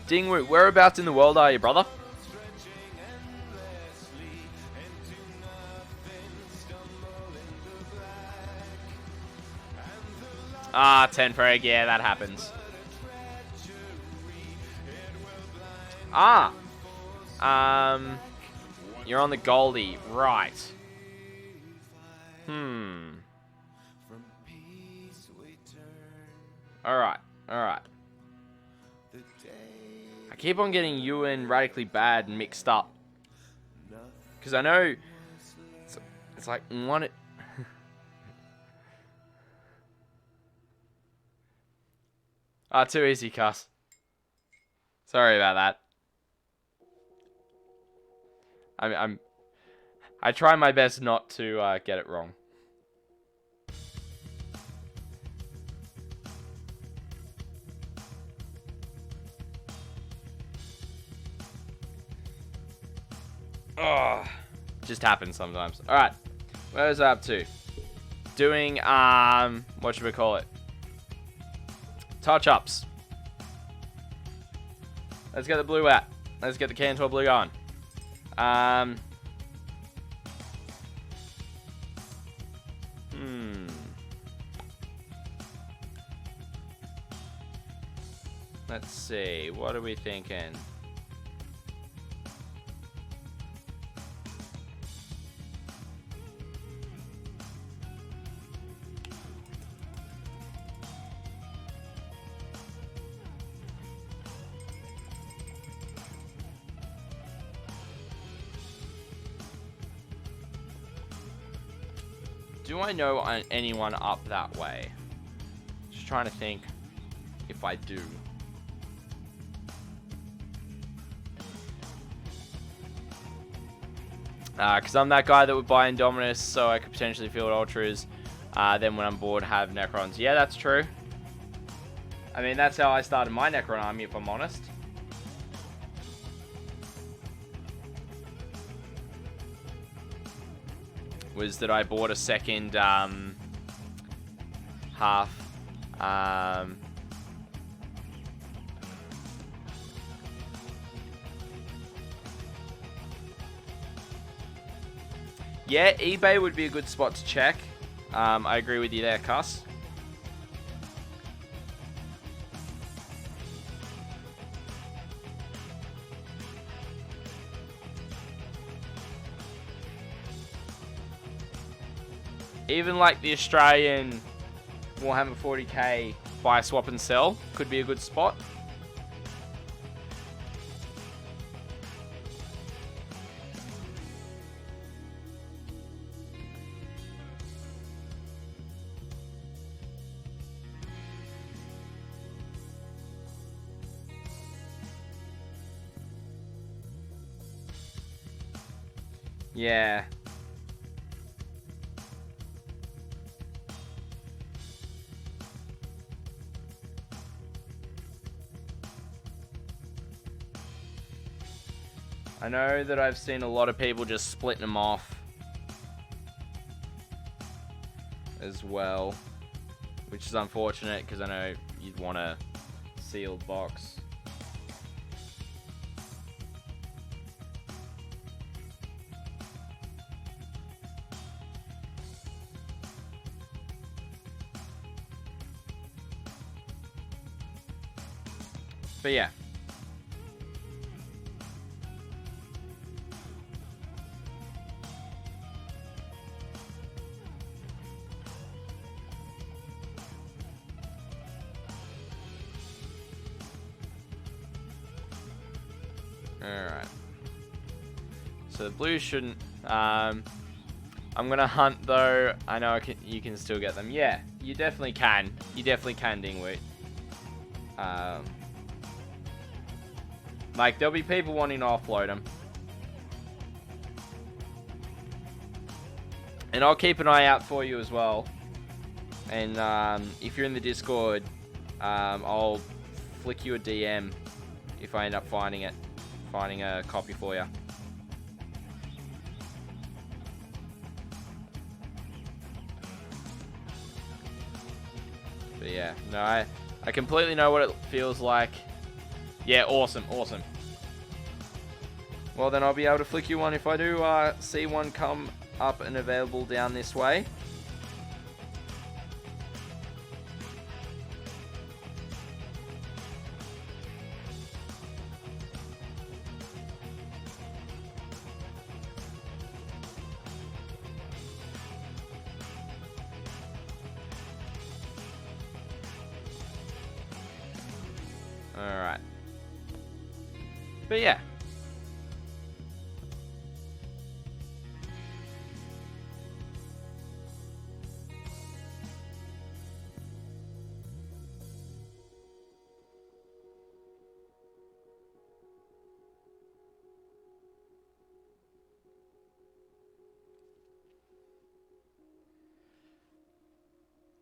Dingwoot, whereabouts in the world are you, brother? Ah, 10 frag, yeah, that happens. Ah! You're on the Goldie, right. Alright, alright. I keep on getting you and Radically Bad mixed up. Because I know it's like one. Too easy, cuss. Sorry about that. I try my best not to get it wrong. Oh, just happens sometimes. All right, where was I up to? Doing what should we call it? Touch-ups. Let's get the blue out. Let's get the Cantor blue going. Let's see. What are we thinking? Do I know anyone up that way? Just trying to think if I do. Because I'm that guy that would buy Indominus, so I could potentially field Ultras. Then when I'm bored, have Necrons. Yeah, that's true. I mean, that's how I started my Necron army, if I'm honest. Was that I bought a second half. Yeah, eBay would be a good spot to check. I agree with you there, Cuss. Even like the Australian Warhammer 40k buy, swap and sell could be a good spot. Yeah. I know that I've seen a lot of people just splitting them off as well, which is unfortunate because I know you'd want a sealed box. But yeah. Alright. So the blue shouldn't... I'm gonna hunt though. I know you can still get them. Yeah, you definitely can. You definitely can, Dingwoot. Like, there'll be people wanting to offload them. And I'll keep an eye out for you as well. And if you're in the Discord, I'll flick you a DM if I end up finding a copy for you. But yeah, no, I completely know what it feels like. Yeah, awesome, awesome. Well, then I'll be able to flick you one if I do see one come up and available down this way. Alright. But yeah.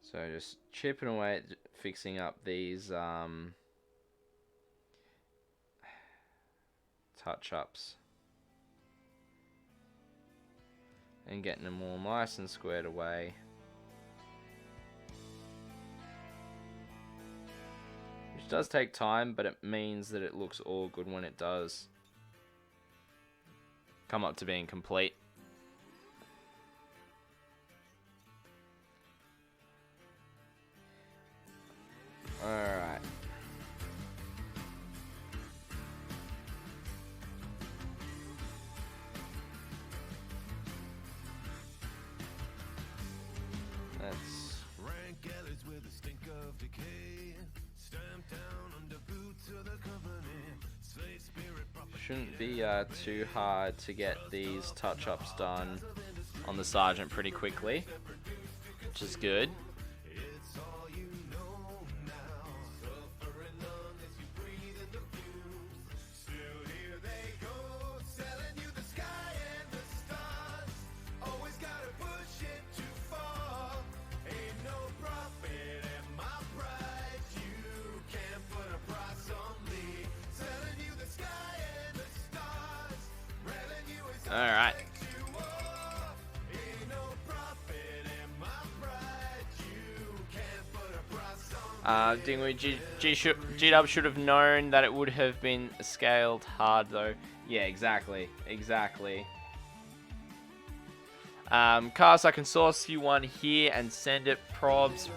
So just chipping away at fixing up these touch-ups. and getting them all nice and squared away. Which does take time, but it means that it looks all good when it does come up to being complete. Alright. That's Rank galleys with the stink of decay. Stamped down under boots of the company. Slay spirit shouldn't be too hard to get these touch-ups done on the Sergeant pretty quickly, which is good. It's all you know now. Suffering unless you breathe in the fumes. Still here they go, selling you the sky and the stars. Always gotta push it too far. Ain't no profit in my pride. You can't put a price on me. Selling you the sky and the stars. Railing you is All right. G-Dub should have known that it would have been scaled hard, though. Yeah, exactly. Exactly. Cars, I can source you one here and send it. Probs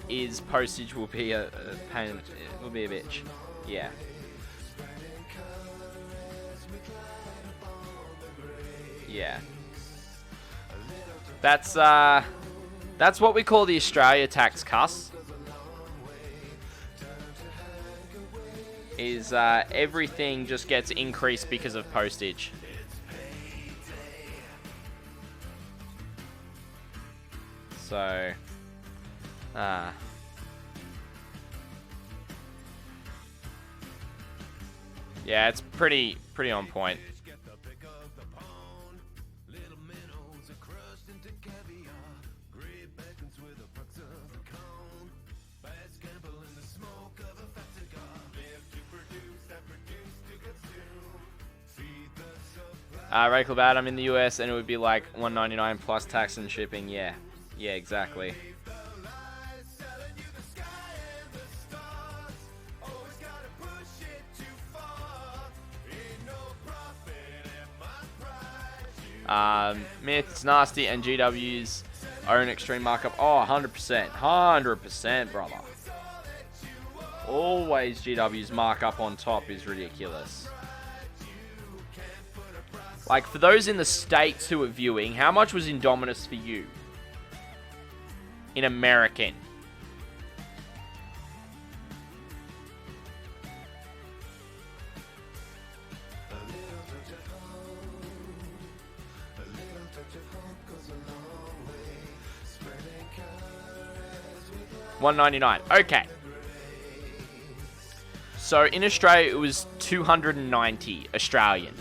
is postage will be a pain. It will be a bitch. Yeah. Yeah. That's what we call the Australia tax, cuss. Is everything just gets increased because of postage. So, yeah, it's pretty on point. Rayclub Ad, I'm in the US and it would be like $1.99 plus tax and shipping. Yeah, yeah, exactly. Myth's nasty and GW's own extreme markup. Oh, 100%, 100%, brother. Always GW's markup on top is ridiculous. Like, for those in the States who are viewing, how much was Indominus for you? In American. $1.99. Okay. So in Australia it was 290 Australian.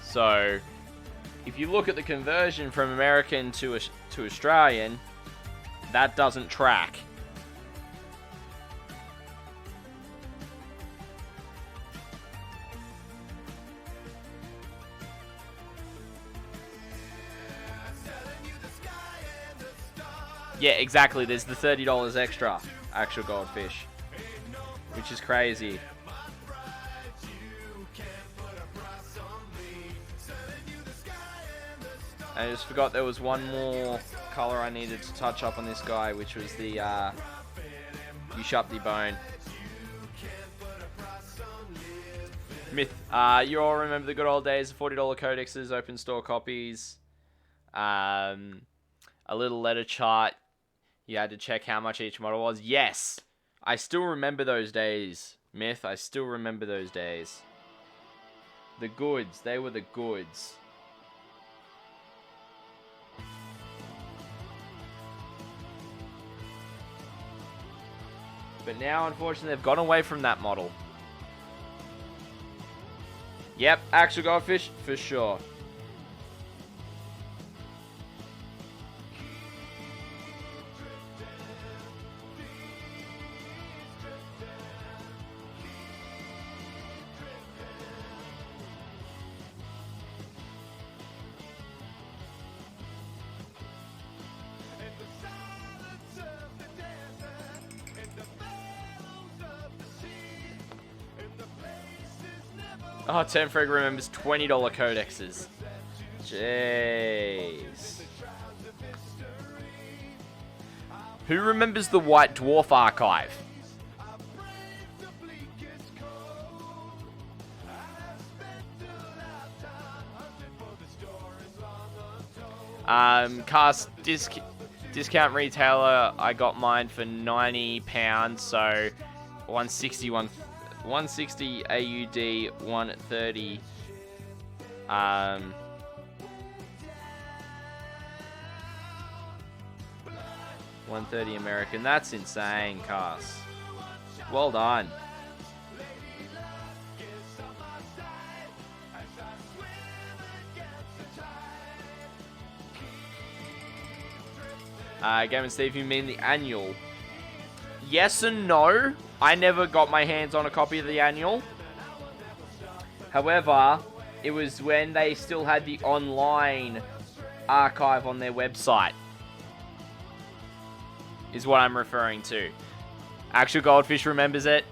So, if you look at the conversion from American to Australian, that doesn't track. Yeah, exactly. There's the $30 extra actual goldfish, which is crazy. I just forgot there was one more color I needed to touch up on this guy, which was the you shut the bone. Myth, you all remember the good old days of $40 codexes, open store copies, a little letter chart. You had to check how much each model was. Yes, I still remember those days, Myth. I still remember those days. The goods, they were the goods. But now, unfortunately, they've gone away from that model. Yep, actual goldfish, for sure. Oh, Turnfreg remembers $20 codexes. Jeez. Who remembers the White Dwarf archive? Cast discount retailer. I got mine for £90, so 160 AUD, 130. 130 American. That's insane, Cass. Well done. Game and Steve, you mean the annual? Yes and no. I never got my hands on a copy of the annual. However, it was when they still had the online archive on their website. Is what I'm referring to. Actual Goldfish remembers it.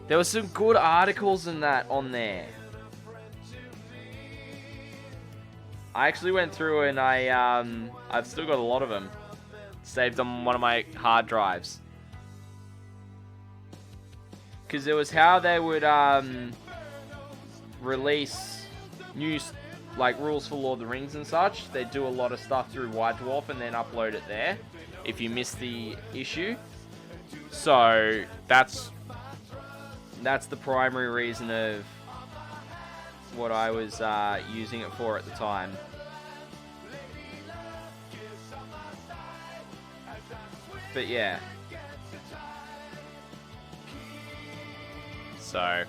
There were some good articles in that on there. I actually went through and I've still got a lot of them saved on one of my hard drives. Because it was how they would release new rules for Lord of the Rings and such. They'd do a lot of stuff through White Dwarf and then upload it there if you missed the issue. So that's the primary reason of what I was using it for at the time. But yeah. So I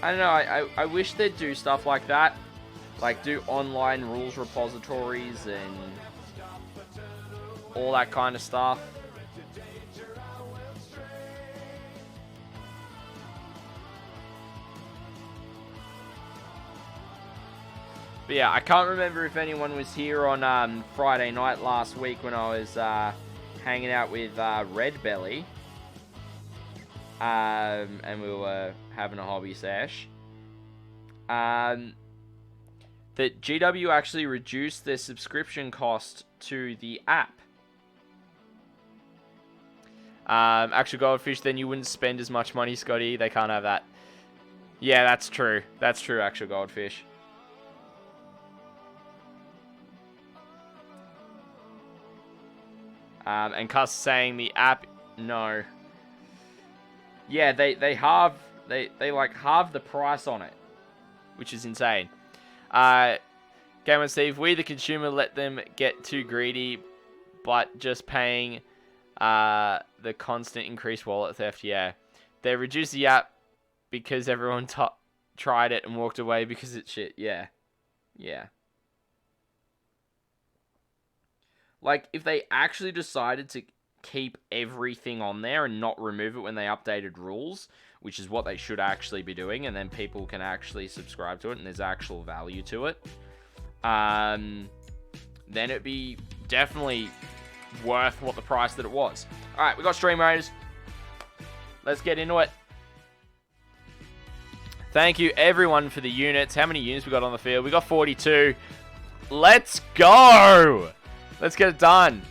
don't know, I wish they'd do stuff like that. Like do online rules repositories and all that kind of stuff. But yeah, I can't remember if anyone was here on Friday night last week when I was hanging out with Red Belly. And we were having a hobby sesh. That GW actually reduced their subscription cost to the app. Actual Goldfish, then you wouldn't spend as much money, Scotty. They can't have that. Yeah, that's true. That's true, Actual Goldfish. And Cuss saying the app, no. Yeah, they halve the price on it, which is insane. Game Steve, we the consumer let them get too greedy, but just paying the constant increased wallet theft. Yeah, they reduced the app because everyone tried it and walked away because it's shit. Yeah. Like, if they actually decided to keep everything on there and not remove it when they updated rules, which is what they should actually be doing, and then people can actually subscribe to it and there's actual value to it, then it'd be definitely worth what the price that it was. Alright, we got Stream Raiders. Let's get into it. Thank you, everyone, for the units. How many units we got on the field? We got 42. Let's go! Let's get it done.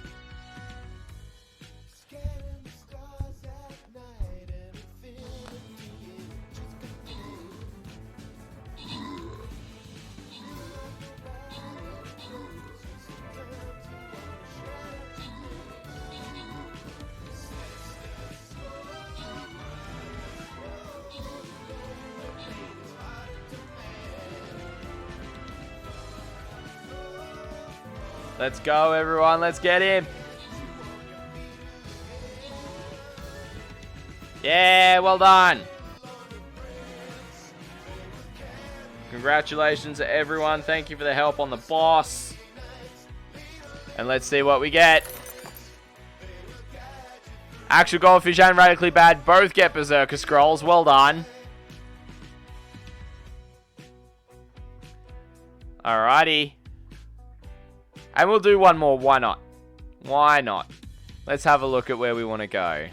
Let's go, everyone. Let's get him. Yeah, well done. Congratulations to everyone. Thank you for the help on the boss. And let's see what we get. Actual Goldfish and Radically Bad both get Berserker Scrolls. Well done. Alrighty. And we'll do one more. Why not? Why not? Let's have a look at where we want to go.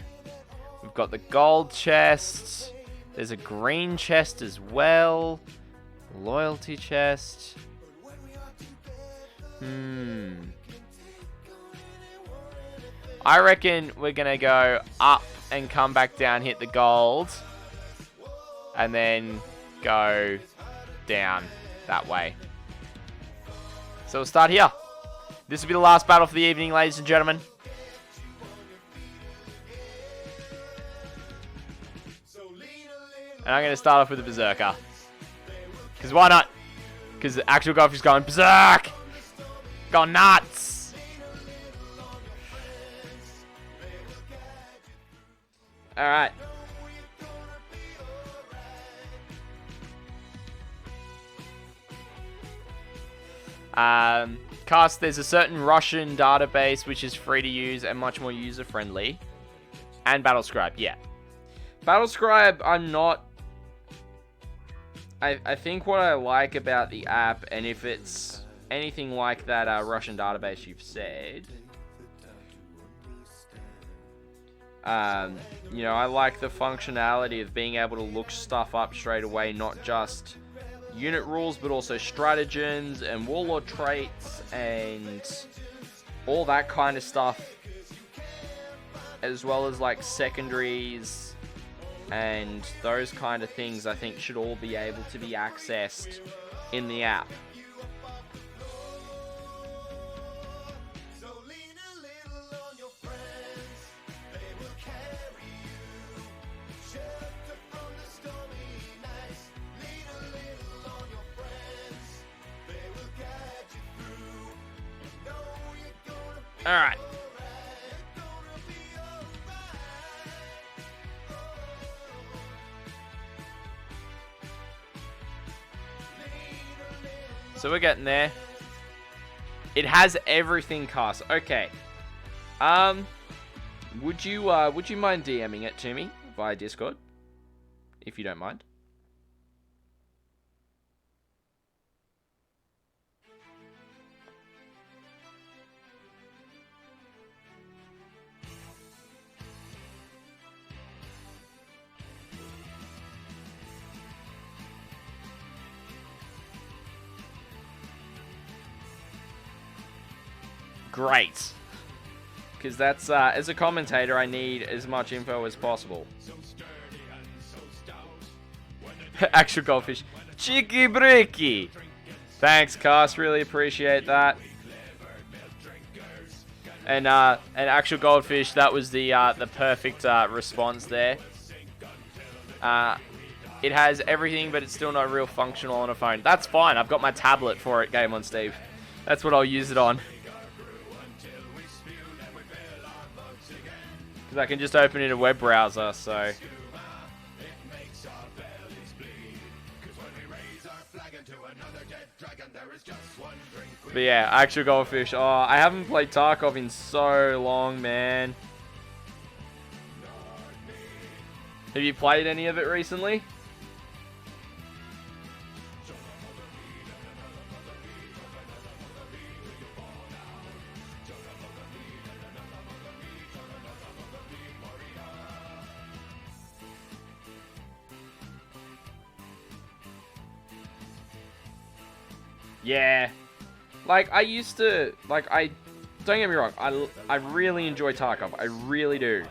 We've got the gold chests. There's a green chest as well. Loyalty chest. I reckon we're going to go up and come back down, hit the gold. And then go down that way. So we'll start here. This will be the last battle for the evening, ladies and gentlemen. And I'm going to start off with a Berserker. Because why not? Because the actual golf is going berserk. Going nuts. Alright. Cast, there's a certain Russian database which is free to use and much more user-friendly. And Battlescribe, yeah. Battlescribe, I'm not... I think what I like about the app, and if it's anything like that Russian database you've said... you know, I like the functionality of being able to look stuff up straight away, not just unit rules, but also stratagems and warlord traits and all that kind of stuff, as well as like secondaries and those kind of things. I think should all be able to be accessed in the app. Alright. So we're getting there. It has everything cast. Okay. Would you mind DMing it to me via Discord? If you don't mind. Great. Because that's, as a commentator, I need as much info as possible. Actual goldfish. Cheeky breaky. Thanks, Cass. Really appreciate that. And actual goldfish, that was the perfect response there. It has everything, but it's still not real functional on a phone. That's fine. I've got my tablet for it, Game on Steve. That's what I'll use it on. Because I can just open it in a web browser, so... But yeah, actual goldfish. Oh, I haven't played Tarkov in so long, man. Have you played any of it recently? Yeah. Like, I used to... Like, don't get me wrong. I really enjoy Tarkov. I really do.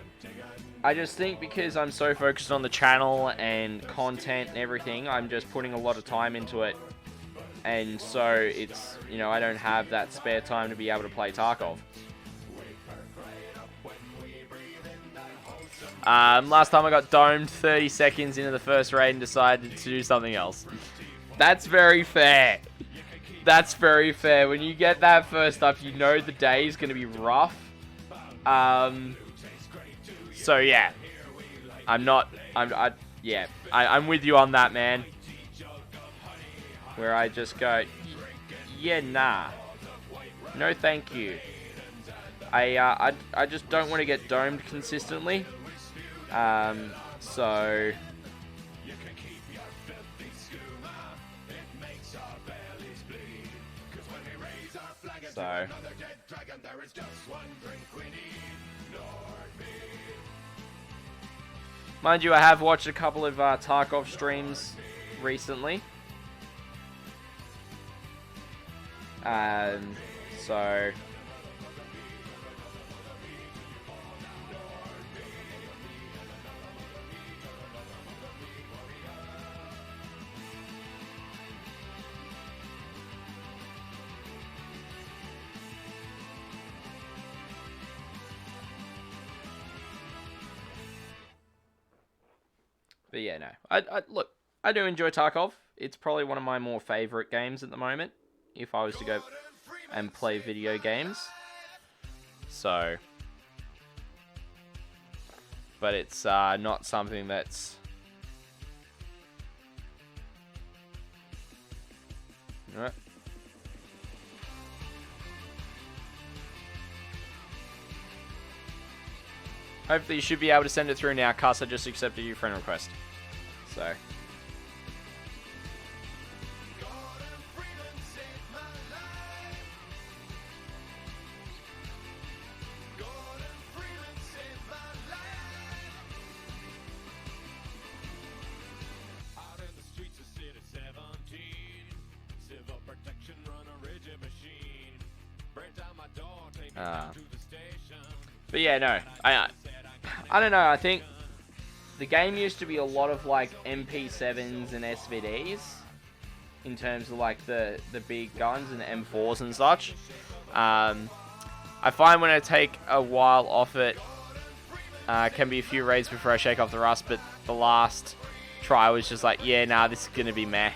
I just think because I'm so focused on the channel and content and everything, I'm just putting a lot of time into it. And so, it's... You know, I don't have that spare time to be able to play Tarkov. Last time I got domed 30 seconds into the first raid and decided to do something else. That's very fair. That's very fair. When you get that first up, you know the day is going to be rough. So yeah, I'm with you on that, man. Where I just go, yeah, nah, no, thank you. I just don't want to get domed consistently. So. Mind you, I have watched a couple of Tarkov streams recently. So... But yeah, no. Look, I do enjoy Tarkov. It's probably one of my more favorite games at the moment, if I was to go and play video games. So, but it's not something that's... Alright. Hopefully you should be able to send it through now. Cuss, I just accepted your friend request. So. But yeah, no. I don't know, I think the game used to be a lot of like MP7s and SVDs in terms of like the big guns and M4s and such. I find when I take a while off it, can be a few raids before I shake off the rust, but the last try was just like, yeah, nah, this is gonna be meh.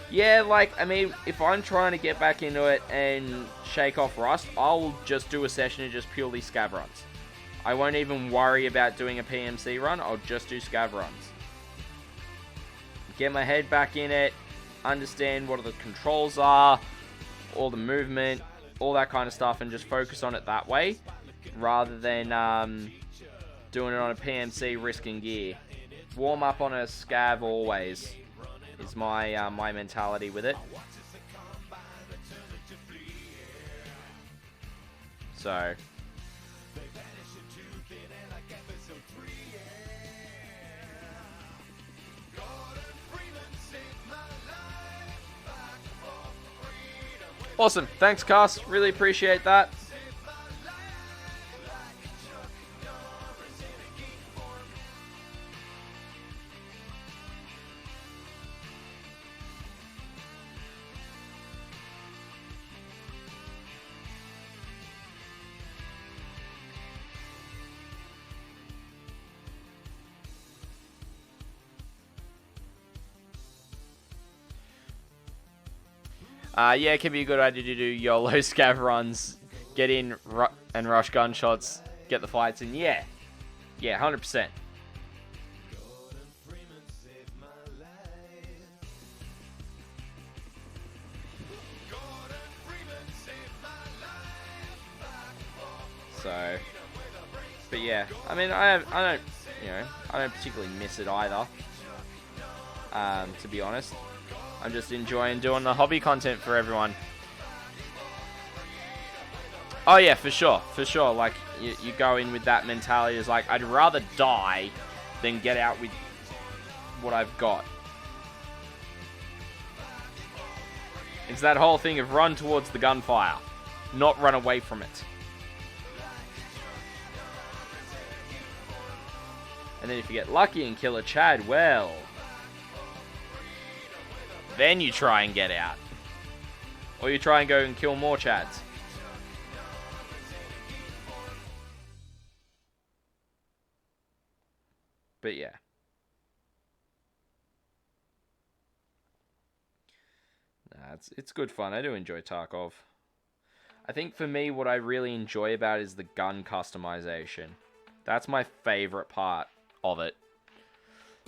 Yeah, like, I mean, if I'm trying to get back into it and shake off rust, I'll just do a session of just purely scav runs. I won't even worry about doing a PMC run, I'll just do scav runs. Get my head back in it, understand what the controls are, all the movement, all that kind of stuff, and just focus on it that way, rather than doing it on a PMC, risking gear. Warm up on a scav always, is my my mentality with it. So... Awesome. Thanks, Cass. Really appreciate that. Yeah, it can be a good idea to do YOLO scav runs, get in and rush gunshots, get the fights in. Yeah, 100%. So, but yeah, I mean, I don't particularly miss it either. To be honest. I'm just enjoying doing the hobby content for everyone. Oh yeah, for sure. Like, you go in with that mentality. It's like, I'd rather die than get out with what I've got. It's that whole thing of run towards the gunfire, not run away from it. And then if you get lucky and kill a Chad, well... then you try and get out. Or you try and go and kill more Chads. But yeah. Nah, it's good fun. I do enjoy Tarkov. I think for me, what I really enjoy about it is the gun customization. That's my favorite part of it.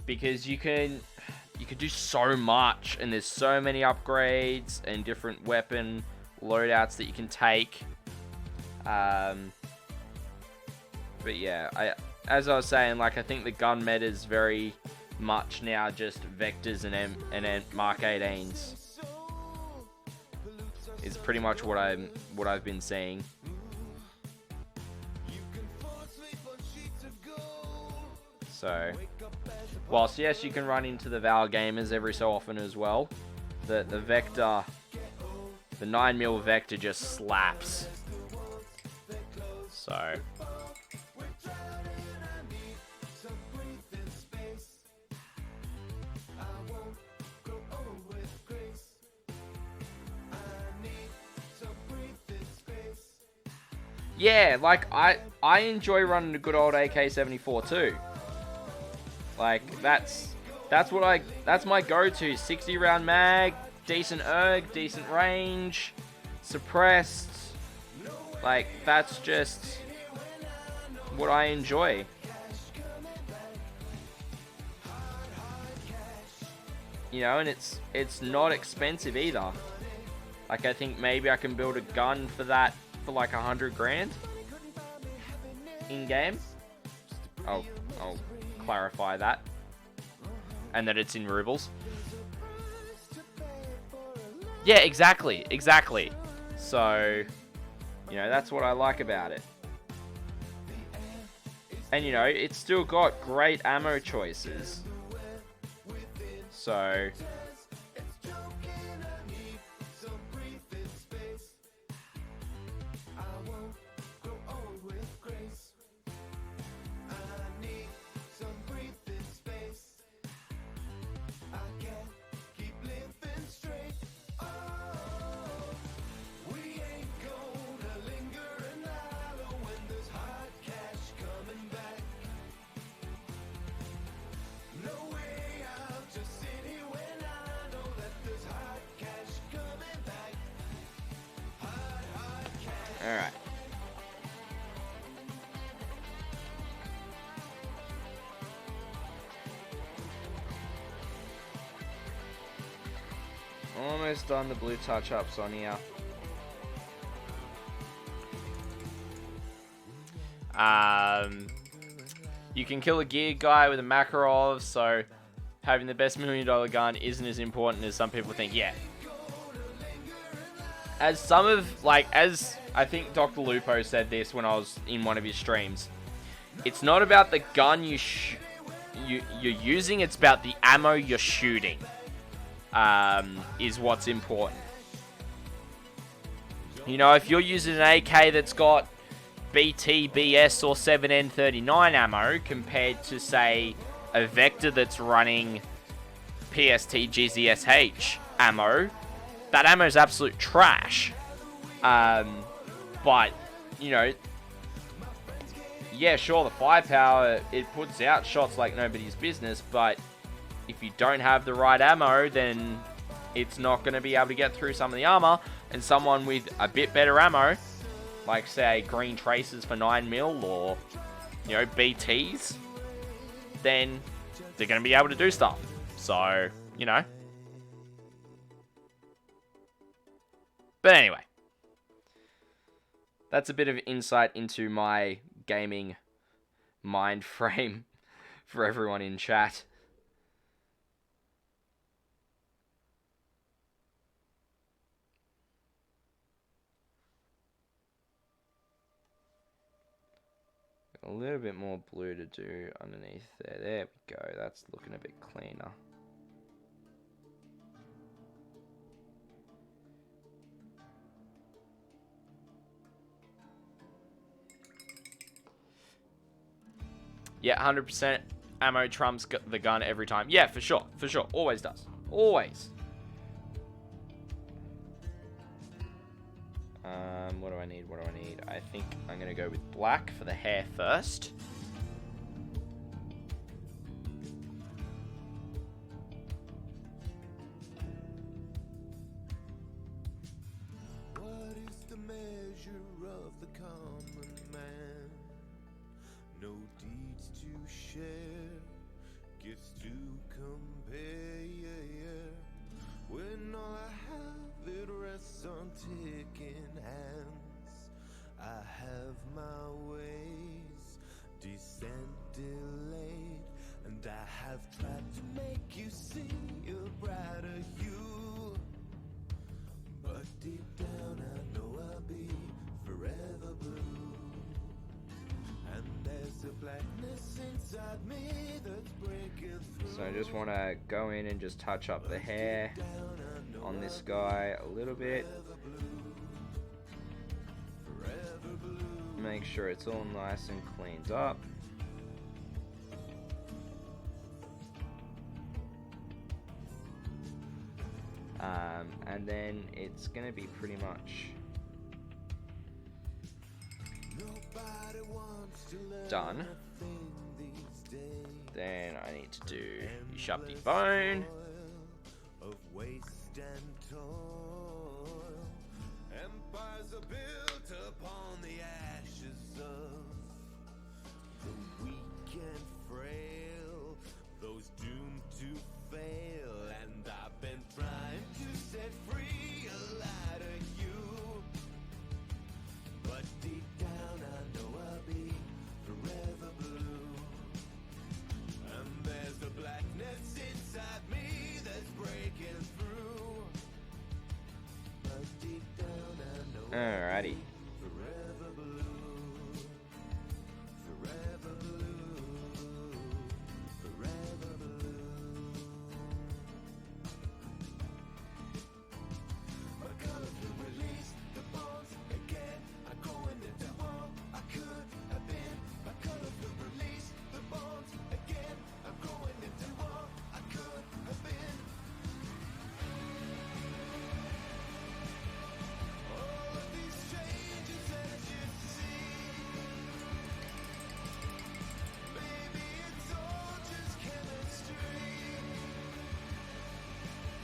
Because you can do so much, and there's so many upgrades and different weapon loadouts that you can take. But yeah, as I was saying, like, I think the gun meta is very much now just Vectors and Mark 18s. Is pretty much what I've been seeing. So whilst yes, you can run into the Val Gamers every so often as well, the Vector, the 9mm Vector just slaps. So... yeah, like, I enjoy running a good old AK-74 too. Like, that's my go-to. 60 round mag, decent erg, decent range, suppressed. Like, that's just what I enjoy. You know, and it's not expensive either. Like, I think maybe I can build a gun for that for like 100 grand in game. I'll clarify that, and that it's in rubles. Yeah, exactly. So, you know, that's what I like about it. And you know, it's still got great ammo choices. So, alright. Almost done the blue touch-ups on here. You can kill a gear guy with a Makarov, so having the best $1 million gun isn't as important as some people think. Yeah. As I think Dr. Lupo said this when I was in one of his streams, it's not about the gun you're using, it's about the ammo you're shooting, is what's important. You know, if you're using an AK that's got BT, BS, or 7N39 ammo compared to, say, a Vector that's running PST, GZSH ammo, that ammo is absolute trash. But, you know, yeah, sure, the firepower, it puts out shots like nobody's business, but if you don't have the right ammo, then it's not going to be able to get through some of the armor, and someone with a bit better ammo, like, say, green traces for 9mm, or, you know, BTs, then they're going to be able to do stuff. So, you know. But anyway, that's a bit of insight into my gaming mind frame for everyone in chat. A little bit more blue to do underneath there. There we go. That's looking a bit cleaner. Yeah, 100% ammo trumps the gun every time. Yeah, for sure. For sure. Always does. Always. What do I need? What do I need? I think I'm going to go with black for the hair first. What is the measure of the common man? No deeds to share, gifts to compare. When all I have, it rests on ticking hands. I have my ways, descent delayed, and I have tried to make you see a brighter hue. But deep down I know I'll be forever blue. And there's a blackness inside me that's breaking through. So I just want to go in and just touch up the hair on this guy a little bit. Make sure it's all nice and cleaned up. And then it's going to be pretty much done. Then I need to do your Sharpie Bone. Of waste and toil, empires are built upon the ashes of the weak and frail, those doomed to fail. And I've been trying to set free a lot of you, but deep down I know I'll be forever blue. And there's a blackness inside me that's breaking through, but deep down I know Alrighty. forever blue, forever blue, forever blue. My colors will release the bonds again. I'm going into all I could have been. My colors will release the bonds again. I'm going into all I could have been. All of these changes that you see, maybe it's all just chemistry.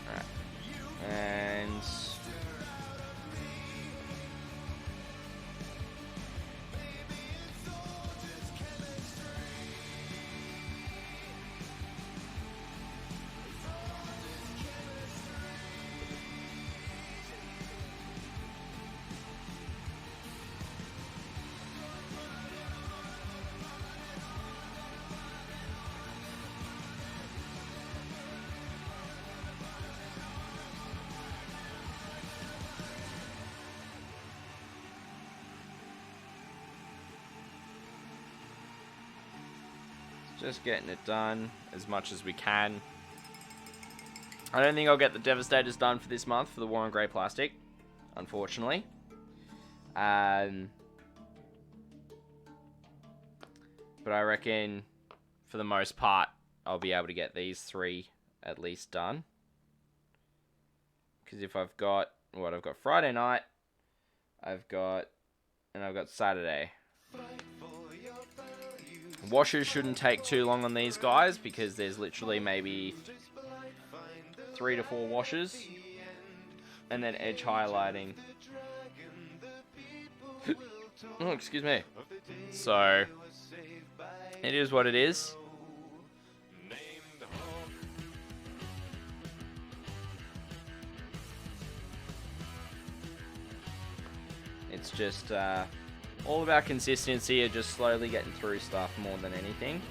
Alright. And Maybe it's all just chemistry. It's all just chemistry. just getting it done as much as we can. I don't think I'll get the Devastators done for this month for the War on Grey Plastic, unfortunately. But I reckon, for the most part, I'll be able to get these three at least done. Because if I've got, what, I've got Friday night, I've got Saturday. Washers shouldn't take too long on these guys, because there's literally maybe 3 to 4 washers. And then edge highlighting. Oh, excuse me. So, it is what it is. It's just all about consistency of just slowly getting through stuff more than anything.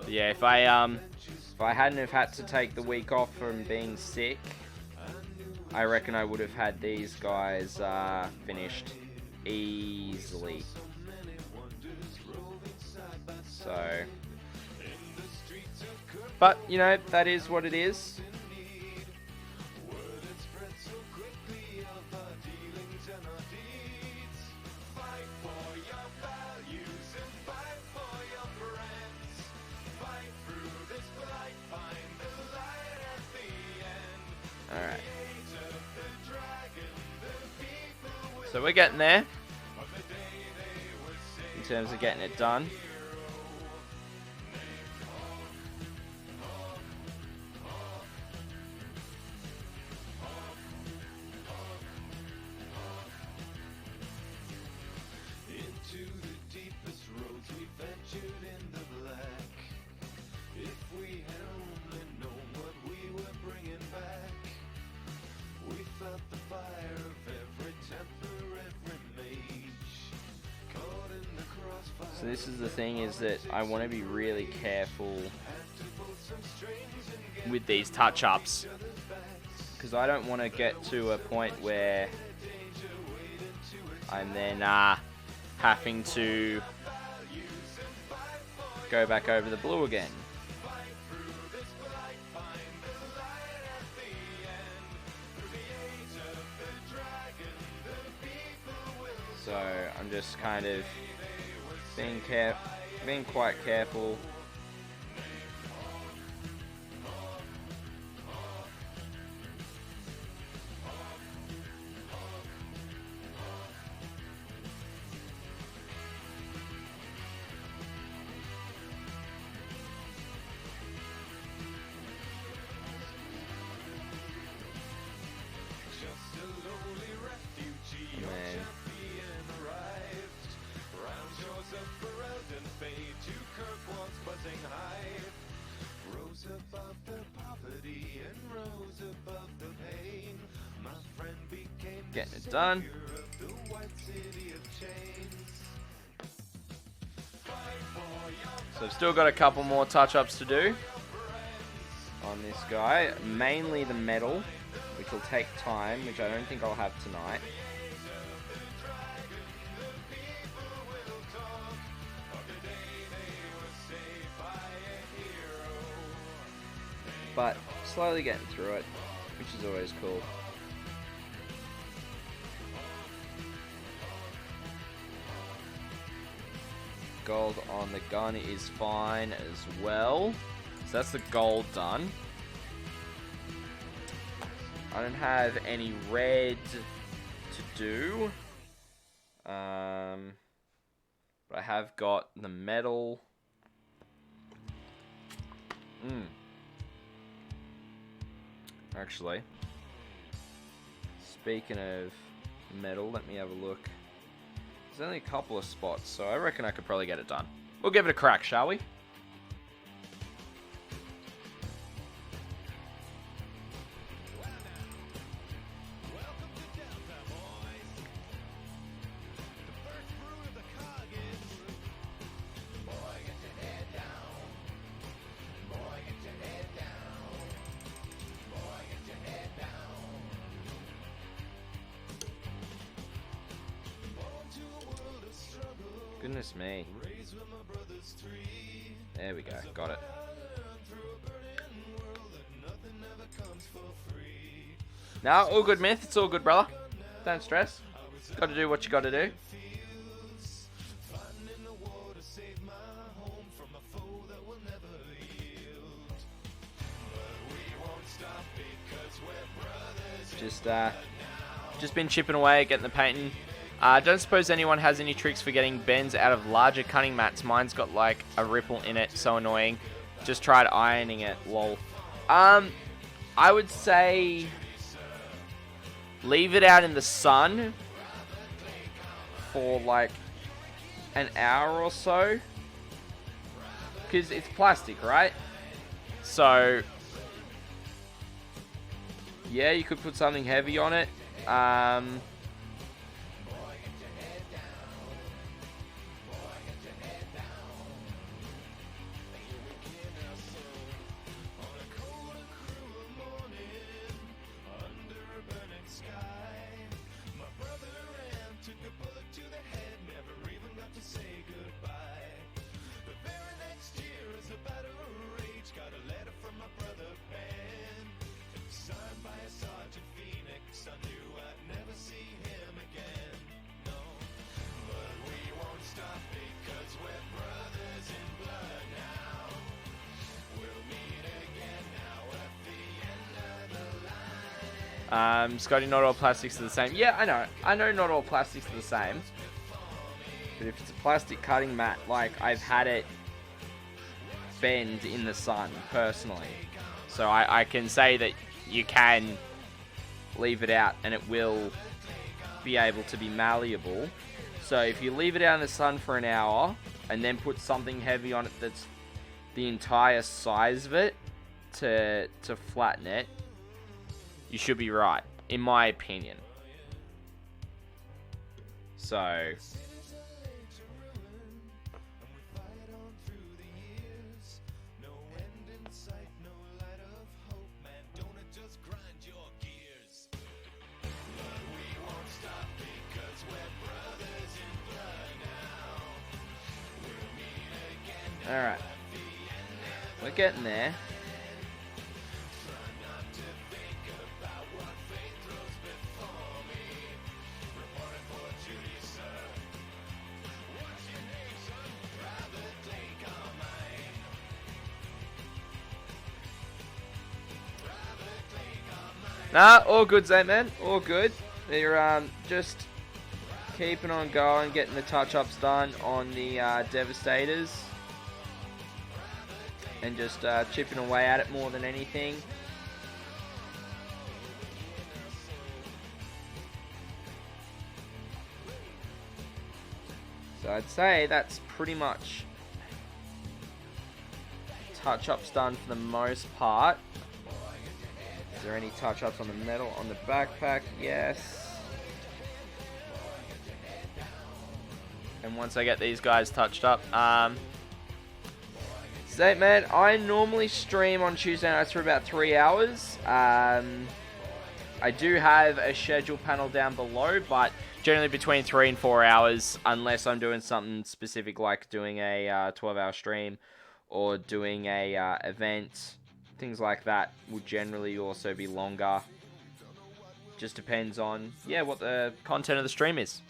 But yeah, if I hadn't have had to take the week off from being sick, I reckon I would have had these guys finished easily. So, but you know, that is what it is. Alright. So we're getting there in terms of getting it done. So this is the thing, is that I want to be really careful with these touch-ups, because I don't want to get to a point where I'm then having to go back over the blue again. So I'm just kind of being quite careful. Getting it done. So I've still got a couple more touch-ups to do on this guy. Mainly the metal, which will take time, which I don't think I'll have tonight. But slowly getting through it, which is always cool. Gold on the gun is fine as well. So that's the gold done. I don't have any red to do. But I have got the metal. Actually, speaking of metal, let me have a look. There's only a couple of spots, so I reckon I could probably get it done. We'll give it a crack, shall we? Goodness me. There we go. Got it. No, all good, Myth. It's all good, brother. Don't stress. Got to do what you got to do. Just been chipping away, getting the painting. Don't suppose anyone has any tricks for getting bends out of larger cutting mats. Mine's got like a ripple in it, so annoying. Just tried ironing it, lol. I would say leave it out in the sun for like an hour or so. Because it's plastic, right? So, yeah, you could put something heavy on it. Scotty, not all plastics are the same. Yeah, I know. I know not all plastics are the same. But if it's a plastic cutting mat, like, I've had it bend in the sun, personally. So I can say that you can leave it out and it will be able to be malleable. So if you leave it out in the sun for an hour and then put something heavy on it that's the entire size of it to flatten it, you should be right, in my opinion. So, Alright. We're getting there. Nah, all good, Zate, man. All good. They're just keeping on going, getting the touch-ups done on the Devastators. And just chipping away at it more than anything. So I'd say that's pretty much touch-ups done for the most part. Is there any touch-ups on the metal on the backpack? Yes. And once I get these guys touched up, Zate, man, I normally stream on Tuesday nights for about 3 hours. I do have a schedule panel down below, but generally between 3 and 4 hours, unless I'm doing something specific like doing a 12-hour stream or doing a event. Things like that will generally also be longer. Just depends on, yeah, what the content of the stream is.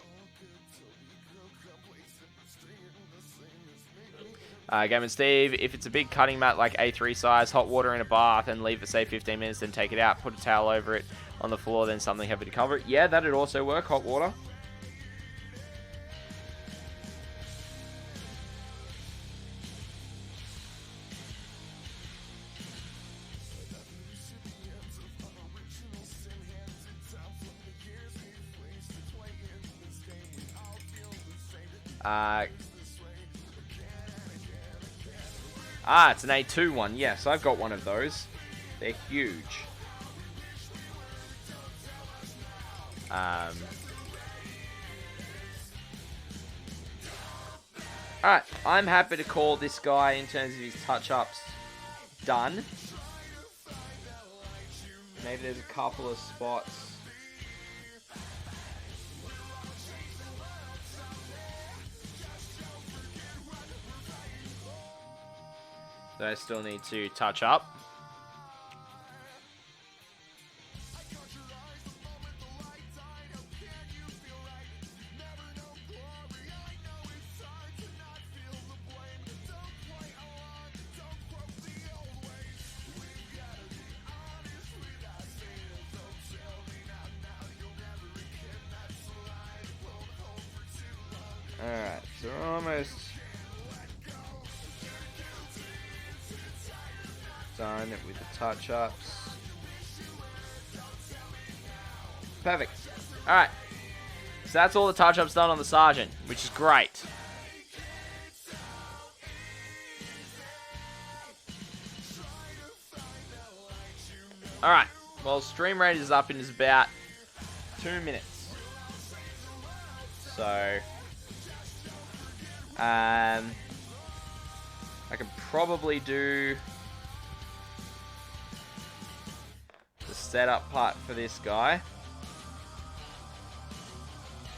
Game and Steve, if it's a big cutting mat like A3 size, hot water in a bath and leave it, say, 15 minutes, then take it out, put a towel over it on the floor, then something heavy to cover it. Yeah, that'd also work, hot water. It's an A2 one. Yes, I've got one of those. They're huge. Alright, I'm happy to call this guy in terms of his touch-ups done. Maybe there's a couple of spots. That I still need to touch up. Alright, so we're almost done with the touch-ups. Perfect. Alright. So that's all the touch-ups done on the Sergeant, which is great. Alright. Well, stream rate is up in about 2 minutes. So I can probably do the setup part for this guy.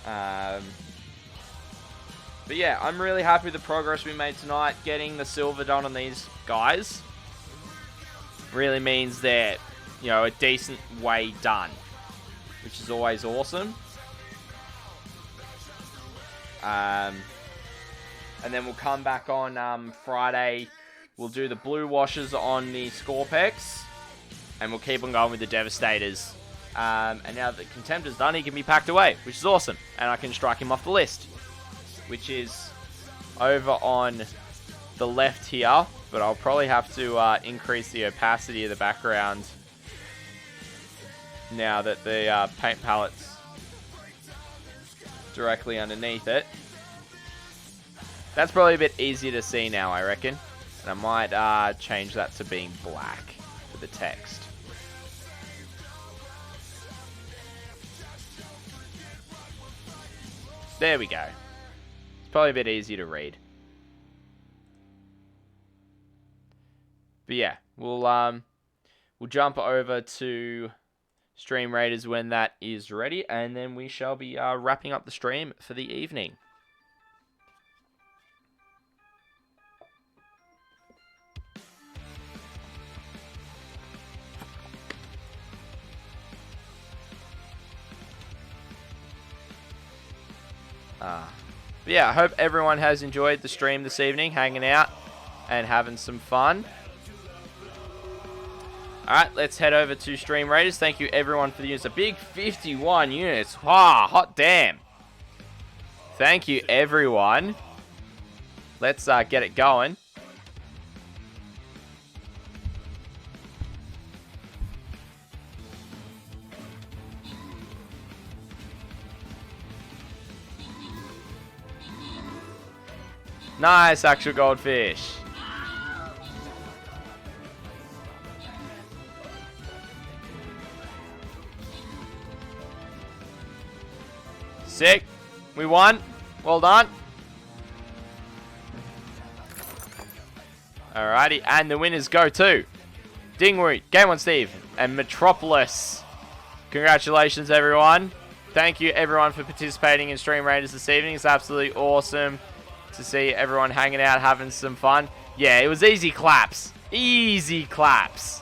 But yeah, I'm really happy with the progress we made tonight. Getting the silver done on these guys really means they're, you know, a decent way done, which is always awesome. And then we'll come back on Friday. We'll do the blue washes on the Skorpeks. And we'll keep on going with the Devastators. And now that Contemptor's done, he can be packed away, which is awesome. And I can strike him off the list, which is over on the left here. But I'll probably have to increase the opacity of the background now that the paint palette's directly underneath it. That's probably a bit easier to see now, I reckon. And I might change that to being black for the text. There we go. It's probably a bit easier to read. But yeah, we'll jump over to Stream Raiders when that is ready, and then we shall be wrapping up the stream for the evening. But yeah, I hope everyone has enjoyed the stream this evening, hanging out and having some fun. Alright, let's head over to Stream Raiders. Thank you everyone for the units. A big 51 units. Wow, hot damn. Thank you everyone. Let's get it going. Nice, actual goldfish. Sick. We won. Well done. Alrighty, and the winners go to Dingwoot, Game On Steve, and Metropolis. Congratulations, everyone. Thank you, everyone, for participating in Stream Raiders this evening. It's absolutely awesome to see everyone hanging out, having some fun. Yeah, it was easy claps. Easy claps.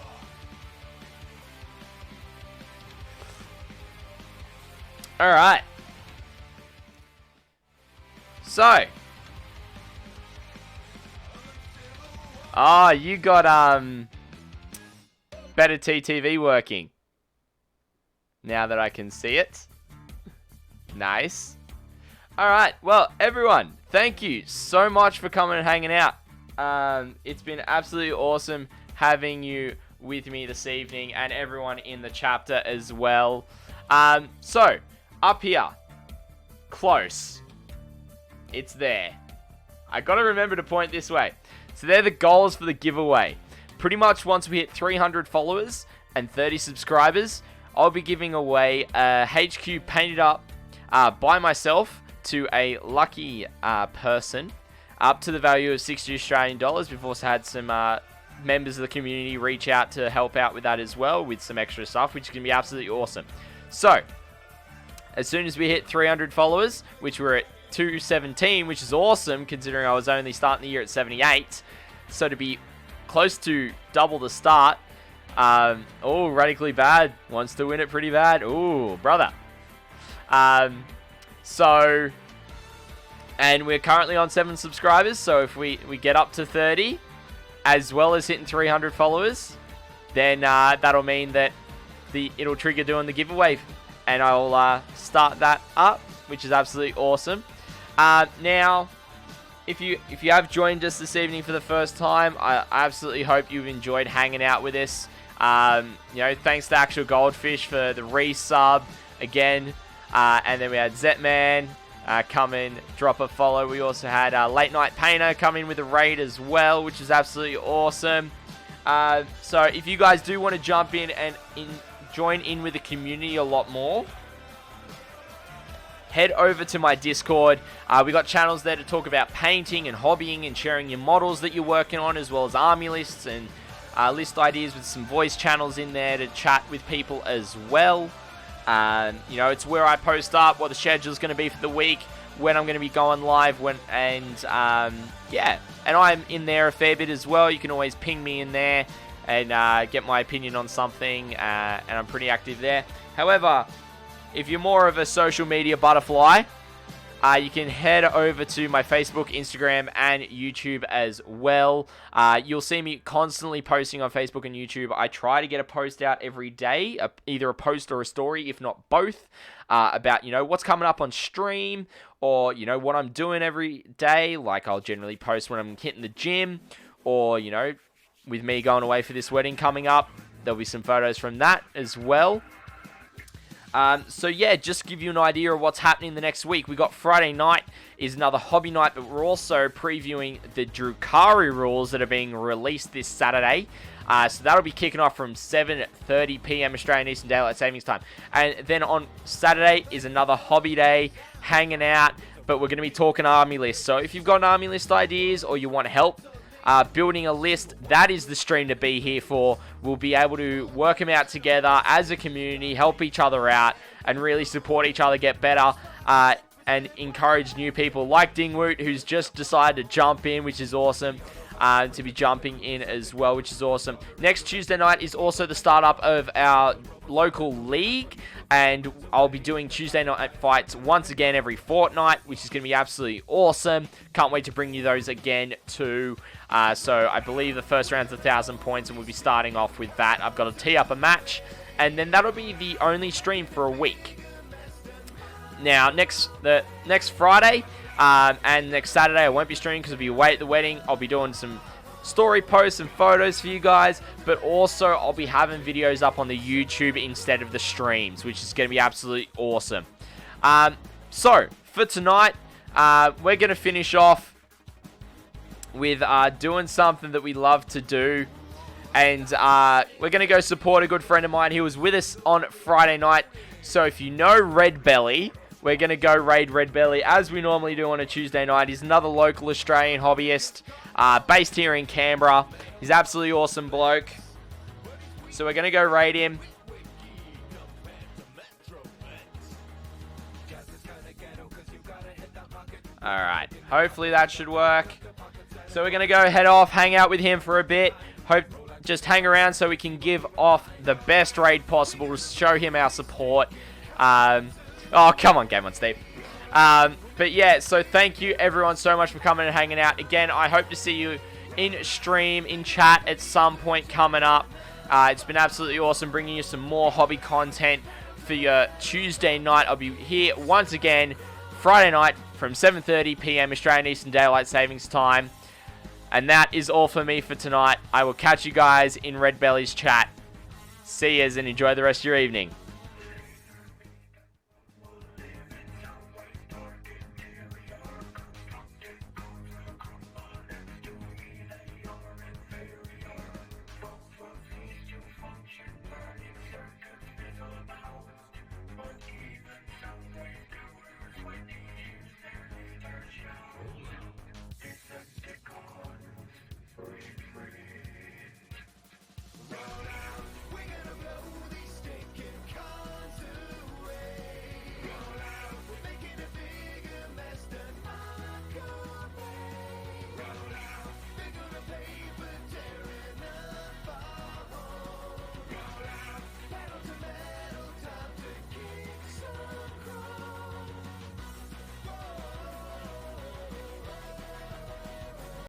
Alright. So. Oh, you got, better TTV working. Now that I can see it. Nice. Alright, well, everyone, thank you so much for coming and hanging out. It's been absolutely awesome having you with me this evening, and everyone in the chapter as well. So, up here. Close. It's there. I gotta remember to point this way. So they're the goals for the giveaway. Pretty much once we hit 300 followers and 30 subscribers, I'll be giving away a HQ painted up by myself to a lucky person up to the value of $60 Australian. We've also had some members of the community reach out to help out with that as well, with some extra stuff, which is going to be absolutely awesome. So, as soon as we hit 300 followers, which we're at 217, which is awesome considering I was only starting the year at 78, so to be close to double the start. Oh, Radically Bad wants to win it pretty bad. Ooh, brother. So, and we're currently on 7 subscribers, so if we get up to 30, as well as hitting 300 followers, then that'll mean that it'll trigger doing the giveaway, and I'll start that up, which is absolutely awesome. Now, if you have joined us this evening for the first time, I absolutely hope you've enjoyed hanging out with us. Thanks to Actual Goldfish for the resub again. And then we had Zetman come in, drop a follow. We also had Late Night Painter come in with a raid as well, which is absolutely awesome. So if you guys do want to jump in and join in with the community a lot more, head over to my Discord. We got channels there to talk about painting and hobbying and sharing your models that you're working on, as well as army lists and list ideas, with some voice channels in there to chat with people as well. It's where I post up what the schedule's going to be for the week, when I'm going to be going live, and I'm in there a fair bit as well. You can always ping me in there and get my opinion on something, and I'm pretty active there. However, if you're more of a social media butterfly, you can head over to my Facebook, Instagram, and YouTube as well. You'll see me constantly posting on Facebook and YouTube. I try to get a post out every day, either a post or a story, if not both, about, what's coming up on stream, or, what I'm doing every day. Like, I'll generally post when I'm hitting the gym, or, with me going away for this wedding coming up. There'll be some photos from that as well. Just to give you an idea of what's happening the next week, we got Friday night is another hobby night, but we're also previewing the Drukhari rules that are being released this Saturday. So that'll be kicking off from 7:30 p.m. Australian Eastern Daylight Savings Time. And then on Saturday is another hobby day, hanging out, but we're going to be talking army lists. So if you've got an army list ideas, or you want help building a list, that is the stream to be here for. We'll be able to work them out together as a community, help each other out, and really support each other get better, and encourage new people like Dingwoot, who's just decided to jump in, which is awesome, to be jumping in as well, which is awesome. Next Tuesday night is also the startup of our local league, and I'll be doing Tuesday night fights once again every fortnight, which is going to be absolutely awesome. Can't wait to bring you those again too. So I believe the first round's 1,000 points, and we'll be starting off with that. I've got to tee up a match, and then that'll be the only stream for a week. Now, next Friday and next Saturday, I won't be streaming because I'll be away at the wedding. I'll be doing some story posts and photos for you guys, but also I'll be having videos up on the YouTube instead of the streams, which is going to be absolutely awesome. So, for tonight, we're going to finish off with doing something that we love to do, and we're going to go support a good friend of mine. He was with us on Friday night, so if you know Red Belly, we're going to go raid Red Belly as we normally do on a Tuesday night. He's another local Australian hobbyist based here in Canberra. He's absolutely awesome bloke. So we're going to go raid him. Alright, hopefully that should work. So we're going to go head off, hang out with him for a bit. Just hang around so we can give off the best raid possible to show him our support. Oh, come on, Game On, Steve. But yeah, so thank you everyone so much for coming and hanging out. Again, I hope to see you in stream, in chat at some point coming up. It's been absolutely awesome bringing you some more hobby content for your Tuesday night. I'll be here once again Friday night from 7:30 p.m. Australian Eastern Daylight Savings Time. And that is all for me for tonight. I will catch you guys in Red Belly's chat. See yous and enjoy the rest of your evening.